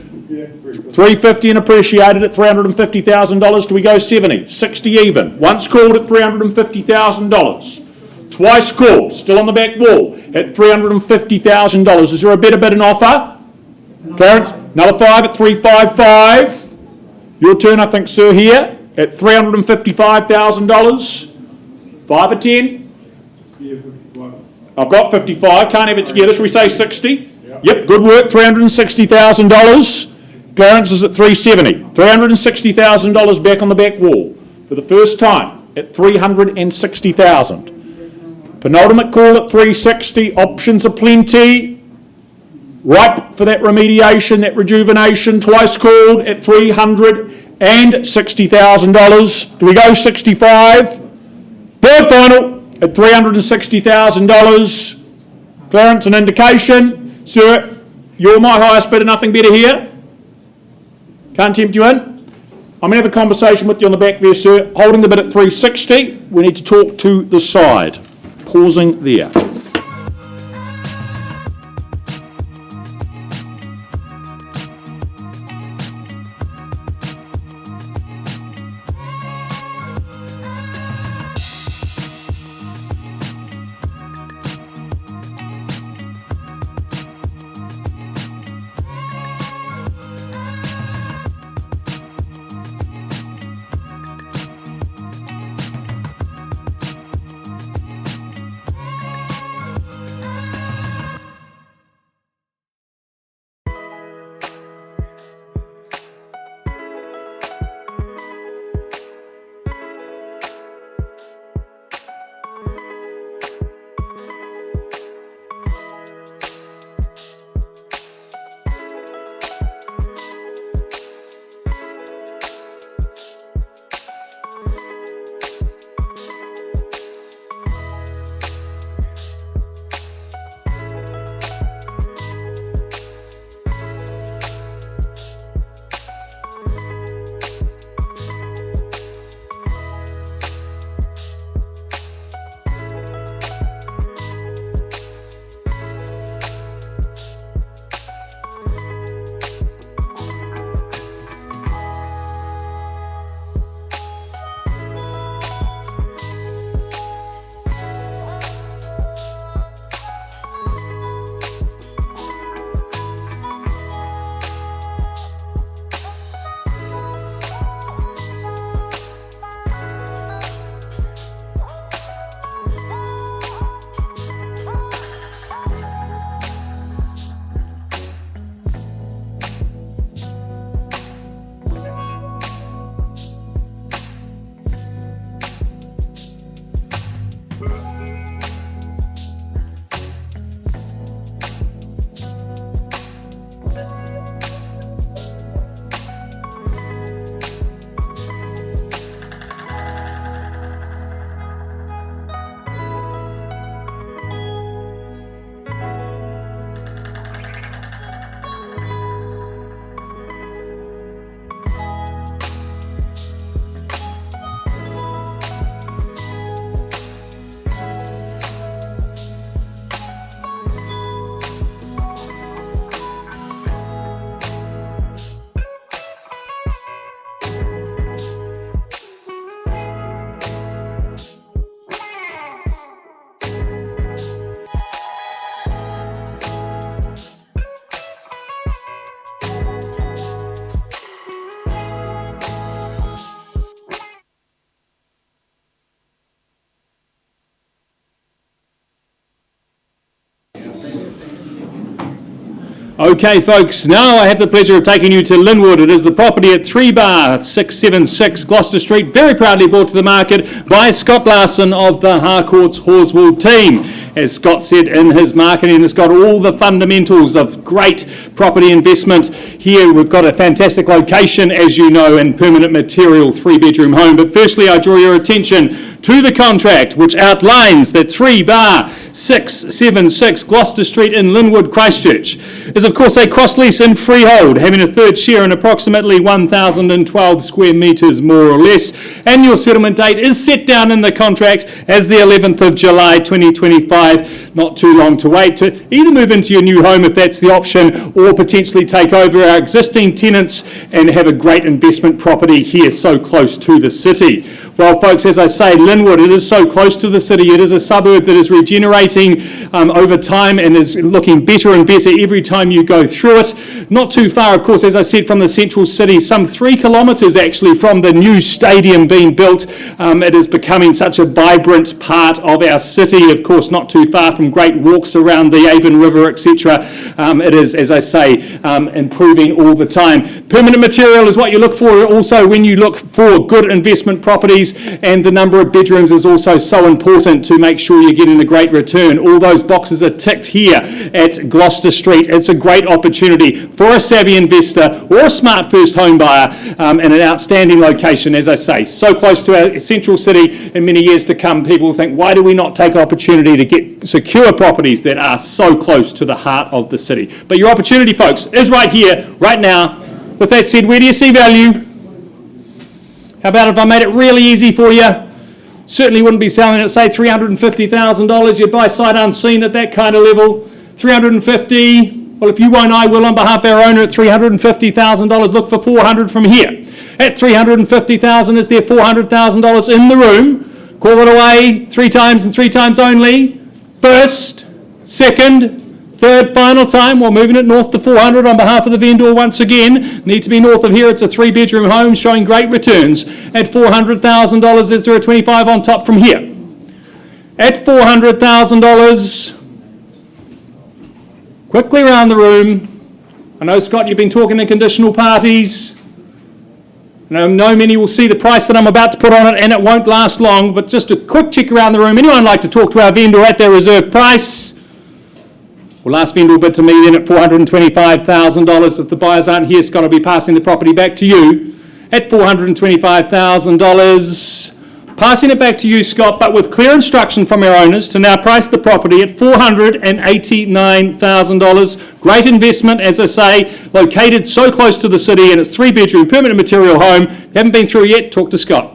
350 and appreciated at $350,000. Do we go 70? 60 even. Once called at $350,000. Twice called, still on the back wall at $350,000. Is there a better bid and offer? Clarence, another 5 at 355. Your turn, I think, sir, here at $355,000. 5 or 10? I've got 55, can't have it together. Shall we say 60? Yep, good work, $360,000. Clarence is at 370. $360,000 back on the back wall for the first time at $360,000. Penultimate call at 360. Options are plenty. Ripe for that remediation, that rejuvenation. Twice called at $360,000. Do we go 65? Third final at $360,000. Clarence, an indication. Sir, you're my highest bidder, nothing better here. Can't tempt you in. I'm going to have a conversation with you on the back there, sir. Holding the bid at 360. We need to talk to the side. Pausing there. Okay, folks, now I have the pleasure of taking you to Linwood. It is the property at 3 Bar 676 Gloucester Street, very proudly brought to the market by Scott Larson of the Harcourts Horswood team. As Scott said in his marketing, it's got all the fundamentals of great property investment. Here we've got a fantastic location, as you know, and permanent material 3-bedroom home. But firstly, I draw your attention to the contract, which outlines that 3/676 Gloucester Street in Linwood, Christchurch, is of course a cross-lease and freehold, having a third share in approximately 1,012 square metres more or less. Annual settlement date is set down in the contract as the 11th of July 2025. Not too long to wait to either move into your new home if that's the option, or potentially take over our existing tenants and have a great investment property here so close to the city. Well, folks, as I say, Linwood, it is so close to the city. It is a suburb that is regenerating over time and is looking better and better every time you go through it. Not too far, of course, as I said, from the central city, some 3 kilometres actually from the new stadium being built. It is becoming such a vibrant part of our city, of course, not too far from great walks around the Avon River, etc. It is, as I say, improving all the time. Permanent material is what you look for also when you look for good investment properties, and the number of bedrooms is also so important to make sure you're getting a great return. All those boxes are ticked here at Gloucester Street. It's a great opportunity for a savvy investor or a smart first home buyer, and an outstanding location, as I say, so close to our central city. In many years to come, people will think, why do we not take opportunity to get secure properties that are so close to the heart of the city? But your opportunity, folks, is right here, right now. With that said, where do you see value? How about if I made it really easy for you? Certainly wouldn't be selling it at, say, $350,000. You'd buy sight unseen at that kind of level. $350,000. Well, if you won't, I will on behalf of our owner at $350,000. Look for $400,000 from here. At $350,000, is there $400,000 in the room? Call it away 3 times and 3 times only. First, second, third, final time. We're moving it north to $400,000 on behalf of the vendor once again. Need to be north of here. It's a 3-bedroom home showing great returns. At $400,000, is there a 25 on top from here? At $400,000, quickly around the room. I know, Scott, you've been talking to conditional parties. And I know many will see the price that I'm about to put on it, and it won't last long, but just a quick check around the room. Anyone like to talk to our vendor at their reserve price? Well, last vendor bid to me then at $425,000. If the buyers aren't here, Scott will be passing the property back to you at $425,000. Passing it back to you, Scott, but with clear instruction from our owners to now price the property at $489,000. Great investment, as I say, located so close to the city, and it's 3-bedroom permanent material home. If you haven't been through yet, talk to Scott.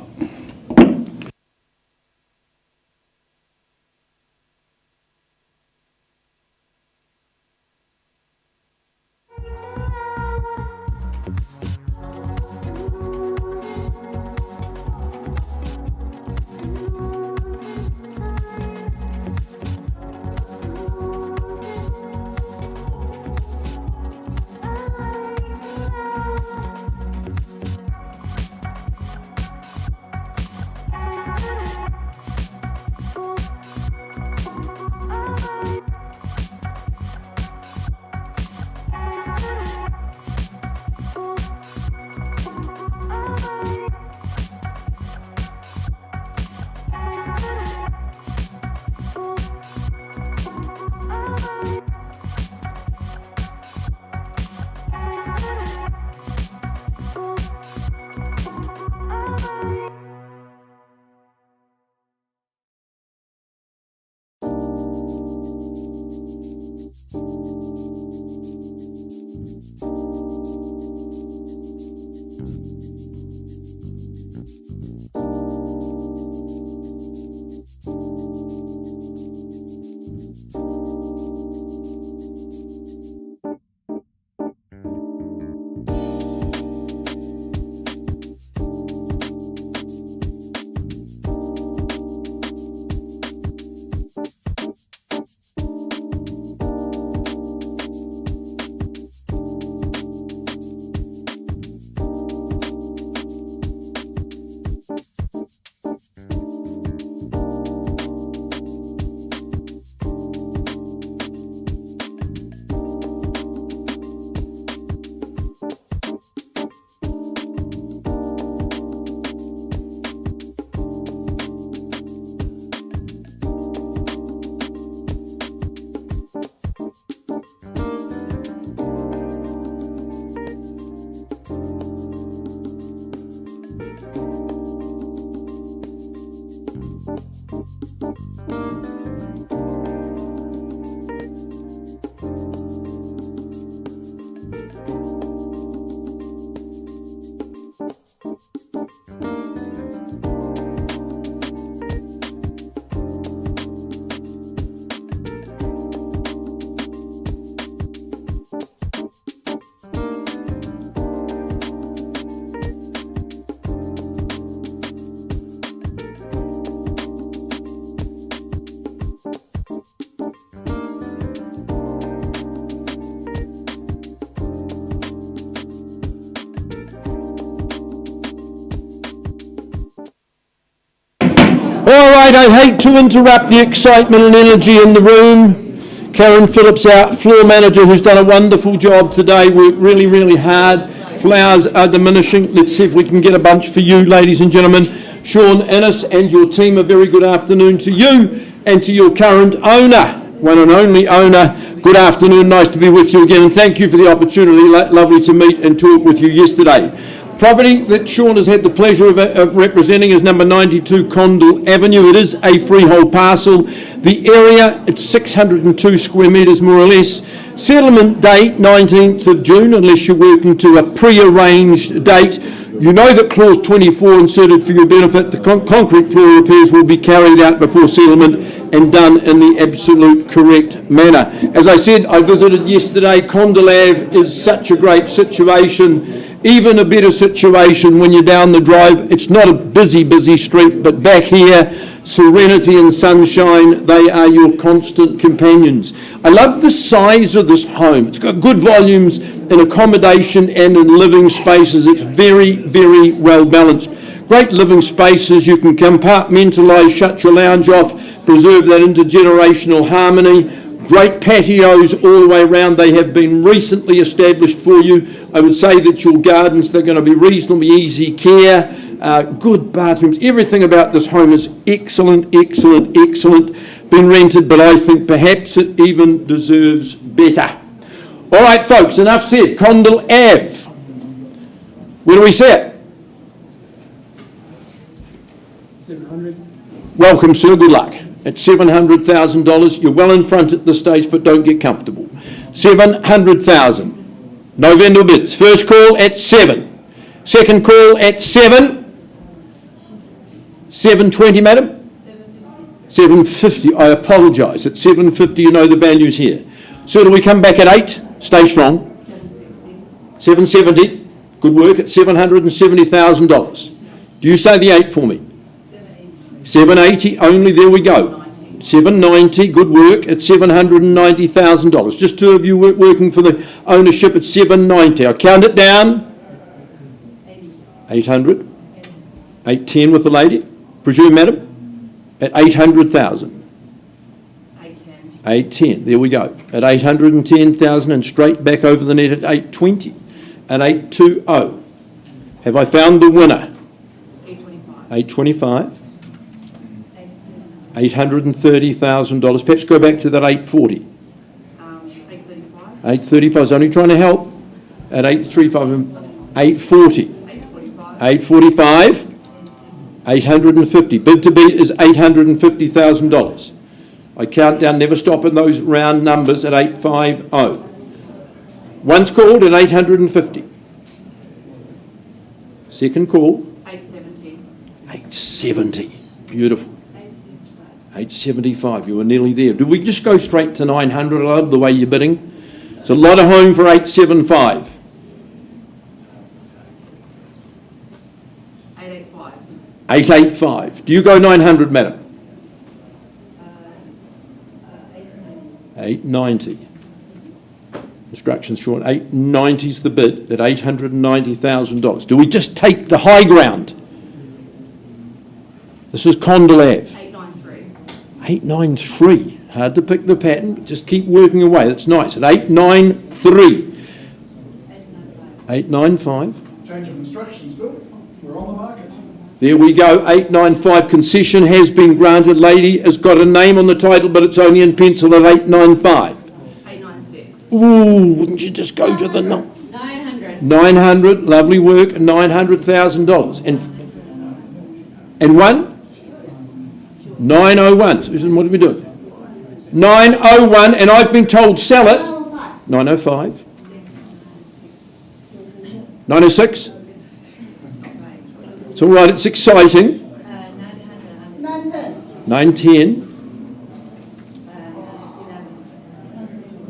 right, I hate to interrupt the excitement and energy in the room. Karen Phillips, our floor manager, who's done a wonderful job today, worked really, really hard. Flowers are diminishing. Let's see if we can get a bunch for you, ladies and gentlemen. Sean Ennis and your team, a very good afternoon to you and to your current owner, one and only owner. Good afternoon, nice to be with you again, and thank you for the opportunity. Lovely to meet and talk with you yesterday. Property that Sean has had the pleasure of representing is number 92 Condell Avenue. It is a freehold parcel. The area, it's 602 square metres more or less. Settlement date 19th of June, unless you're working to a pre-arranged date. You know that clause 24 inserted for your benefit, the concrete floor repairs will be carried out before settlement and done in the absolute correct manner. As I said, I visited yesterday. Condell Ave is such a great situation. Even a better situation when you're down the drive. It's not a busy street, but back here, serenity and sunshine, they are your constant companions. I love the size of this home. It's got good volumes in accommodation and in living spaces. It's very, very well balanced. Great living spaces. You can compartmentalise, shut your lounge off, preserve that intergenerational harmony. Great patios all the way around. They have been recently established for you. I would say that your gardens, they're going to be reasonably easy care. Good bathrooms. Everything about this home is excellent. Been rented, but I think perhaps it even deserves better. All right, folks, enough said. Condell Ave. Where do we sit? 700. Welcome, sir. Good luck. At $700,000, you're well in front at this stage, but don't get comfortable. 700,000. No vendor bids. First call at 7. Second call at 7. 720, madam? 750. I apologise. At 750, you know the value's here. So do we come back at 8? Stay strong. 770. Good work. At $770,000. Do you say the 8 for me? 780 only, there we go. 790, good work, at $790,000. Just two of you working for the ownership at 790. I'll count it down. 800. 810 with the lady. Presume, madam? At 800,000. 810, there we go. At 810,000 and straight back over the net at 820. At 820. Have I found the winner? 825. $830,000. Perhaps go back to that 840. 835. I was only trying to help. At 835, 840. 845. 850. Bid to beat is $850,000. I count down, never stop in those round numbers at 850. Once called at 850. Second call. 870. 870. Beautiful. 875, you were nearly there. Do we just go straight to 900? I love the way you're bidding. It's a lot of home for 875. 885. 885. Do you go 900, madam? 890. Instructions short. 890 is the bid at $890,000. Do we just take the high ground? This is Condell Ave. 893. Hard to pick the pattern, but just keep working away. That's nice. At 893. 895. Change of instructions, Phil. We're on the market. There we go. 895. Concession has been granted. Lady has got a name on the title, but it's only in pencil at 895. 896. Ooh, wouldn't you just go to the 900. 900. Lovely work. $900,000. And one? 901. Susan, what are we doing? 901, and I've been told sell it. 905. 906. It's all right, it's exciting. 910.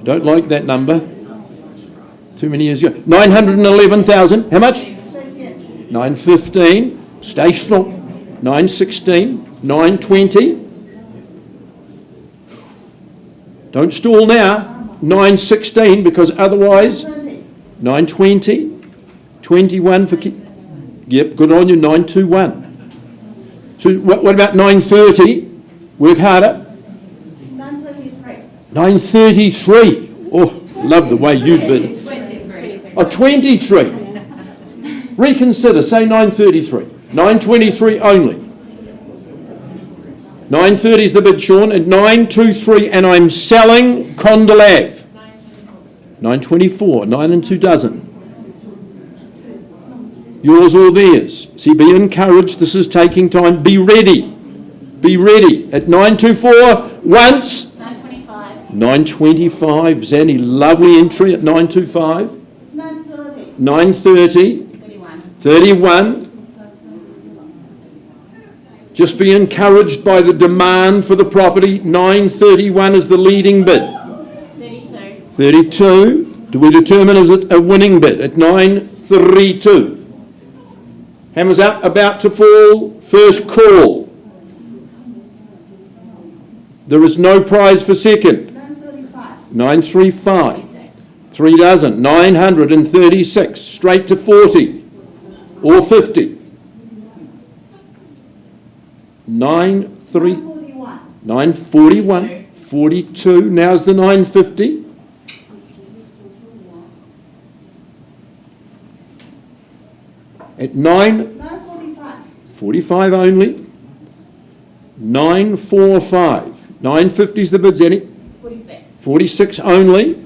I don't like that number. Too many years ago. 911,000. How much? 915. Stay strong. 916. 920. Don't stall now. 916, because otherwise 920. 21 for yep, good on you. 921. So what about 9:30? Work harder. 923. 9:33. Oh, love the way you bid. 23. Oh, 23. Reconsider, say 9:33. 9:23 only. 9:30 is the bid, Sean, at 9:23, and I'm selling Condell Ave. 9:24, 9 and 2 dozen. Yours or theirs. See, be encouraged, this is taking time. Be ready. Be ready. At 9:24, once. 925. 9:25, Zanny, lovely entry at 9:25. 930. 9:30, 31. 31. Just be encouraged by the demand for the property. 9:31 is the leading bid. 32. 32. Do we determine is it a winning bid at 9:32? Hammers up, about to fall. First call. There is no prize for second. 935. 935. 36. 3 dozen. 936. Straight to 40 or 50. 941. 941. 42. Now's the 950. At 945. 945 only. 945. 950 is the bid, Zenny. 46. 46 only.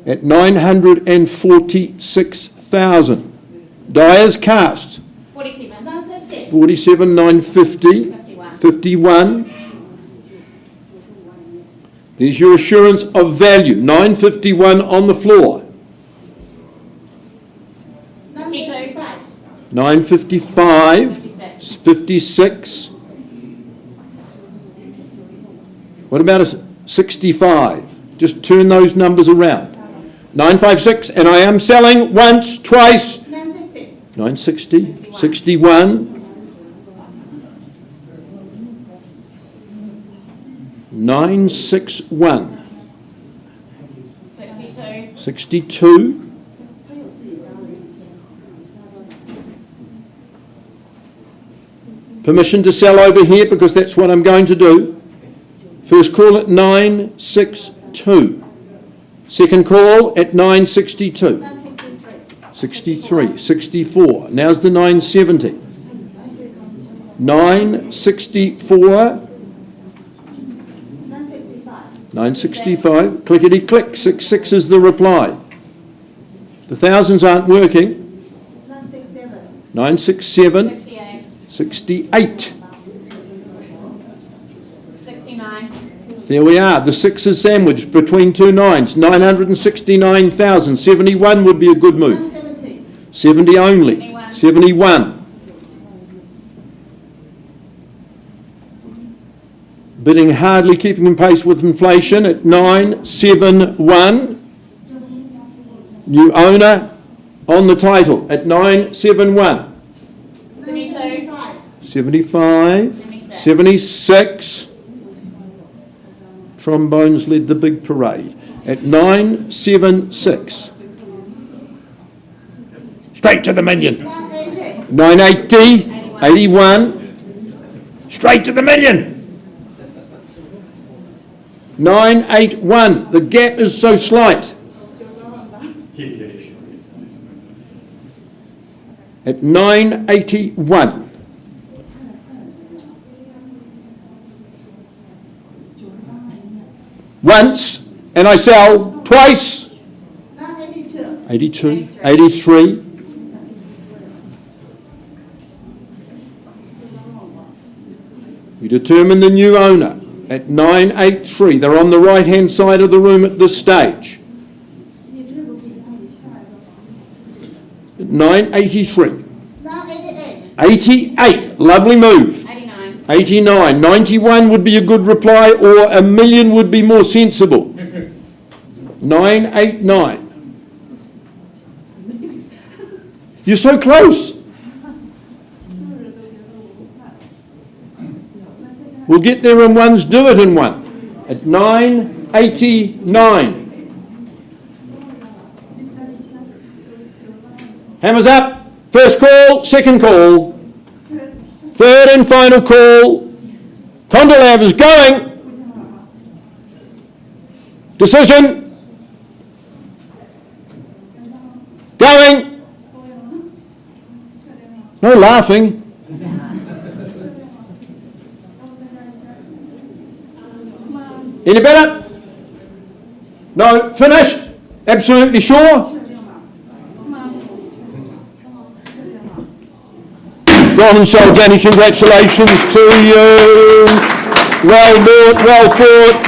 At 946,000. Dyer's cast. 47. 950. 47, 950. 51. 51. There's your assurance of value. 951 on the floor. 955. 955. 56. 56. What about a 65? Just turn those numbers around. 956, and I am selling once, twice. 960. 960, 61. 961, 62. 62. Permission to sell over here because that's what I'm going to do. First call at 962. Second call at 962. 963. 63, 64. Now's the 970. 964, 965. 965. Clickety click. 66 is the reply. The thousands aren't working. 967. 967, 68. 68. 69. There we are. The six is sandwiched between two nines. 969,000. 71 would be a good move. 970. 70 only. 71. 71. Bidding hardly keeping in pace with inflation at 971. New owner on the title at 971. 72. 75. 76. Trombones led the big parade at 976. Straight to the million. 980. 980. 81. Straight to the million. 981. The gap is so slight. At 981. Once, and I sell twice. 982. 82, 83. We determine the new owner at 983. They're on the right-hand side of the room at this stage. 983. 988. 88, lovely move. 89. 89, 91 would be a good reply, or a million would be more sensible. 989. You're so close. We'll get there in ones, do it in one. At 989. Hammers up. First call, second call. Third and final call. Condell Ave is going. Decision. Going. No laughing. Any better? No, finished? Absolutely sure? Go on and so, Danny, congratulations to you. Well done, well fought.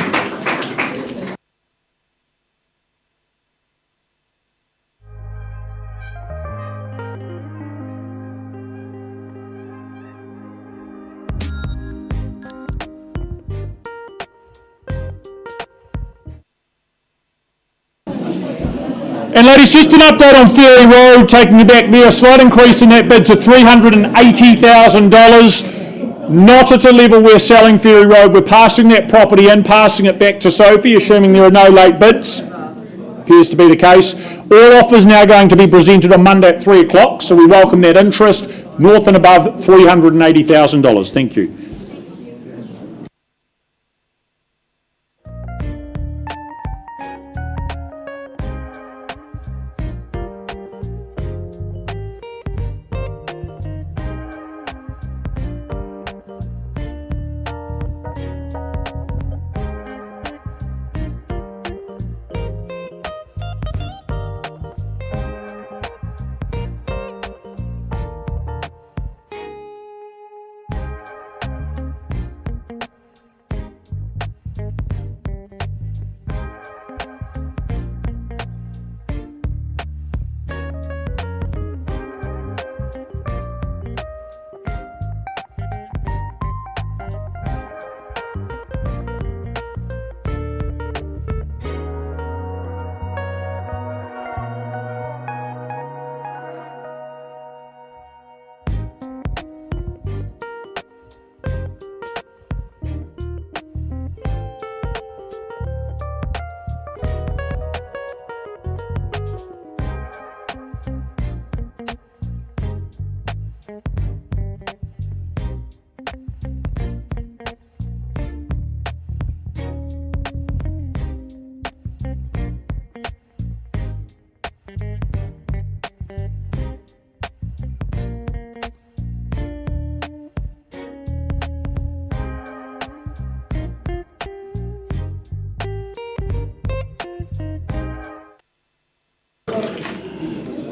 And ladies, just an update on Ferry Road, taking you back there, a slight increase in that bid to $380,000. Not at a level we're selling Ferry Road. We're passing that property in, passing it back to Sophie, assuming there are no late bids. Appears to be the case. All offers now going to be presented on Monday at 3 o'clock, so we welcome that interest. North and above $380,000. Thank you.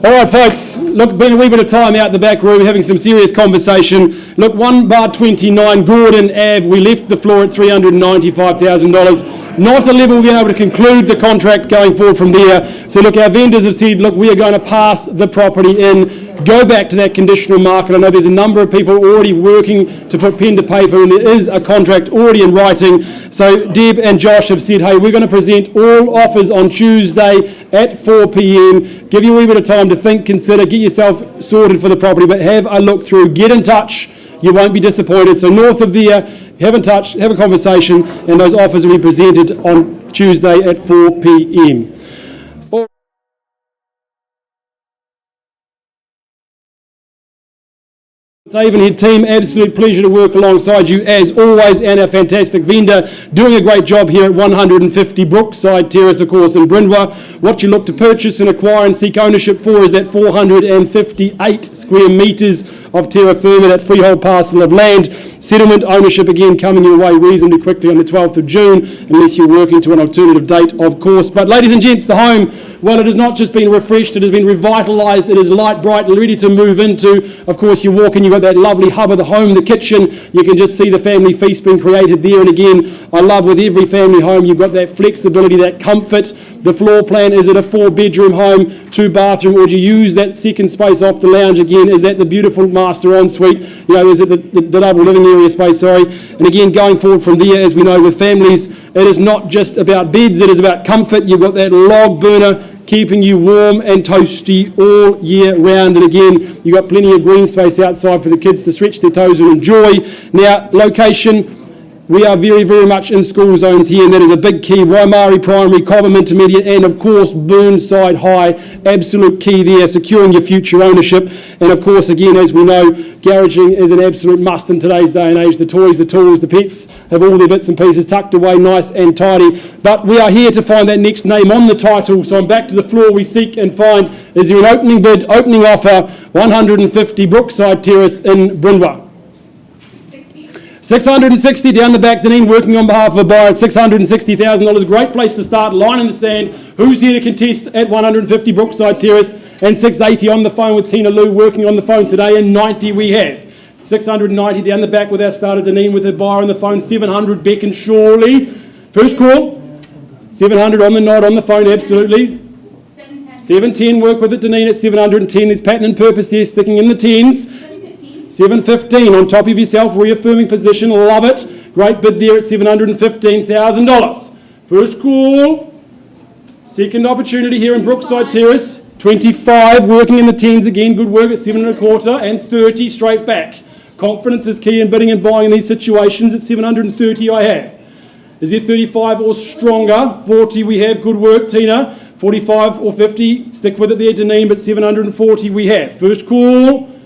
All right, folks, look, been a wee bit of time out the back room having some serious conversation. Look, 1 bar 29, Gordon Ave, we left the floor at $395,000. Not a level we're going to be able to conclude the contract going forward from there. So look, our vendors have said, look, we are going to pass the property in, go back to that conditional market. I know there's a number of people already working to put pen to paper, and there is a contract already in writing. So Deb and Josh have said, hey, we're going to present all offers on Tuesday at 4 p.m. Give you a wee bit of time to think, consider, get yourself sorted for the property, but have a look through, get in touch. You won't be disappointed. So north of there, have in touch, have a conversation, and those offers will be presented on Tuesday at 4 p.m. Avonhead team, absolute pleasure to work alongside you as always, and our fantastic vendor doing a great job here at 150 Brookside Terrace, of course, in Brindwa. What you look to purchase and acquire and seek ownership for is that 458 square metres of terra firma, that freehold parcel of land. Settlement ownership again coming your way reasonably quickly on the 12th of June, unless you're working to an alternative date, of course. But ladies and gents, the home, well, it has not just been refreshed, it has been revitalised, it is light, bright, ready to move into. Of course, you walk in, you've got that lovely hub of the home, the kitchen. You can just see the family feast being created there. And again, I love with every family home, you've got that flexibility, that comfort. The floor plan, is it a 4-bedroom home, 2-bathroom, or do you use that second space off the lounge again? Is that the beautiful master ensuite? You know, is it the double living area space, sorry? And again, going forward from there, as we know with families, it is not just about beds, it is about comfort. You've got that log burner keeping you warm and toasty all year round. And again, you've got plenty of green space outside for the kids to stretch their toes and enjoy. Now, location, we are very, very much in school zones here, and that is a big key. Waimari Primary, Cobham Intermediate, and of course Burnside High, absolute key there, securing your future ownership. And of course, again, as we know, garaging is an absolute must in today's day and age. The toys, the tools, the pets have all their bits and pieces tucked away nice and tidy. But we are here to find that next name on the title, so I'm back to the floor. We seek and find, is there an opening bid, opening offer, 150 Brookside Terrace in Brindwa? 660 down the back. Deneen working on behalf of a buyer at $660,000. Great place to start. Line in the sand. Who's here to contest at 150 Brookside Terrace? And 680 on the phone with Tina Lou working on the phone today. And 90 we have. 690 down the back with our starter Deneen with her buyer on the phone. 700 beckon surely. First call. 700 on the nod on the phone. Absolutely. 710 work with it. Deneen at 710. There's pattern and purpose there sticking in the tens. 715 on top of yourself, reaffirming position, love it. Great bid there at $715,000. First call, second opportunity here in Brookside Terrace. 25 working in the tens again, good work at 7.25 and 30 straight back. Confidence is key in bidding and buying in these situations. At 730 I have. Is there 35 or stronger? 40 we have, good work Tina. 45 or 50, stick with it there Deneen, but 740 we have. First call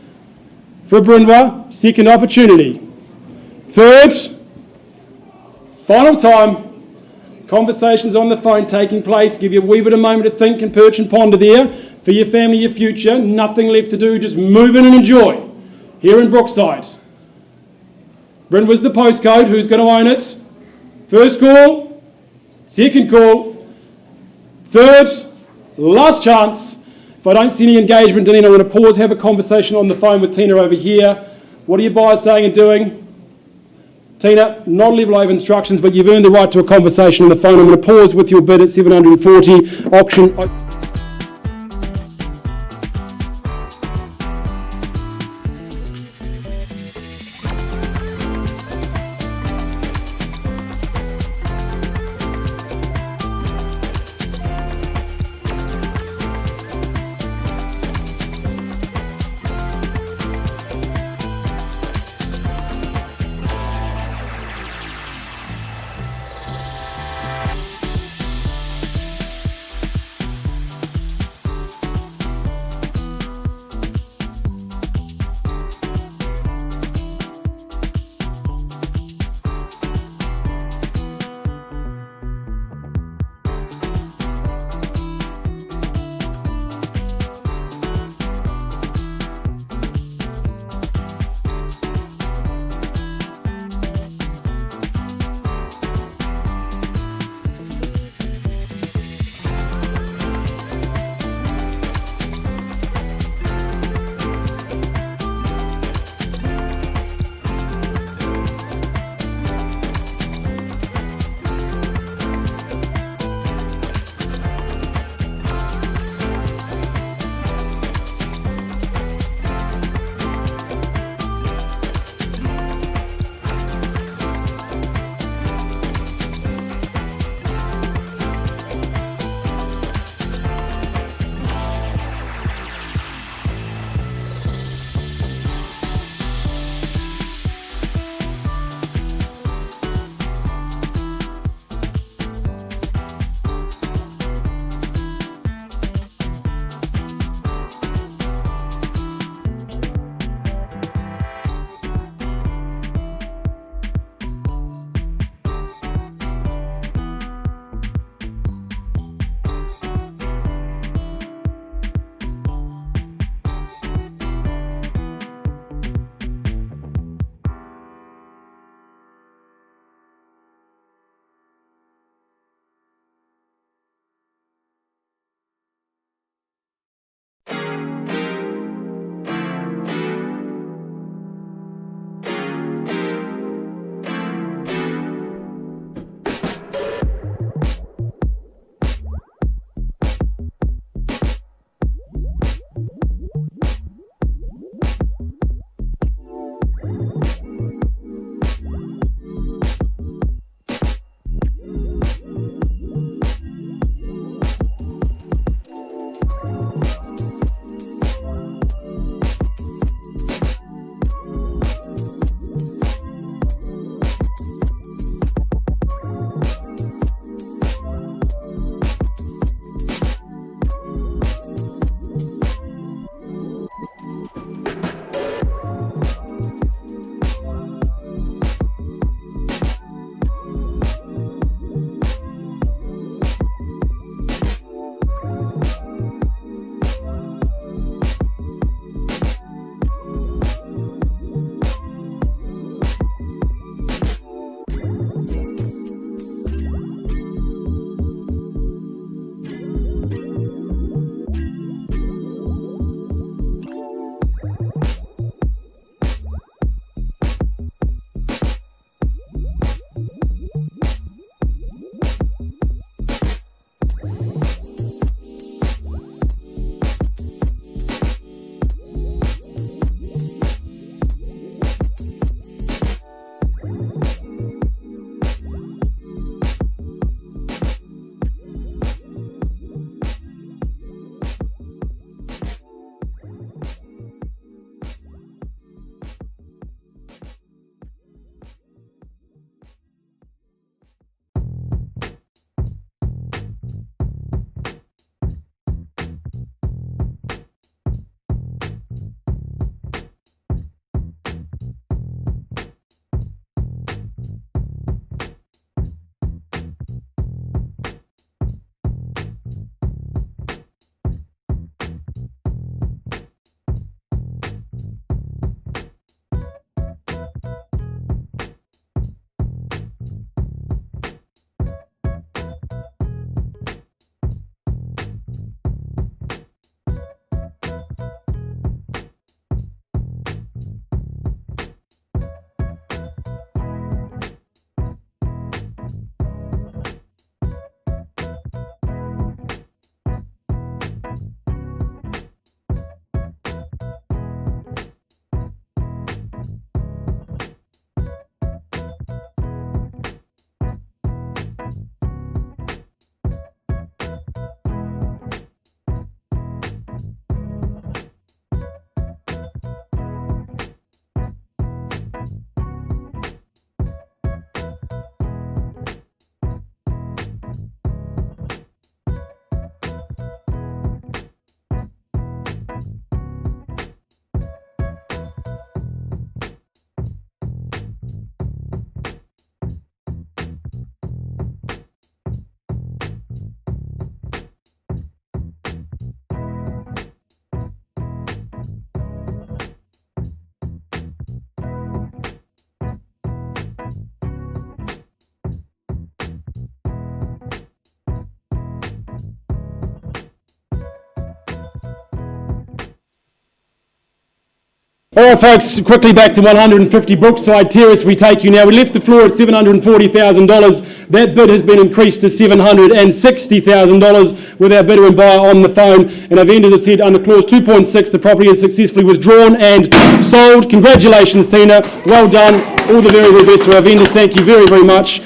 for Brindwa, second opportunity. Third, final time. Conversations on the phone taking place. Give you a wee bit of moment to think and perch and ponder there. For your family, your future, nothing left to do, just move in and enjoy. Here in Brookside. Brindwa's the postcode, who's going to own it? First call, second call, third, last chance. If I don't see any engagement, Deneen, I'm going to pause, have a conversation on the phone with Tina over here. What are your buyers saying and doing? Tina, not a level over instructions, but you've earned the right to a conversation on the phone. I'm going to pause with your bid at 740. Auction. All right, folks, quickly back to 150 Brookside Terrace we take you now. We left the floor at $740,000. That bid has been increased to $760,000 with our bidder and buyer on the phone. And our vendors have said under clause 2.6, the property is successfully withdrawn and sold. Congratulations, Tina. Well done. All the very, very best to our vendors. Thank you very, very much.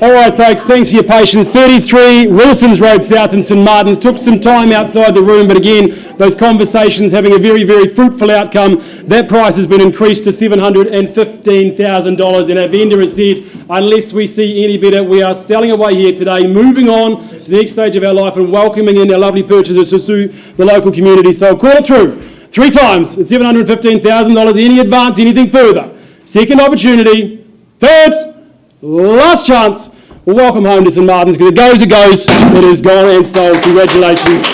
All right, folks, thanks for your patience. 33 Wilson's Road South in St Martin's. Took some time outside the room, but again, those conversations having a very, very fruitful outcome. That price has been increased to $715,000, and our vendor has said, unless we see any better, we are selling away here today, moving on to the next stage of our life and welcoming in our lovely purchasers to sue the local community. So call it through. 3 times at $715,000. Any advance, anything further? Second opportunity. Third. Last chance. Well, welcome home to St Martin's, because it goes, it is gone and sold. Congratulations.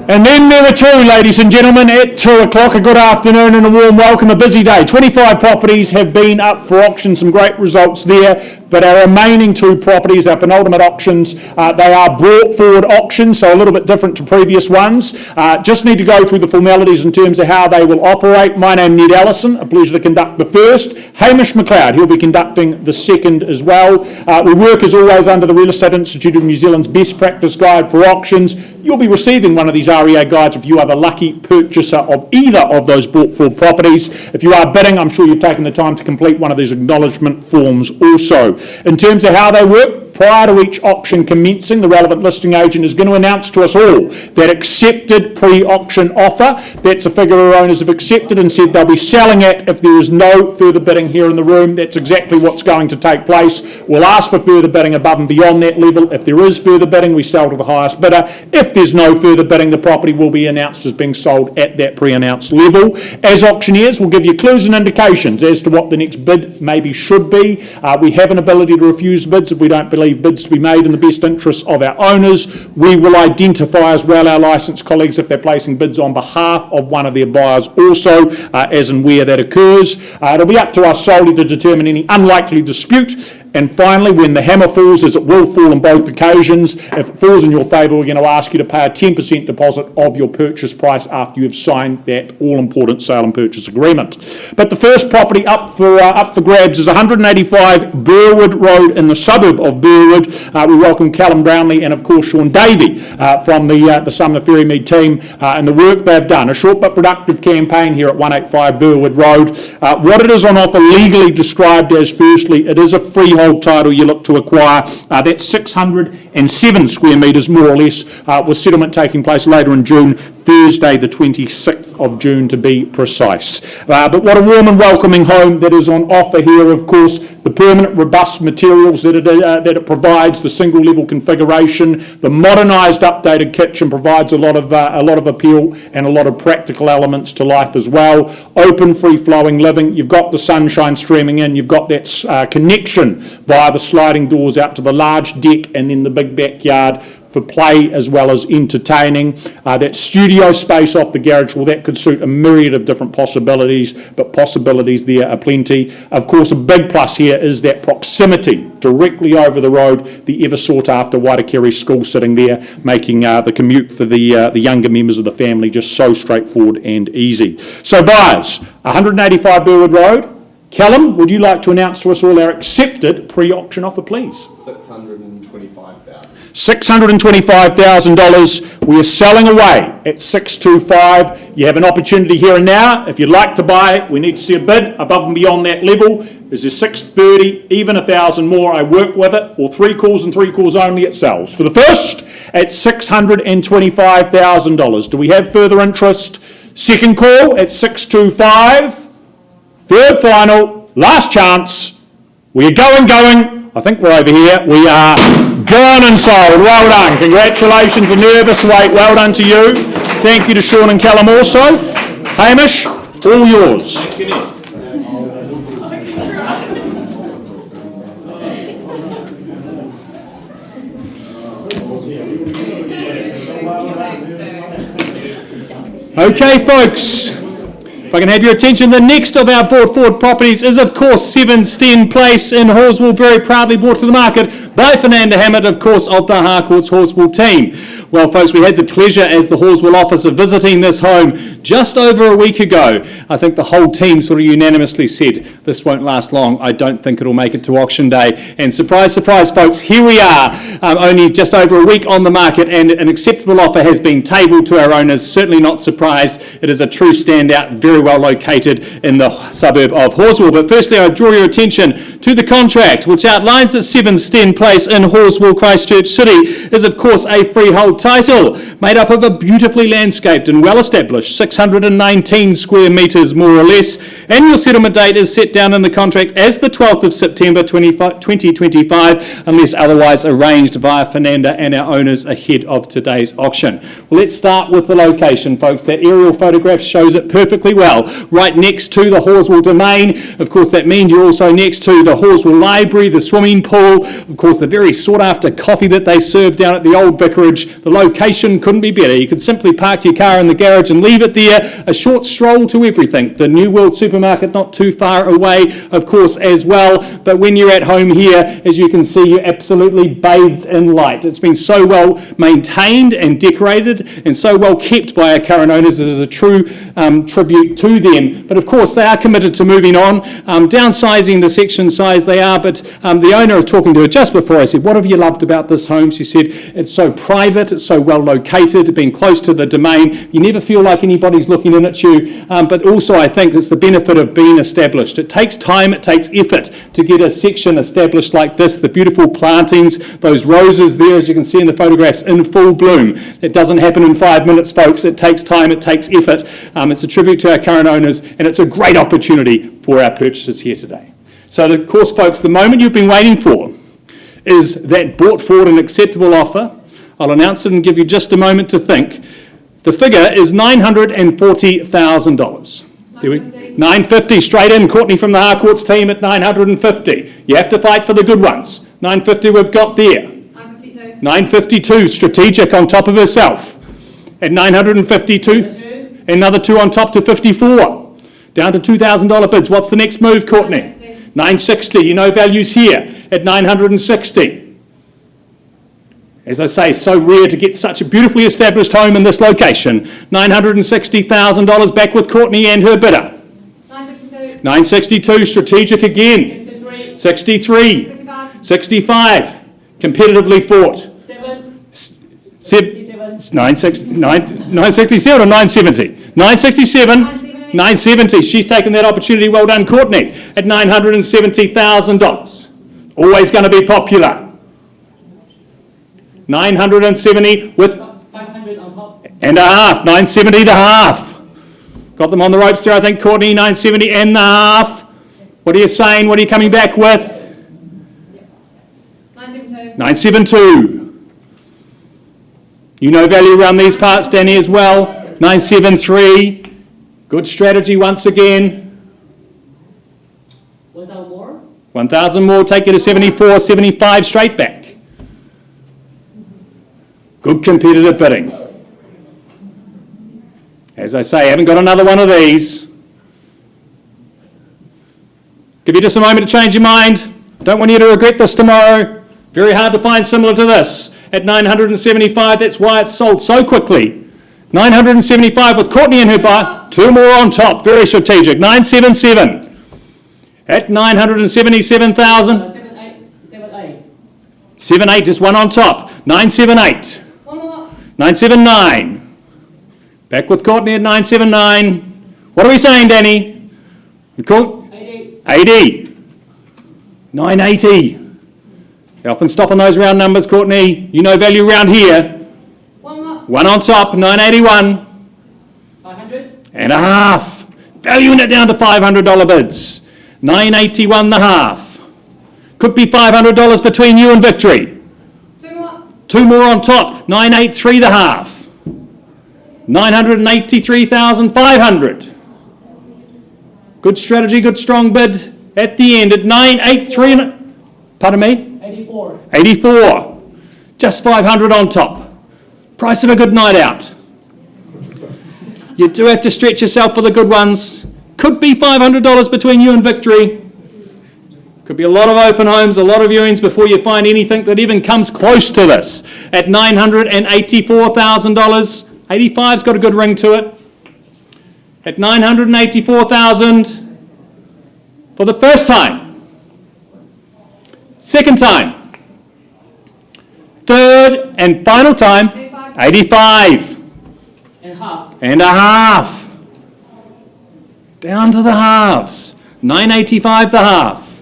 And then there are two, ladies and gentlemen, at 2 o'clock. A good afternoon and a warm welcome. A busy day. 25 properties have been up for auction. Some great results there. But our remaining two properties, our penultimate auctions, they are brought forward auctions, so a little bit different to previous ones. Just need to go through the formalities in terms of how they will operate. My name is Ned Allison. A pleasure to conduct the first. Hamish McLeod, he'll be conducting the second as well. We work as always under the Real Estate Institute of New Zealand's Best Practice Guide for Auctions. You'll be receiving one of these REA guides if you are the lucky purchaser of either of those bought forward properties. If you are bidding, I'm sure you've taken the time to complete one of these acknowledgement forms also. In terms of how they work, prior to each auction commencing, the relevant listing agent is going to announce to us all that accepted pre-auction offer. That's a figure our owners have accepted and said they'll be selling at if there is no further bidding here in the room. That's exactly what's going to take place. We'll ask for further bidding above and beyond that level. If there is further bidding, we sell to the highest bidder. If there's no further bidding, the property will be announced as being sold at that pre-announced level. As auctioneers, we'll give you clues and indications as to what the next bid maybe should be. We have an ability to refuse bids if we don't believe bids to be made in the best interests of our owners. We will identify as well our licensed colleagues if they're placing bids on behalf of one of their buyers also, as and where that occurs. It'll be up to us solely to determine any unlikely dispute. And finally, when the hammer falls, as it will fall on both occasions, if it falls in your favour, we're going to ask you to pay a 10% deposit of your purchase price after you've signed that all-important sale and purchase agreement. But the first property up for grabs is 185 Burwood Road in the suburb of Burwood. We welcome Callum Brownlee and, of course, Sean Davey from the Sumner Ferrymead team and the work they've done. A short but productive campaign here at 185 Burwood Road. What it is on offer legally described as, firstly, it is a freehold title you look to acquire. That's 607 square metres more or less, with settlement taking place later in June, Thursday the 26th of June to be precise. But what a warm and welcoming home that is on offer here. Of course, the permanent robust materials that it provides, the single level configuration, the modernised updated kitchen provides a lot of appeal and a lot of practical elements to life as well. Open free flowing living, you've got the sunshine streaming in, you've got that connection via the sliding doors out to the large deck and then the big backyard for play as well as entertaining. That studio space off the garage, well, that could suit a myriad of different possibilities, but possibilities there are plenty. Of course, a big plus here is that proximity directly over the road, the ever sought after Waitakere School sitting there, making the commute for the younger members of the family just so straightforward and easy. So buyers, 185 Burwood Road. Callum, would you like to announce to us all our accepted pre-auction offer, please? $625,000. We are selling away at $625,000. You have an opportunity here and now. If you'd like to buy it, we need to see a bid above and beyond that level. Is there $630,000, even $1,000 more, I work with it, or 3 calls and 3 calls only, it sells. For the first, at $625,000. Do we have further interest? Second call at $625,000. Third final, last chance. We are going. I think we're over here. We are gone and sold. Well done. Congratulations. A nervous wait. Well done to you. Thank you to Sean and Callum also. Hamish, all yours. Okay, folks. If I can have your attention, the next of our brought forward properties is, of course, 7 Sten Place in Horswell, very proudly brought to the market by Fernanda Hammett, of course, of the Harcourts Horswell team. Well, folks, we had the pleasure as the Horswell office of visiting this home just over a week ago. I think the whole team sort of unanimously said, this won't last long. I don't think it'll make it to auction day. And surprise, surprise, folks, here we are, only just over a week on the market, and an acceptable offer has been tabled to our owners. Certainly not surprised. It is a true standout, very well located in the suburb of Horswell. But firstly, I draw your attention to the contract, which outlines that 7 Sten Place in Horswell, Christchurch City, is of course a freehold title made up of a beautifully landscaped and well-established 619 square metres more or less. Annual settlement date is set down in the contract as the 12th of September 2025 unless otherwise arranged arranged via Fernanda and our owners ahead of today's auction. Well, let's start with the location, folks. That aerial photograph shows it perfectly well. Right next to the Horswell Domain. Of course, that means you're also next to the Horswell Library, the swimming pool, of course, the very sought-after coffee that they serve down at the old vicarage. The location couldn't be better. You could simply park your car in the garage and leave it there. A short stroll to everything. The New World Supermarket not too far away, of course, as well. But when you're at home here, as you can see, you're absolutely bathed in light. It's been so well maintained and decorated and so well kept by our current owners. It is a true tribute to them. But of course, they are committed to moving on, downsizing the section size they are. But the owner, I was talking to her just before, I said, what have you loved about this home? She said, it's so private, it's so well located, being close to the domain. You never feel like anybody's looking in at you. But also, I think it's the benefit of being established. It takes time, it takes effort to get a section established like this. The beautiful plantings, those roses there, as you can see in the photographs, in full bloom. It doesn't happen in 5 minutes, folks. It takes time, it takes effort. It's a tribute to our current owners, and it's a great opportunity for our purchasers here today. So, of course, folks, the moment you've been waiting for is that brought forward an acceptable offer. I'll announce it and give you just a moment to think. The figure is $940,000. $950 straight in. Courtney from the Harcourts team at $950. You have to fight for the good ones. $950 we've got there. $952 strategic on top of herself at $952. Another two on top to $54. Down to $2,000 bids. What's the next move, Courtney? $960. You know values here at $960. As I say, so rare to get such a beautifully established home in this location. $960,000 back with Courtney and her bidder. $962, strategic again. $63. $65, competitively fought. $967 or $970? $967. $970. She's taken that opportunity. Well done, Courtney. At $970,000. Always going to be popular. $970 with 500 on top. and a half. $970 the half. Got them on the ropes there, I think, Courtney. $970 and the half. What are you saying? What are you coming back with? $972. You know value around these parts, Danny, as well. $973. Good strategy once again. 1,000 more. 1,000 more, take you to 74, 75 straight back. Good competitive bidding. As I say, I haven't got another one of these. Give you just a moment to change your mind. Don't want you to regret this tomorrow. Very hard to find similar to this. At $975, that's why it's sold so quickly. $975 with Courtney and her buy. Two more on top, very strategic. $977. At $977,000. 78. 78, just one on top. $978. One more. $979. Back with Courtney at $979. What are we saying, Danny? 80. $80. $980. They often stop on those round numbers, Courtney. You know value around here. One more. One on top, $981. 500. And a half. Valuing it down to $500 bids. $981 the half. Could be $500 between you and victory. Two more. Two more on top, $983 the half. $983,500. Good strategy, good strong bid at the end at $983. Pardon me? 84. 84. Just $500 on top. Price of a good night out. You do have to stretch yourself for the good ones. Could be $500 between you and victory. Could be a lot of open homes, a lot of viewings before you find anything that even comes close to this. At $984,000, 85's got a good ring to it. At $984,000 for the first time. Second time. Third and final time. 85. And half. And a half. Down to the halves. $985 the half.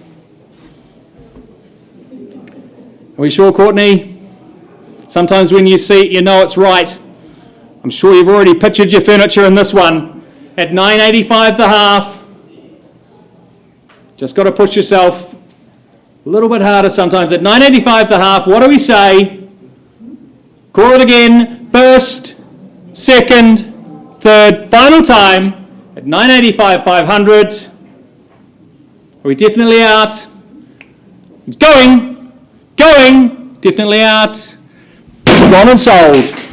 Are we sure, Courtney? Sometimes when you see it, you know it's right. I'm sure you've already pictured your furniture in this one. At $985 the half. Just got to push yourself. A little bit harder sometimes. At 9.85 the half, what do we say? Call it again. First, second, third, final time. At 9.85, 500. Are we definitely out? Going, definitely out. Gone and sold.